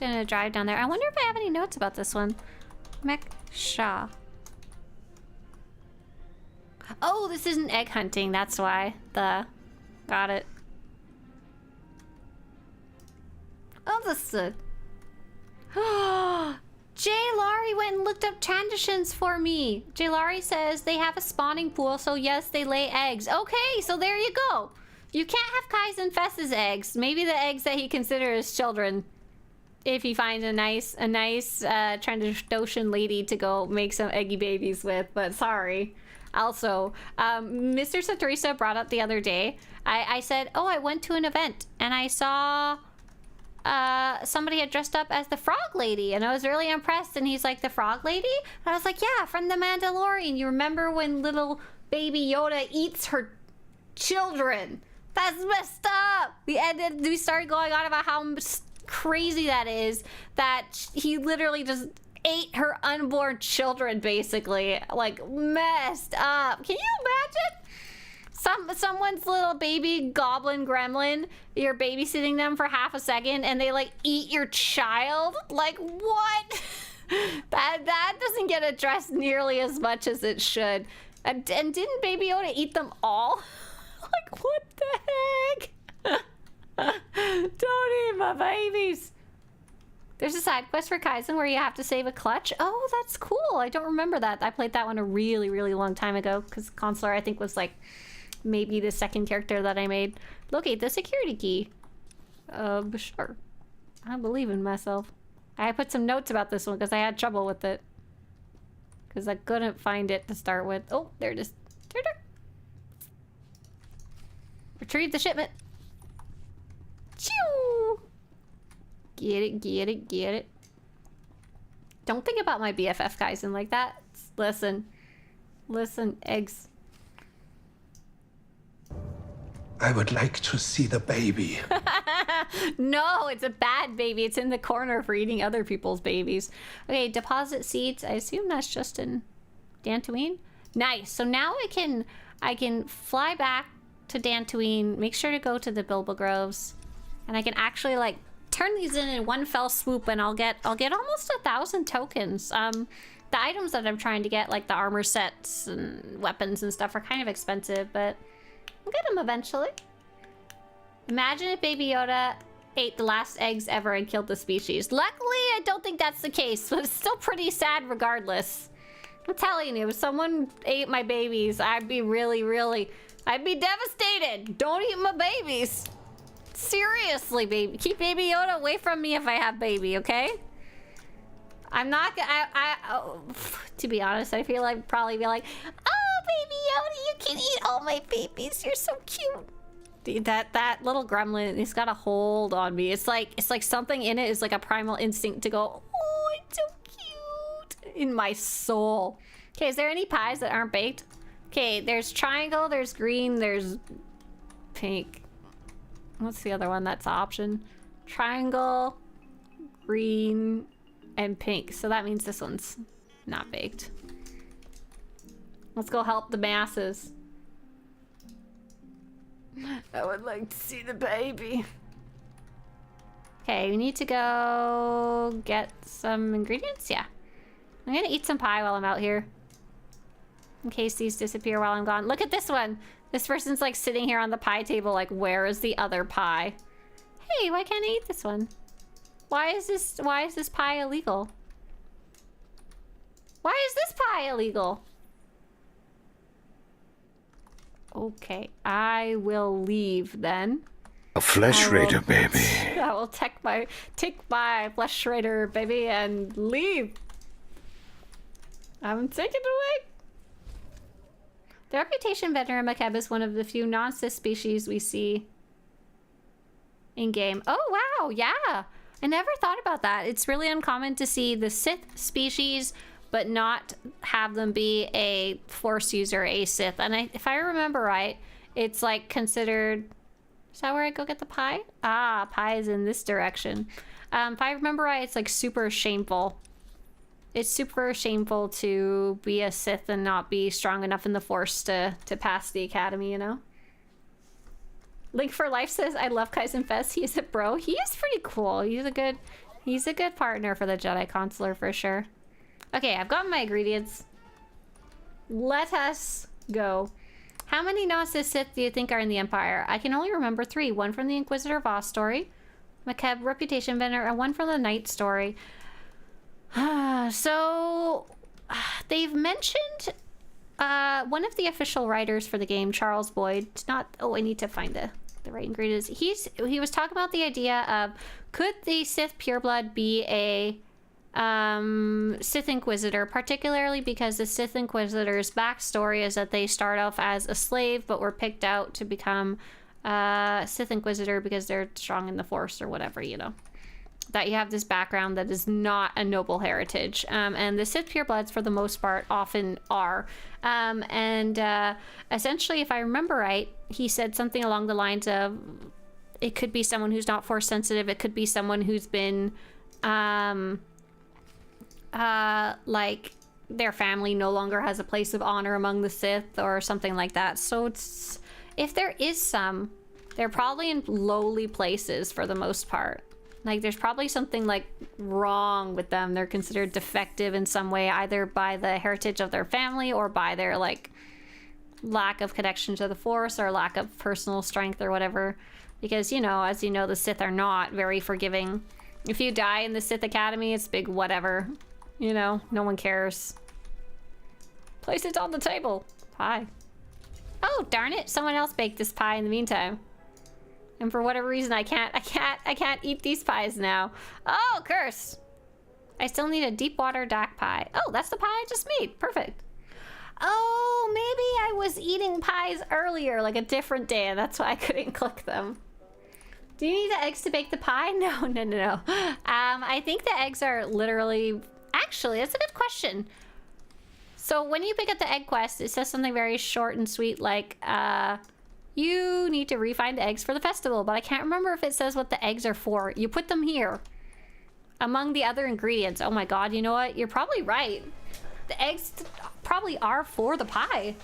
gonna drive down there. I wonder if I have any notes about this one. Meksha. Oh, this isn't egg hunting. That's why. Got it. Oh, this is Jay Laurie went and looked up transitions for me. Jay Laurie says they have a spawning pool, so yes, they lay eggs. Okay, so there you go. You can't have Kaizen Fess's eggs. Maybe the eggs that he considers children. If he finds a nice Trandoshan lady to go make some eggy babies with, but sorry. Also, Mr. Swtorista brought up the other day, I said, oh, I went to an event and I saw somebody had dressed up as the frog lady, and I was really impressed. And he's like, the frog lady? And I was like, yeah, from the Mandalorian. You remember when little baby Yoda eats her children? That's messed up. We started going on about how crazy that is, that he literally just ate her unborn children, basically. Like, messed up. Can you imagine? Someone's little baby goblin gremlin, you're babysitting them for half a second and they like eat your child? Like what? that doesn't get addressed nearly as much as it should. And didn't Baby Yoda eat them all? Like what the heck? Don't eat my babies. There's a side quest for Kaizen where you have to save a clutch. Oh, that's cool. I don't remember that. I played that one a really, really long time ago because Consular, I think, was like maybe the second character that I made. Locate the security key. Sure. I believe in myself. I put some notes about this one because I had trouble with it. Because I couldn't find it to start with. Oh, there it is. Retrieve the shipment. Choo! Get it, get it, get it. Don't think about my BFF Kaizen like that. Listen. Listen, eggs. I would like to see the baby. No, it's a bad baby. It's in the corner for eating other people's babies. Okay, deposit seeds. I assume that's just in Dantooine. Nice. So now I can fly back to Dantooine, make sure to go to the Bilbo Groves, and I can actually like turn these in one fell swoop, and I'll get almost 1,000 tokens. The items that I'm trying to get, like the armor sets and weapons and stuff, are kind of expensive, but I'll get them eventually. Imagine if Baby Yoda ate the last eggs ever and killed the species. Luckily, I don't think that's the case, but it's still pretty sad regardless. I'm telling you, if someone ate my babies, I'd be I'd be devastated. Don't eat my babies. Seriously, baby. Keep Baby Yoda away from me if I have baby, okay? I'm not gonna, to be honest, I feel like probably be like, oh, Baby Yoda, you can eat all my babies. You're so cute. Dude, that little gremlin, it's got a hold on me. It's like something in it is like a primal instinct to go, oh, it's so cute, in my soul. Okay, is there any pies that aren't baked? Okay, there's triangle, there's green, there's pink. What's the other one that's an option? Triangle, green, and pink. So that means this one's not baked. Let's go help the masses. I would like to see the baby. Okay, we need to go get some ingredients. Yeah. I'm gonna eat some pie while I'm out here. In case these disappear while I'm gone. Look at this one. This person's like sitting here on the pie table like, where is the other pie? Hey, why can't I eat this one? Why is this pie illegal? Why is this pie illegal? Okay, I will leave then. A flesh raider, baby. I will take my flesh raider, baby, and leave. I'm taking it away. The reputation vendor in Makeb is one of the few non-Sith species we see in-game. Oh, wow, yeah. I never thought about that. It's really uncommon to see the Sith species, but not have them be a Force user, a Sith. And if I remember right, it's like considered... Is that where I go get the pie? Ah, pie is in this direction. If I remember right, it's like super shameful. It's super shameful to be a Sith and not be strong enough in the Force to pass the academy, you know? Link for Life says, I love Kaizen Fest. He is a bro. He is pretty cool. He's a good partner for the Jedi Consular for sure. Okay, I've got my ingredients. Let us go. How many non-Sith Sith do you think are in the Empire? I can only remember 3. One from the Inquisitor Voss story, Makeb Reputation Vendor, and one from the Knight story. So, they've mentioned one of the official writers for the game, Charles Boyd. I need to find the right ingredients. He was talking about the idea of, could the Sith pureblood be a Sith Inquisitor, particularly because the Sith Inquisitor's backstory is that they start off as a slave, but were picked out to become Sith Inquisitor because they're strong in the Force or whatever, you know. That you have this background that is not a noble heritage. And the Sith purebloods, for the most part, often are. Essentially, if I remember right, he said something along the lines of, it could be someone who's not Force sensitive, it could be someone who's been, like, their family no longer has a place of honor among the Sith or something like that. So If there is some, they're probably in lowly places for the most part. Like, there's probably something, like, wrong with them. They're considered defective in some way, either by the heritage of their family or by their, like, lack of connection to the Force or lack of personal strength or whatever. Because, you know, as you know, the Sith are not very forgiving. If you die in the Sith Academy, it's big whatever. You know, no one cares. Place it on the table. Pie. Oh, darn it. Someone else baked this pie in the meantime. And for whatever reason, I can't eat these pies now. Oh, curse. I still need a deep water dark pie. Oh, that's the pie I just made. Perfect. Oh, maybe I was eating pies earlier, like a different day, and that's why I couldn't click them. Do you need the eggs to bake the pie? No. I think the eggs are literally... Actually, that's a good question. So when you pick up the egg quest, it says something very short and sweet like, you need to refine the eggs for the festival, but I can't remember if it says what the eggs are for. You put them here among the other ingredients. Oh my god, you know what? You're probably right. The eggs probably are for the pie.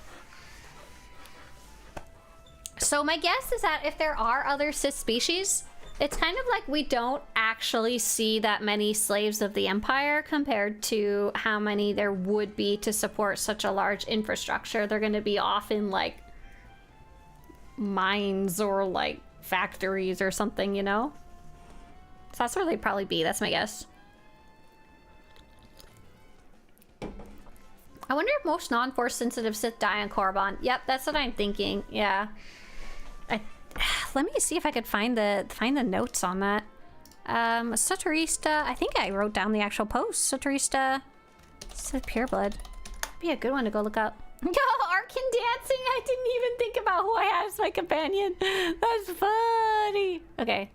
So my guess is that if there are other Sith species, it's kind of like we don't actually see that many slaves of the Empire compared to how many there would be to support such a large infrastructure. They're going to be off in, like, mines or, like, factories or something, you know? So that's where they'd probably be. That's my guess. I wonder if most non-force sensitive Sith die on Korriban. Yep, that's what I'm thinking. Yeah. Let me see if I could find the notes on that. Swtorista. I think I wrote down the actual post. Swtorista. Sith pureblood. Be a good one to go look up. Yo, Arkin dancing. I didn't even think about who I had as my companion. That's funny. Okay.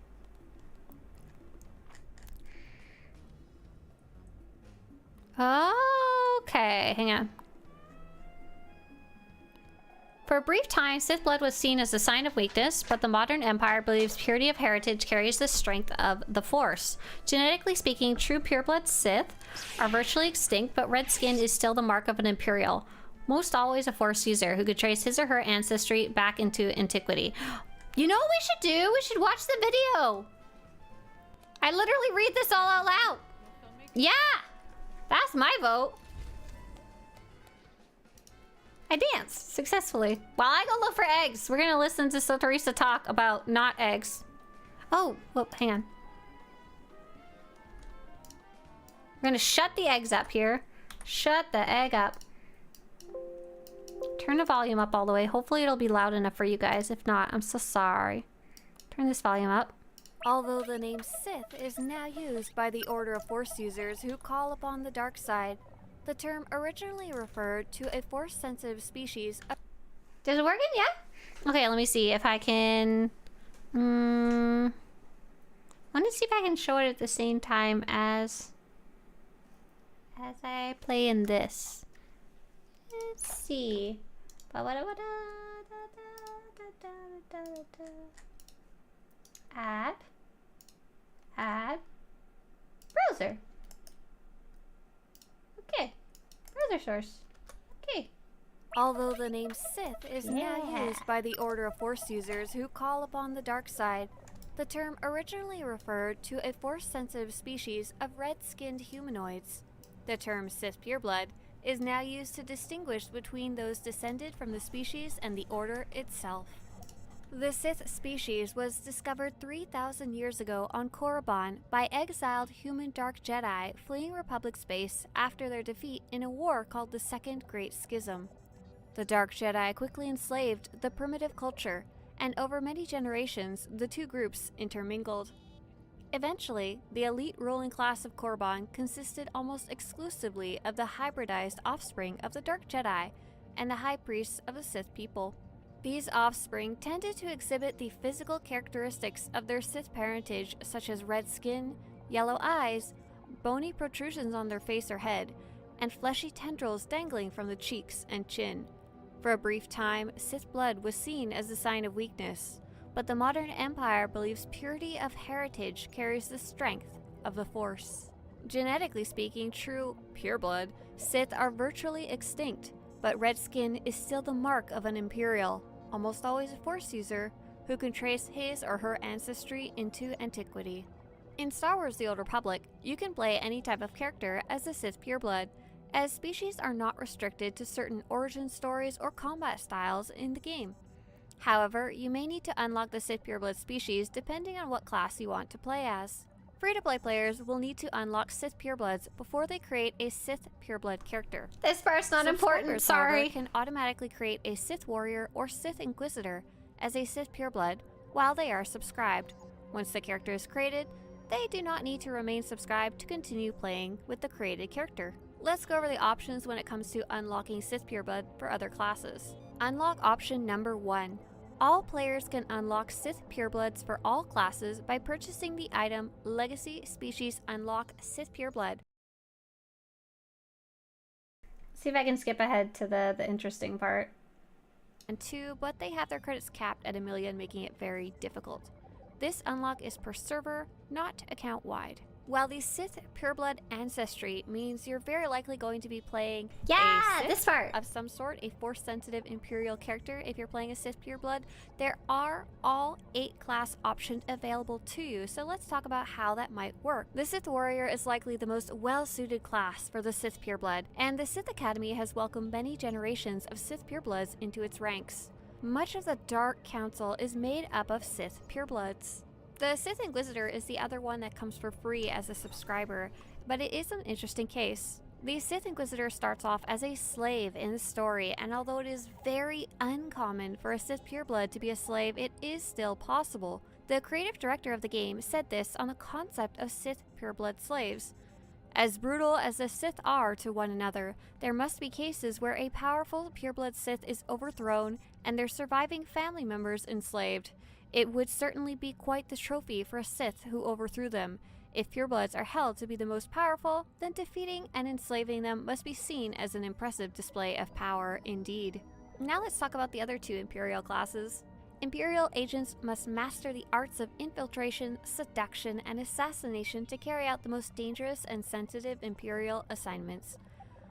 Okay, hang on. For a brief time, Sith blood was seen as a sign of weakness, but the modern Empire believes purity of heritage carries the strength of the Force. Genetically speaking, true pureblood Sith are virtually extinct, but red skin is still the mark of an Imperial, most always a Force user who could trace his or her ancestry back into antiquity. You know what we should do? We should watch the video! I literally read this all out loud! Yeah! That's my vote! I danced successfully. While I go look for eggs, we're gonna listen to Swtorista talk about not eggs. Oh, whoop, hang on. We're gonna shut the eggs up here. Shut the egg up. Turn the volume up all the way. Hopefully it'll be loud enough for you guys. If not, I'm so sorry. Turn this volume up. Although the name Sith is now used by the Order of Force users who call upon the dark side, the term originally referred to a Force-sensitive species of... Does it work in? Yeah? Okay, let me see if I can... I want to see if I can show it at the same time as I play in this. Let's see. Add. Browser. Okay. Browser source. Okay. Although the name Sith is now used by the Order of Force users who call upon the dark side, the term originally referred to a Force-sensitive species of red-skinned humanoids. The term Sith pureblood is now used to distinguish between those descended from the species and the Order itself. The Sith species was discovered 3,000 years ago on Korriban by exiled human Dark Jedi fleeing Republic space after their defeat in a war called the Second Great Schism. The Dark Jedi quickly enslaved the primitive culture, and over many generations, the two groups intermingled. Eventually, the elite ruling class of Korriban consisted almost exclusively of the hybridized offspring of the Dark Jedi and the High Priests of the Sith people. These offspring tended to exhibit the physical characteristics of their Sith parentage, such as red skin, yellow eyes, bony protrusions on their face or head, and fleshy tendrils dangling from the cheeks and chin. For a brief time, Sith blood was seen as a sign of weakness, but the modern Empire believes purity of heritage carries the strength of the Force. Genetically speaking, true pureblood Sith are virtually extinct, but red skin is still the mark of an Imperial, almost always a Force user, who can trace his or her ancestry into antiquity. In Star Wars The Old Republic, you can play any type of character as a Sith pureblood, as species are not restricted to certain origin stories or combat styles in the game. However, you may need to unlock the Sith pureblood species depending on what class you want to play as. Free-to-play players will need to unlock Sith purebloods before they create a Sith pureblood character. This part's not important, Subscribers, however, sorry. can automatically create a Sith warrior or Sith inquisitor as a Sith pureblood while they are subscribed. Once the character is created, they do not need to remain subscribed to continue playing with the created character. Let's go over the options when it comes to unlocking Sith pureblood for other classes. Unlock option number 1. All players can unlock Sith purebloods for all classes by purchasing the item Legacy Species Unlock Sith Pureblood. See if I can skip ahead to the interesting part. And 2, but they have their credits capped at 1 million, making it very difficult. This unlock is per server, not account-wide. While the Sith pureblood ancestry means you're very likely going to be playing Yeah, a Sith this part. of some sort, a Force-sensitive Imperial character if you're playing a Sith pureblood, there are all 8 class options available to you, so let's talk about how that might work. The Sith Warrior is likely the most well-suited class for the Sith pureblood, and the Sith Academy has welcomed many generations of Sith purebloods into its ranks. Much of the Dark Council is made up of Sith purebloods. The Sith Inquisitor is the other one that comes for free as a subscriber, but it is an interesting case. The Sith Inquisitor starts off as a slave in the story, and although it is very uncommon for a Sith pureblood to be a slave, it is still possible. The creative director of the game said this on the concept of Sith pureblood slaves. As brutal as the Sith are to one another, there must be cases where a powerful pureblood Sith is overthrown and their surviving family members enslaved. It would certainly be quite the trophy for a Sith who overthrew them. If purebloods are held to be the most powerful, then defeating and enslaving them must be seen as an impressive display of power indeed. Now let's talk about the other 2 Imperial classes. Imperial agents must master the arts of infiltration, seduction, and assassination to carry out the most dangerous and sensitive Imperial assignments.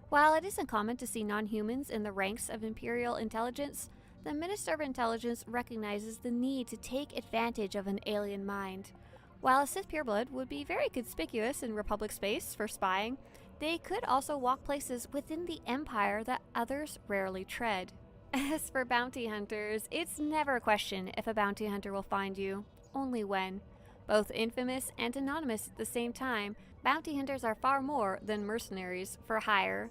While it isn't common to see non-humans in the ranks of Imperial intelligence, the Minister of Intelligence recognizes the need to take advantage of an alien mind. While a Sith pureblood would be very conspicuous in Republic space for spying, they could also walk places within the Empire that others rarely tread. As for bounty hunters, it's never a question if a bounty hunter will find you, only when. Both infamous and anonymous at the same time, bounty hunters are far more than mercenaries for hire.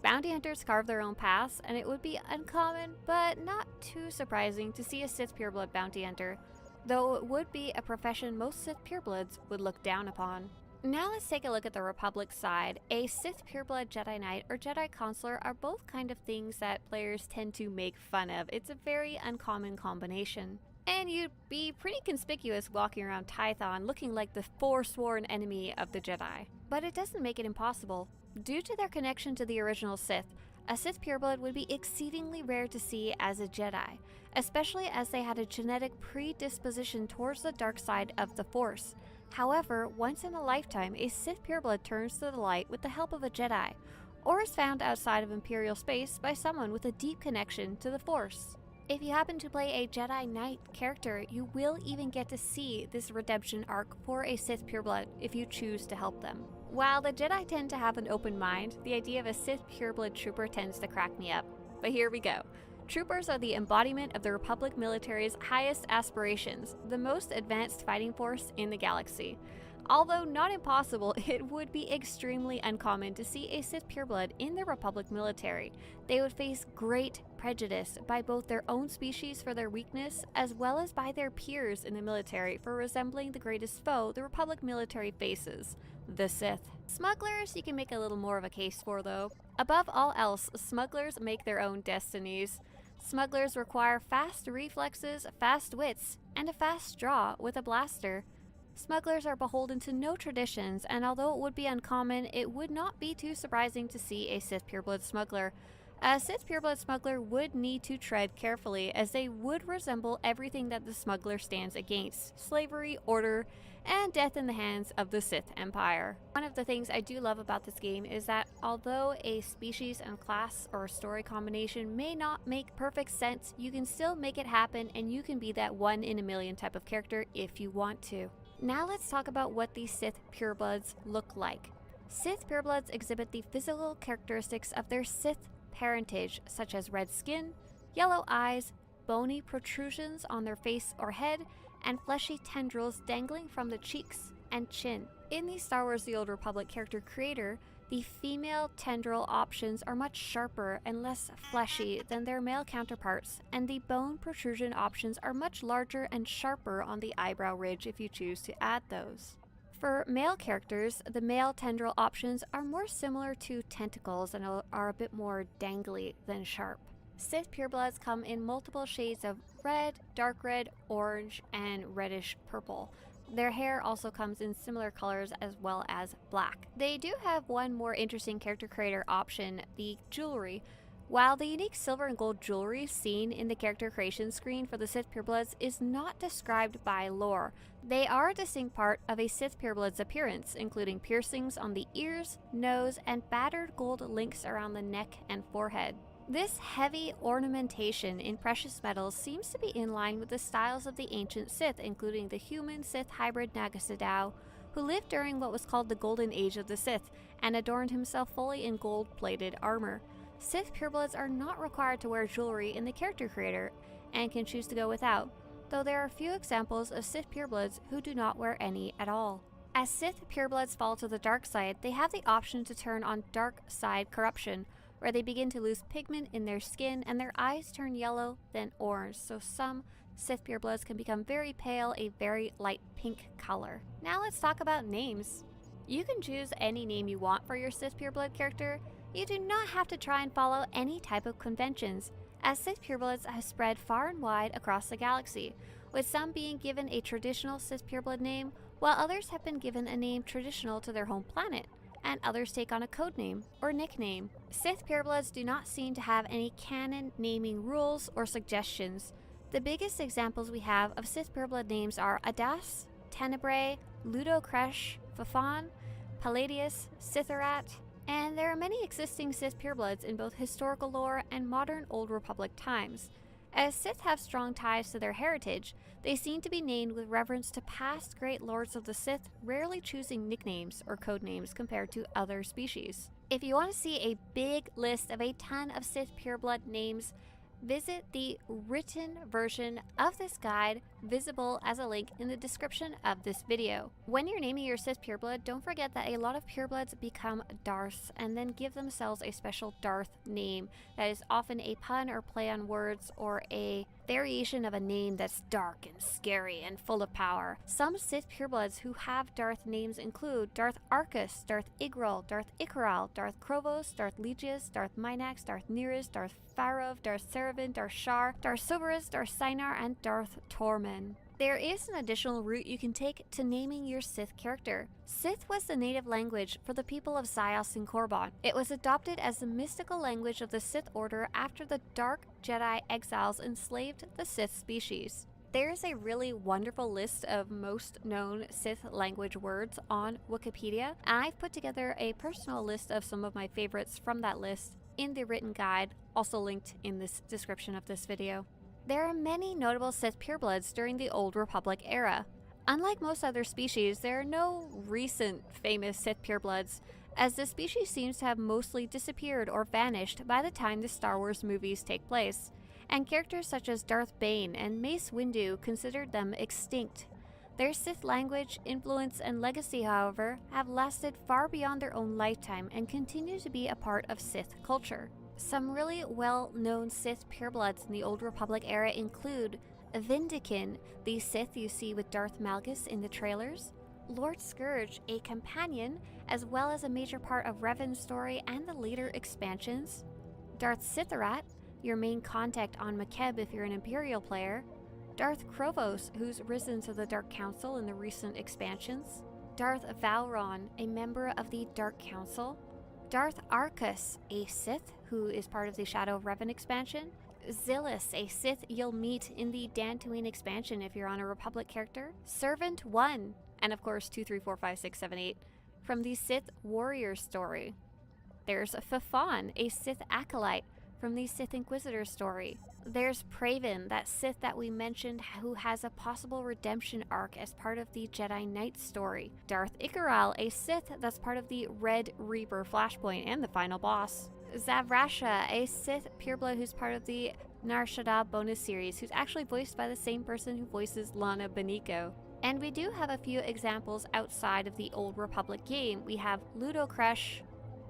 Bounty hunters carve their own paths, and it would be uncommon, but not too surprising to see a Sith pureblood bounty hunter, though it would be a profession most Sith purebloods would look down upon. Now let's take a look at the Republic side. A Sith pureblood Jedi Knight or Jedi Consular are both kind of things that players tend to make fun of. It's a very uncommon combination. And you'd be pretty conspicuous walking around Tython looking like the forsworn enemy of the Jedi. But it doesn't make it impossible. Due to their connection to the original Sith, a Sith pureblood would be exceedingly rare to see as a Jedi, especially as they had a genetic predisposition towards the dark side of the Force. However, once in a lifetime, a Sith pureblood turns to the light with the help of a Jedi, or is found outside of Imperial space by someone with a deep connection to the Force. If you happen to play a Jedi Knight character, you will even get to see this redemption arc for a Sith pureblood if you choose to help them. While the Jedi tend to have an open mind, the idea of a Sith pureblood trooper tends to crack me up. But here we go. Troopers are the embodiment of the Republic military's highest aspirations, the most advanced fighting force in the galaxy. Although not impossible, it would be extremely uncommon to see a Sith pureblood in the Republic military. They would face great prejudice by both their own species for their weakness, as well as by their peers in the military for resembling the greatest foe the Republic military faces, the Sith. Smugglers you can make a little more of a case for though. Above all else, smugglers make their own destinies. Smugglers require fast reflexes, fast wits, and a fast draw with a blaster. Smugglers are beholden to no traditions, and although it would be uncommon, it would not be too surprising to see a Sith pureblood smuggler. A Sith pureblood smuggler would need to tread carefully, as they would resemble everything that the smuggler stands against: slavery, order, and death in the hands of the Sith Empire. One of the things I do love about this game is that although a species and class or story combination may not make perfect sense, you can still make it happen and you can be that 1 in a million type of character if you want to. Now let's talk about what these Sith purebloods look like. Sith purebloods exhibit the physical characteristics of their Sith parentage, such as red skin, yellow eyes, bony protrusions on their face or head, and fleshy tendrils dangling from the cheeks and chin. In the Star Wars The Old Republic character creator, the female tendril options are much sharper and less fleshy than their male counterparts, and the bone protrusion options are much larger and sharper on the eyebrow ridge if you choose to add those. For male characters, the male tendril options are more similar to tentacles and are a bit more dangly than sharp. Sith purebloods come in multiple shades of red, dark red, orange, and reddish purple. Their hair also comes in similar colors as well as black. They do have one more interesting character creator option, the jewelry. While the unique silver and gold jewelry seen in the character creation screen for the Sith purebloods is not described by lore, they are a distinct part of a Sith pureblood's appearance, including piercings on the ears, nose, and battered gold links around the neck and forehead. This heavy ornamentation in precious metals seems to be in line with the styles of the ancient Sith, including the human-Sith hybrid Nagasadao, who lived during what was called the Golden Age of the Sith, and adorned himself fully in gold-plated armor. Sith purebloods are not required to wear jewelry in the character creator, and can choose to go without, though there are few examples of Sith purebloods who do not wear any at all. As Sith purebloods fall to the dark side, they have the option to turn on dark side corruption, where they begin to lose pigment in their skin and their eyes turn yellow, then orange, so some Sith purebloods can become very pale, a very light pink color. Now let's talk about names. You can choose any name you want for your Sith pureblood character. You do not have to try and follow any type of conventions, as Sith purebloods have spread far and wide across the galaxy, with some being given a traditional Sith pureblood name, while others have been given a name traditional to their home planet, and others take on a codename or nickname. Sith purebloods do not seem to have any canon naming rules or suggestions. The biggest examples we have of Sith pureblood names are Adas, Tenebrae, Ludo Kresh, Fafan, Palladius, Sitharat, and there are many existing Sith purebloods in both historical lore and modern Old Republic times. As Sith have strong ties to their heritage, they seem to be named with reverence to past great lords of the Sith, rarely choosing nicknames or codenames compared to other species. If you want to see a big list of a ton of Sith pureblood names, visit the written version of this guide, visible as a link in the description of this video. When you're naming your Sith pureblood, don't forget that a lot of purebloods become Darths and then give themselves a special Darth name that is often a pun or play on words or a variation of a name that's dark and scary and full of power. Some Sith purebloods who have Darth names include Darth Arcus, Darth Igral, Darth Ikaral, Darth Krovos, Darth Legius, Darth Minax, Darth Neris, Darth Farov, Darth Seravan, Darth Shar, Darth Soberus, Darth Sinar, and Darth Tormen. There is an additional route you can take to naming your Sith character. Sith was the native language for the people of Zyos and Korban. It was adopted as the mystical language of the Sith Order after the Dark Jedi exiles enslaved the Sith species. There is a really wonderful list of most known Sith language words on Wikipedia, and I've put together a personal list of some of my favorites from that list in the written guide, also linked in this description of this video. There are many notable Sith purebloods during the Old Republic era. Unlike most other species, there are no recent famous Sith purebloods, as the species seems to have mostly disappeared or vanished by the time the Star Wars movies take place, and characters such as Darth Bane and Mace Windu considered them extinct. Their Sith language, influence, and legacy, however, have lasted far beyond their own lifetime and continue to be a part of Sith culture. Some really well-known Sith purebloods in the Old Republic era include Vindikin, the Sith you see with Darth Malgus in the trailers, Lord Scourge, a companion, as well as a major part of Revan's story and the later expansions, Darth Sitharat, your main contact on Makeb if you're an Imperial player, Darth Krovos, who's risen to the Dark Council in the recent expansions, Darth Valron, a member of the Dark Council, Darth Arcus, a Sith who is part of the Shadow of Revan expansion, Zillus, a Sith you'll meet in the Dantooine expansion if you're on a Republic character, Servant 1, and of course 2, 3, 4, 5, 6, 7, 8 from the Sith warrior story. There's Fafan, a Sith acolyte from the Sith Inquisitor story. There's Praven, that Sith that we mentioned who has a possible redemption arc as part of the Jedi Knight story. Darth Ikaral, a Sith that's part of the Red Reaper Flashpoint and the final boss. Zavrasha, a Sith pureblood who's part of the Nar Shaddaa bonus series, who's actually voiced by the same person who voices Lana Beniko. And we do have a few examples outside of the Old Republic game. We have Ludocresh,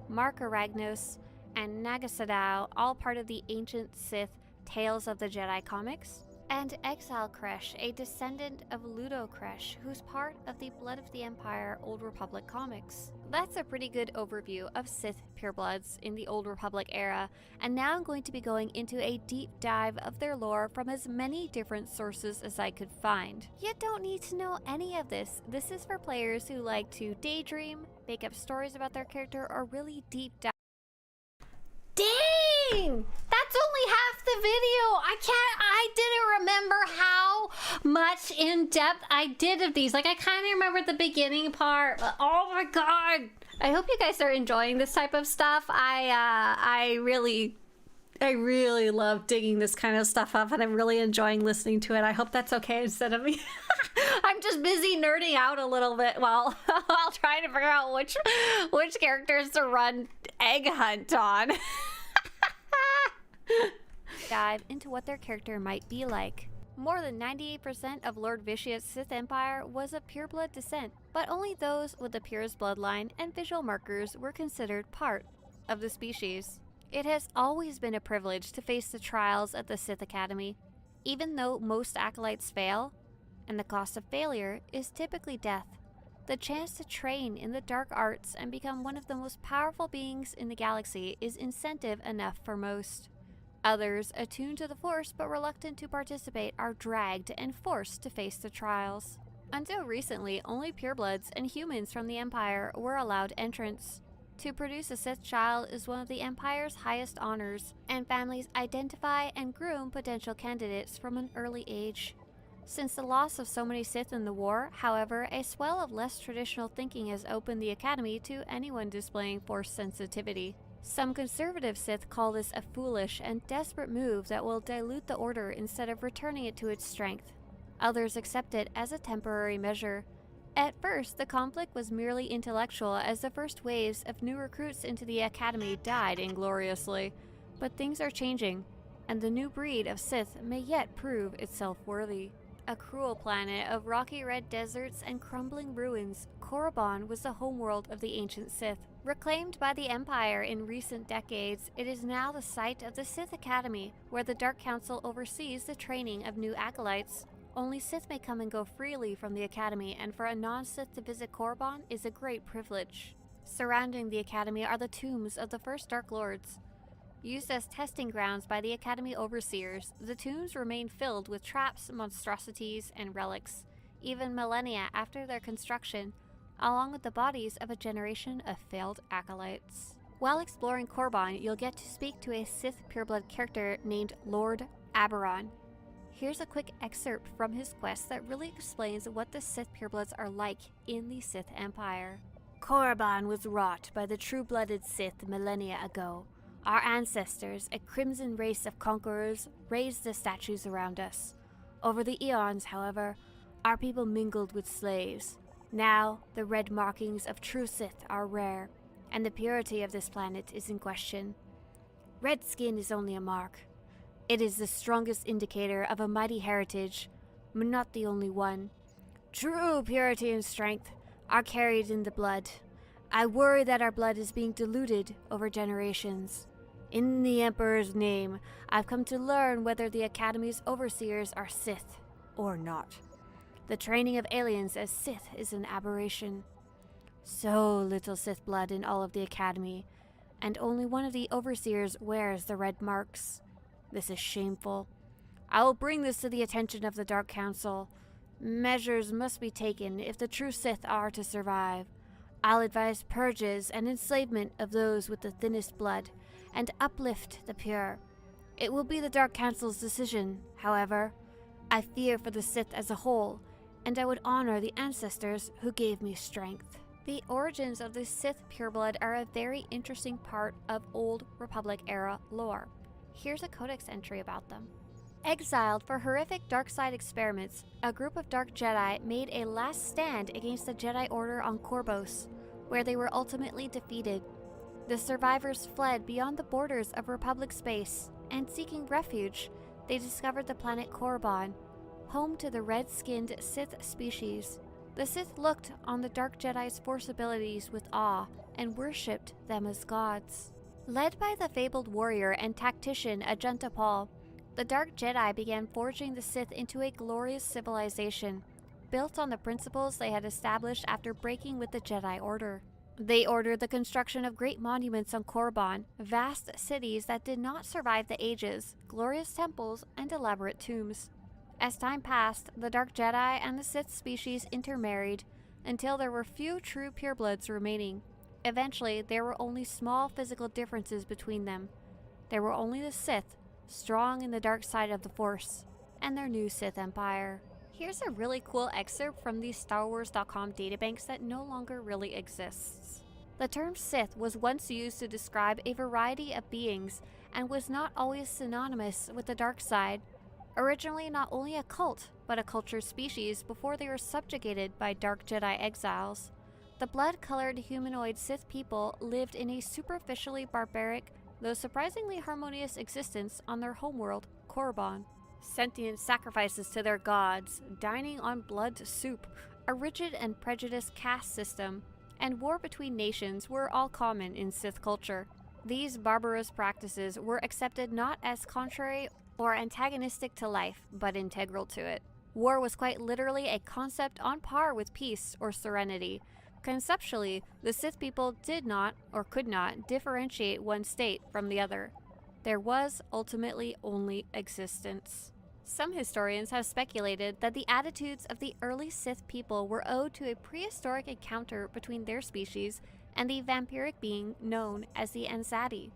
Mark Aragnos, and Nagasadao, all part of the ancient Sith Tales of the Jedi comics. And Exile Kresh, a descendant of Ludocresh, who's part of the Blood of the Empire Old Republic comics. That's a pretty good overview of Sith purebloods in the Old Republic era, and now I'm going to be going into a deep dive of their lore from as many different sources as I could find. You don't need to know any of this. This is for players who like to daydream, make up stories about their character, or really deep dive. Dang! That's only half the video. I didn't remember how much in depth I did of these. Like, I kind of remember the beginning part, but oh my god. I hope you guys are enjoying this type of stuff. I really love digging this kind of stuff up, and I'm really enjoying listening to it. I hope that's okay instead of me. I'm just busy nerding out a little bit while trying to figure out which characters to run Egg Hunt on. Dive into what their character might be like. More than 98% of Lord Vitia's Sith Empire was of pureblood descent, but only those with the purest bloodline and visual markers were considered part of the species. It has always been a privilege to face the trials at the Sith Academy, even though most acolytes fail, and the cost of failure is typically death. The chance to train in the dark arts and become one of the most powerful beings in the galaxy is incentive enough for most. Others, attuned to the Force but reluctant to participate, are dragged and forced to face the trials. Until recently, only purebloods and humans from the Empire were allowed entrance. To produce a Sith child is one of the Empire's highest honors, and families identify and groom potential candidates from an early age. Since the loss of so many Sith in the war, however, a swell of less traditional thinking has opened the Academy to anyone displaying Force sensitivity. Some conservative Sith call this a foolish and desperate move that will dilute the Order instead of returning it to its strength. Others accept it as a temporary measure. At first, the conflict was merely intellectual as the first waves of new recruits into the Academy died ingloriously. But things are changing, and the new breed of Sith may yet prove itself worthy. A cruel planet of rocky red deserts and crumbling ruins, Korriban was the homeworld of the ancient Sith. Reclaimed by the Empire in recent decades, it is now the site of the Sith Academy, where the Dark Council oversees the training of new acolytes. Only Sith may come and go freely from the Academy, and for a non-Sith to visit Korriban is a great privilege. Surrounding the Academy are the tombs of the first Dark Lords. Used as testing grounds by the Academy overseers, the tombs remain filled with traps, monstrosities, and relics, even millennia after their construction, along with the bodies of a generation of failed acolytes. While exploring Korriban, you'll get to speak to a Sith pureblood character named Lord Aberon. Here's a quick excerpt from his quest that really explains what the Sith purebloods are like in the Sith Empire. Korriban was wrought by the true-blooded Sith millennia ago. Our ancestors, a crimson race of conquerors, raised the statues around us. Over the eons, however, our people mingled with slaves. Now, the red markings of true Sith are rare, and the purity of this planet is in question. Red skin is only a mark. It is the strongest indicator of a mighty heritage, but not the only one. True purity and strength are carried in the blood. I worry that our blood is being diluted over generations. In the Emperor's name, I've come to learn whether the Academy's overseers are Sith or not. The training of aliens as Sith is an aberration. So little Sith blood in all of the Academy, and only one of the overseers wears the red marks. This is shameful. I will bring this to the attention of the Dark Council. Measures must be taken if the true Sith are to survive. I'll advise purges and enslavement of those with the thinnest blood, and uplift the pure. It will be the Dark Council's decision, however. I fear for the Sith as a whole, and I would honor the ancestors who gave me strength. The origins of the Sith pureblood are a very interesting part of Old Republic era lore. Here's a codex entry about them. Exiled for horrific dark side experiments, a group of Dark Jedi made a last stand against the Jedi Order on Korbos, where they were ultimately defeated. The survivors fled beyond the borders of Republic space, and seeking refuge, they discovered the planet Korriban, home to the red-skinned Sith species. The Sith looked on the Dark Jedi's Force abilities with awe and worshipped them as gods. Led by the fabled warrior and tactician Ajunta Pall, the Dark Jedi began forging the Sith into a glorious civilization, built on the principles they had established after breaking with the Jedi Order. They ordered the construction of great monuments on Korriban, vast cities that did not survive the ages, glorious temples, and elaborate tombs. As time passed, the Dark Jedi and the Sith species intermarried until there were few true purebloods remaining. Eventually, there were only small physical differences between them. There were only the Sith, strong in the dark side of the Force, and their new Sith Empire. Here's a really cool excerpt from the StarWars.com databanks that no longer really exists. The term Sith was once used to describe a variety of beings and was not always synonymous with the dark side. Originally not only a cult, but a cultured species before they were subjugated by Dark Jedi exiles. The blood-colored humanoid Sith people lived in a superficially barbaric, though surprisingly harmonious existence on their homeworld, Korriban. Sentient sacrifices to their gods, dining on blood soup, a rigid and prejudiced caste system, and war between nations were all common in Sith culture. These barbarous practices were accepted not as contrary or antagonistic to life, but integral to it. War was quite literally a concept on par with peace or serenity. Conceptually, the Sith people did not, or could not, differentiate one state from the other. There was ultimately only existence. Some historians have speculated that the attitudes of the early Sith people were owed to a prehistoric encounter between their species and the vampiric being known as the Ansati.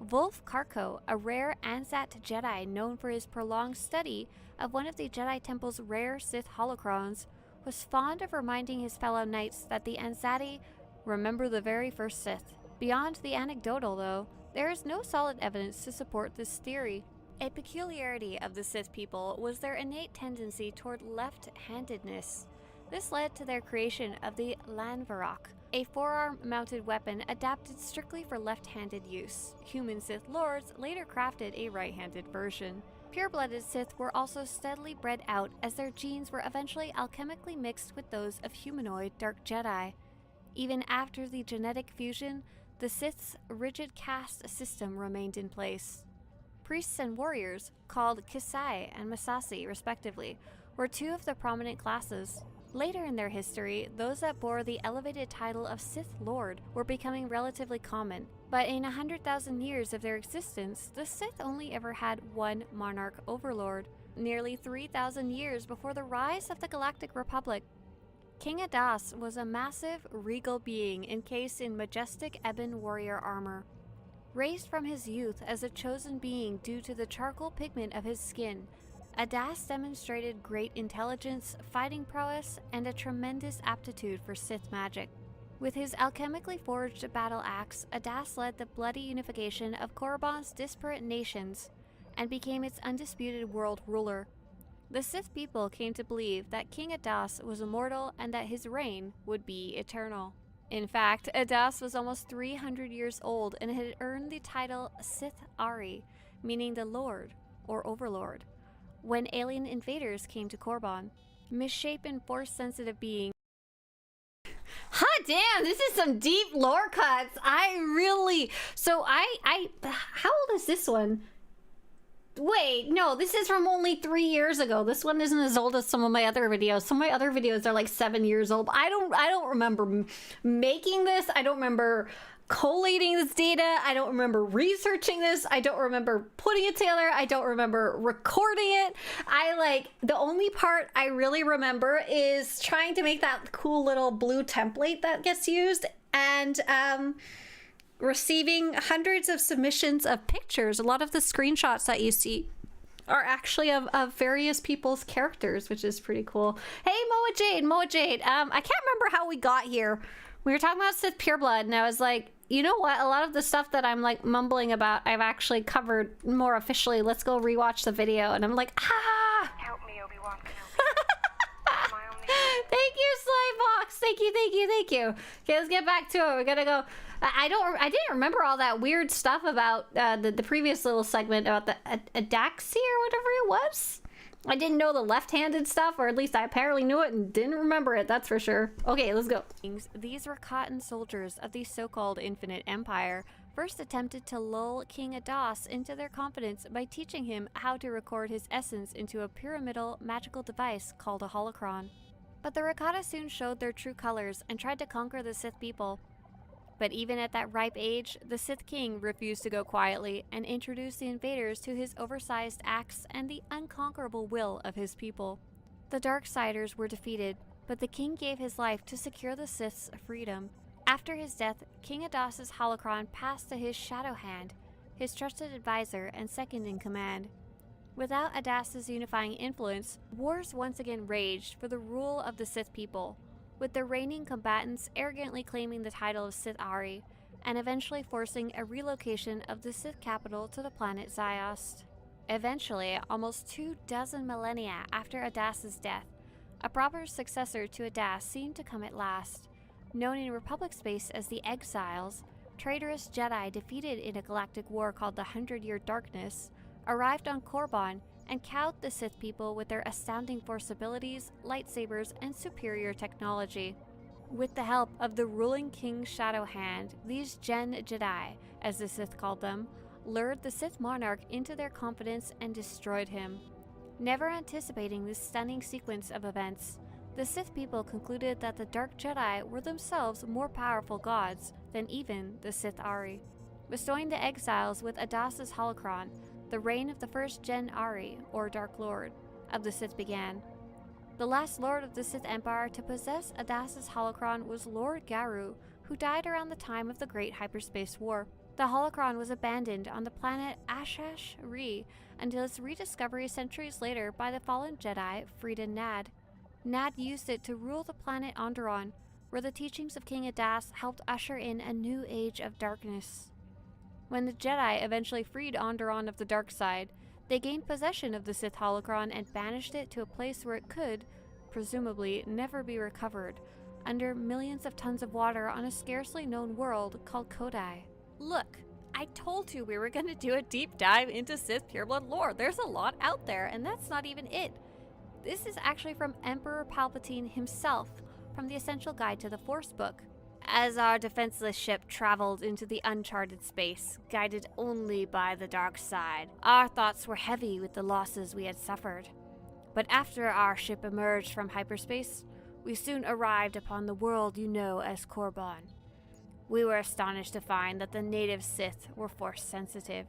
Volf Karko, a rare Ansat Jedi known for his prolonged study of one of the Jedi Temple's rare Sith holocrons, was fond of reminding his fellow knights that the Ansati remember the very first Sith. Beyond the anecdotal, though, there is no solid evidence to support this theory. A peculiarity of the Sith people was their innate tendency toward left-handedness. This led to their creation of the Lanvarok, a forearm-mounted weapon adapted strictly for left-handed use. Human Sith lords later crafted a right-handed version. Pure-blooded Sith were also steadily bred out as their genes were eventually alchemically mixed with those of humanoid Dark Jedi. Even after the genetic fusion, the Sith's rigid caste system remained in place. Priests and warriors, called Kisai and Masasi respectively, were two of the prominent classes. Later in their history, those that bore the elevated title of Sith Lord were becoming relatively common, but in 100,000 years of their existence, the Sith only ever had one monarch overlord. Nearly 3,000 years before the rise of the Galactic Republic, King Adas was a massive, regal being encased in majestic ebon warrior armor. Raised from his youth as a chosen being due to the charcoal pigment of his skin, Adas demonstrated great intelligence, fighting prowess, and a tremendous aptitude for Sith magic. With his alchemically forged battle axe, Adas led the bloody unification of Korriban's disparate nations and became its undisputed world ruler. The Sith people came to believe that King Adas was immortal and that his reign would be eternal. In fact, Adas was almost 300 years old and had earned the title Sith Ari, meaning the Lord or Overlord, when alien invaders came to Korriban. Misshapen, force-sensitive being. Hot damn, this is some deep lore cuts. So how old is this one? Wait, no, this is from only 3 years ago. This one isn't as old as some of my other videos. Some of my other videos are like 7 years old. I don't remember making this. I don't remember collating this data. I don't remember researching this. I don't remember putting it together. I don't remember recording it. The only part I really remember is trying to make that cool little blue template that gets used and receiving hundreds of submissions of pictures. A lot of the screenshots that you see are actually of various people's characters, which is pretty cool. Hey, Moa Jade. I can't remember how we got here. We were talking about Sith Pureblood, and I was like, you know what? A lot of the stuff that I'm like mumbling about, I've actually covered more officially. Let's go rewatch the video. And I'm like, ah! Help me, Obi-Wan Kenobi. Thank you, Slybox. Thank you. Okay, let's get back to it. We're gonna go. I didn't remember all that weird stuff about the previous little segment about the Adaxi or whatever it was. I didn't know the left-handed stuff, or at least I apparently knew it and didn't remember it, that's for sure. Okay, let's go. These were cotton soldiers of the so-called Infinite Empire first attempted to lull King Adas into their confidence by teaching him how to record his essence into a pyramidal magical device called a holocron. But the Rakata soon showed their true colors and tried to conquer the Sith people. But even at that ripe age, the Sith King refused to go quietly and introduced the invaders to his oversized axe and the unconquerable will of his people. The Darksiders were defeated, but the king gave his life to secure the Sith's freedom. After his death, King Adas's holocron passed to his Shadow Hand, his trusted advisor and second in command. Without Adas's unifying influence, wars once again raged for the rule of the Sith people, with the reigning combatants arrogantly claiming the title of SWTOR, and eventually forcing a relocation of the Sith capital to the planet Ziost. Eventually, almost 24 millennia after Adas's death, a proper successor to Adas seemed to come at last. Known in Republic space as the Exiles, traitorous Jedi defeated in a galactic war called the 100-Year Darkness, arrived on Korriban and cowed the Sith people with their astounding force abilities, lightsabers, and superior technology. With the help of the ruling King's Shadow Hand, these Gen Jedi, as the Sith called them, lured the Sith monarch into their confidence and destroyed him. Never anticipating this stunning sequence of events, the Sith people concluded that the Dark Jedi were themselves more powerful gods than even the SWTOR. Bestowing the exiles with Adas's holocron, the reign of the first Gen Ari, or Dark Lord, of the Sith began. The last Lord of the Sith Empire to possess Adas's holocron was Lord Garu, who died around the time of the Great Hyperspace War. The holocron was abandoned on the planet Ashash Ri until its rediscovery centuries later by the fallen Jedi Frida Nad. Nad used it to rule the planet Onderon, where the teachings of King Adas helped usher in a new age of darkness. When the Jedi eventually freed Onderon of the dark side, they gained possession of the Sith holocron and banished it to a place where it could, presumably, never be recovered, under millions of tons of water on a scarcely known world called Kodai. Look, I told you we were going to do a deep dive into Sith Pureblood lore. There's a lot out there, and that's not even it. This is actually from Emperor Palpatine himself, from the Essential Guide to the Force book. As our defenseless ship traveled into the uncharted space, guided only by the dark side, our thoughts were heavy with the losses we had suffered. But after our ship emerged from hyperspace, we soon arrived upon the world you know as Korriban. We were astonished to find that the native Sith were force-sensitive.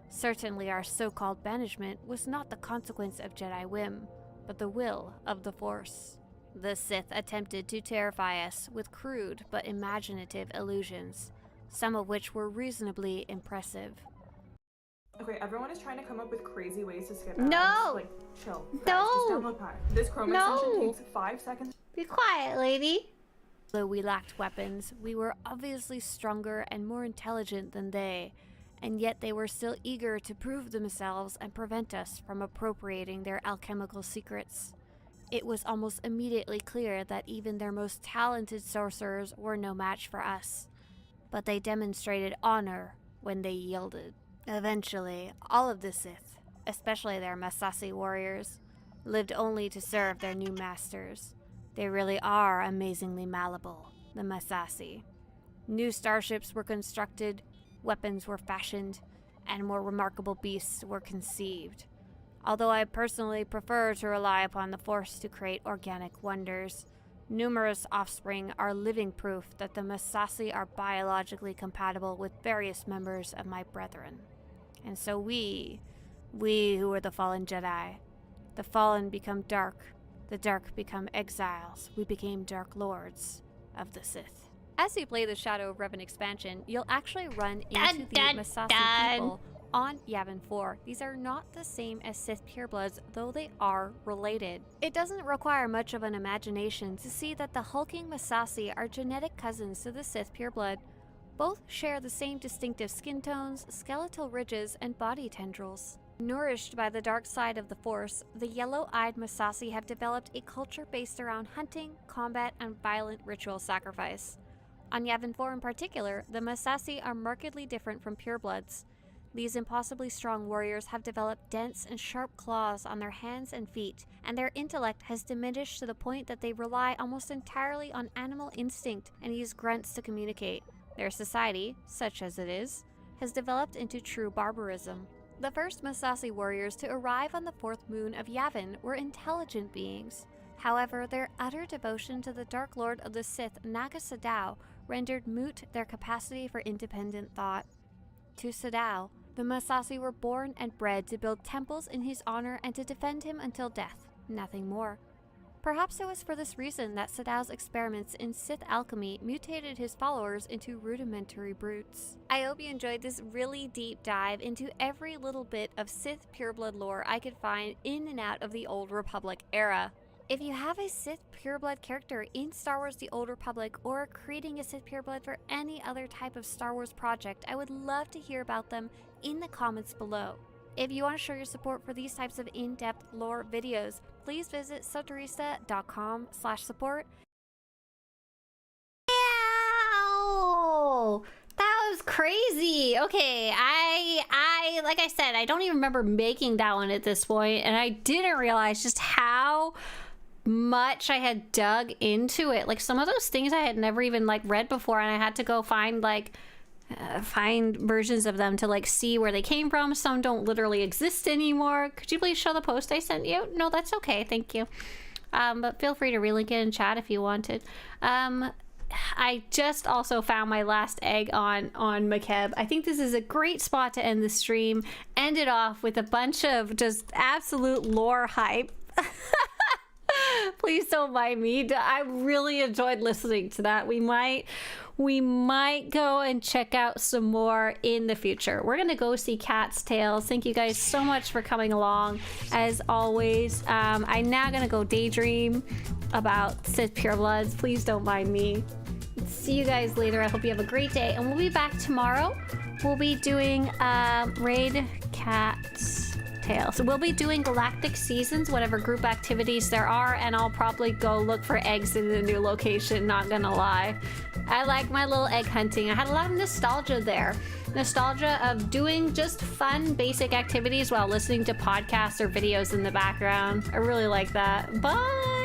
Certainly our so-called banishment was not the consequence of Jedi whim, but the will of the Force. The Sith attempted to terrify us with crude but imaginative illusions, some of which were reasonably impressive. Okay, everyone is trying to come up with crazy ways to skip No! ads. Like, chill. Guys, just download Pi. This Chrome extension takes 5 seconds. Be quiet, lady! Though we lacked weapons, we were obviously stronger and more intelligent than they, and yet they were still eager to prove themselves and prevent us from appropriating their alchemical secrets. It was almost immediately clear that even their most talented sorcerers were no match for us, but they demonstrated honor when they yielded. Eventually, all of the Sith, especially their Massassi warriors, lived only to serve their new masters. They really are amazingly malleable, the Massassi. New starships were constructed, weapons were fashioned, and more remarkable beasts were conceived. Although I personally prefer to rely upon the Force to create organic wonders, numerous offspring are living proof that the Massassi are biologically compatible with various members of my brethren. And so we who are the fallen Jedi, the fallen become dark, the dark become exiles, we became Dark Lords of the Sith. As you play the Shadow of Revan expansion, you'll actually run into the Massassi people on Yavin 4. These are not the same as Sith purebloods, though they are related. It doesn't require much of an imagination to see that the hulking Massassi are genetic cousins to the Sith pureblood. Both share the same distinctive skin tones, skeletal ridges, and body tendrils. Nourished by the dark side of the Force, the yellow-eyed Massassi have developed a culture based around hunting, combat, and violent ritual sacrifice. On Yavin 4 in particular, the Massassi are markedly different from purebloods. These impossibly strong warriors have developed dense and sharp claws on their hands and feet, and their intellect has diminished to the point that they rely almost entirely on animal instinct and use grunts to communicate. Their society, such as it is, has developed into true barbarism. The first Massassi warriors to arrive on the fourth moon of Yavin were intelligent beings. However, their utter devotion to the Dark Lord of the Sith, Naga Sadow, rendered moot their capacity for independent thought. To Sadow, the Massassi were born and bred to build temples in his honor and to defend him until death, nothing more. Perhaps it was for this reason that Sadow's experiments in Sith alchemy mutated his followers into rudimentary brutes. I hope you enjoyed this really deep dive into every little bit of Sith pureblood lore I could find in and out of the Old Republic era. If you have a Sith pureblood character in Star Wars The Old Republic or are creating a Sith pureblood for any other type of Star Wars project, I would love to hear about them in the comments below. If you want to show your support for these types of in-depth lore videos, please visit Swtorista.com/support. Ow! That was crazy. Okay, I like I said, I don't even remember making that one at this point, and I didn't realize just how much I had dug into it. Like some of those things I had never even like read before, and I had to go find find versions of them to like see where they came from. Some don't literally exist anymore. Could you please show the post I sent you? No, that's okay, thank you. But feel free to relink it in chat if you wanted. I just also found my last egg on Makeb. I think this is a great spot to end the stream. End it off with a bunch of just absolute lore hype. Please don't mind me. I really enjoyed listening to that. We might go and check out some more in the future. We're gonna go see Cat's Tales. Thank you guys so much for coming along. As always, I'm now gonna go daydream about Sith purebloods. Please don't mind me. See you guys later. I hope you have a great day, and we'll be back tomorrow. We'll be doing Raid Cat's Tale. So we'll be doing Galactic Seasons, whatever group activities there are, and I'll probably go look for eggs in the new location, not gonna lie. I like my little egg hunting. I had a lot of nostalgia there. Nostalgia of doing just fun, basic activities while listening to podcasts or videos in the background. I really like that. Bye!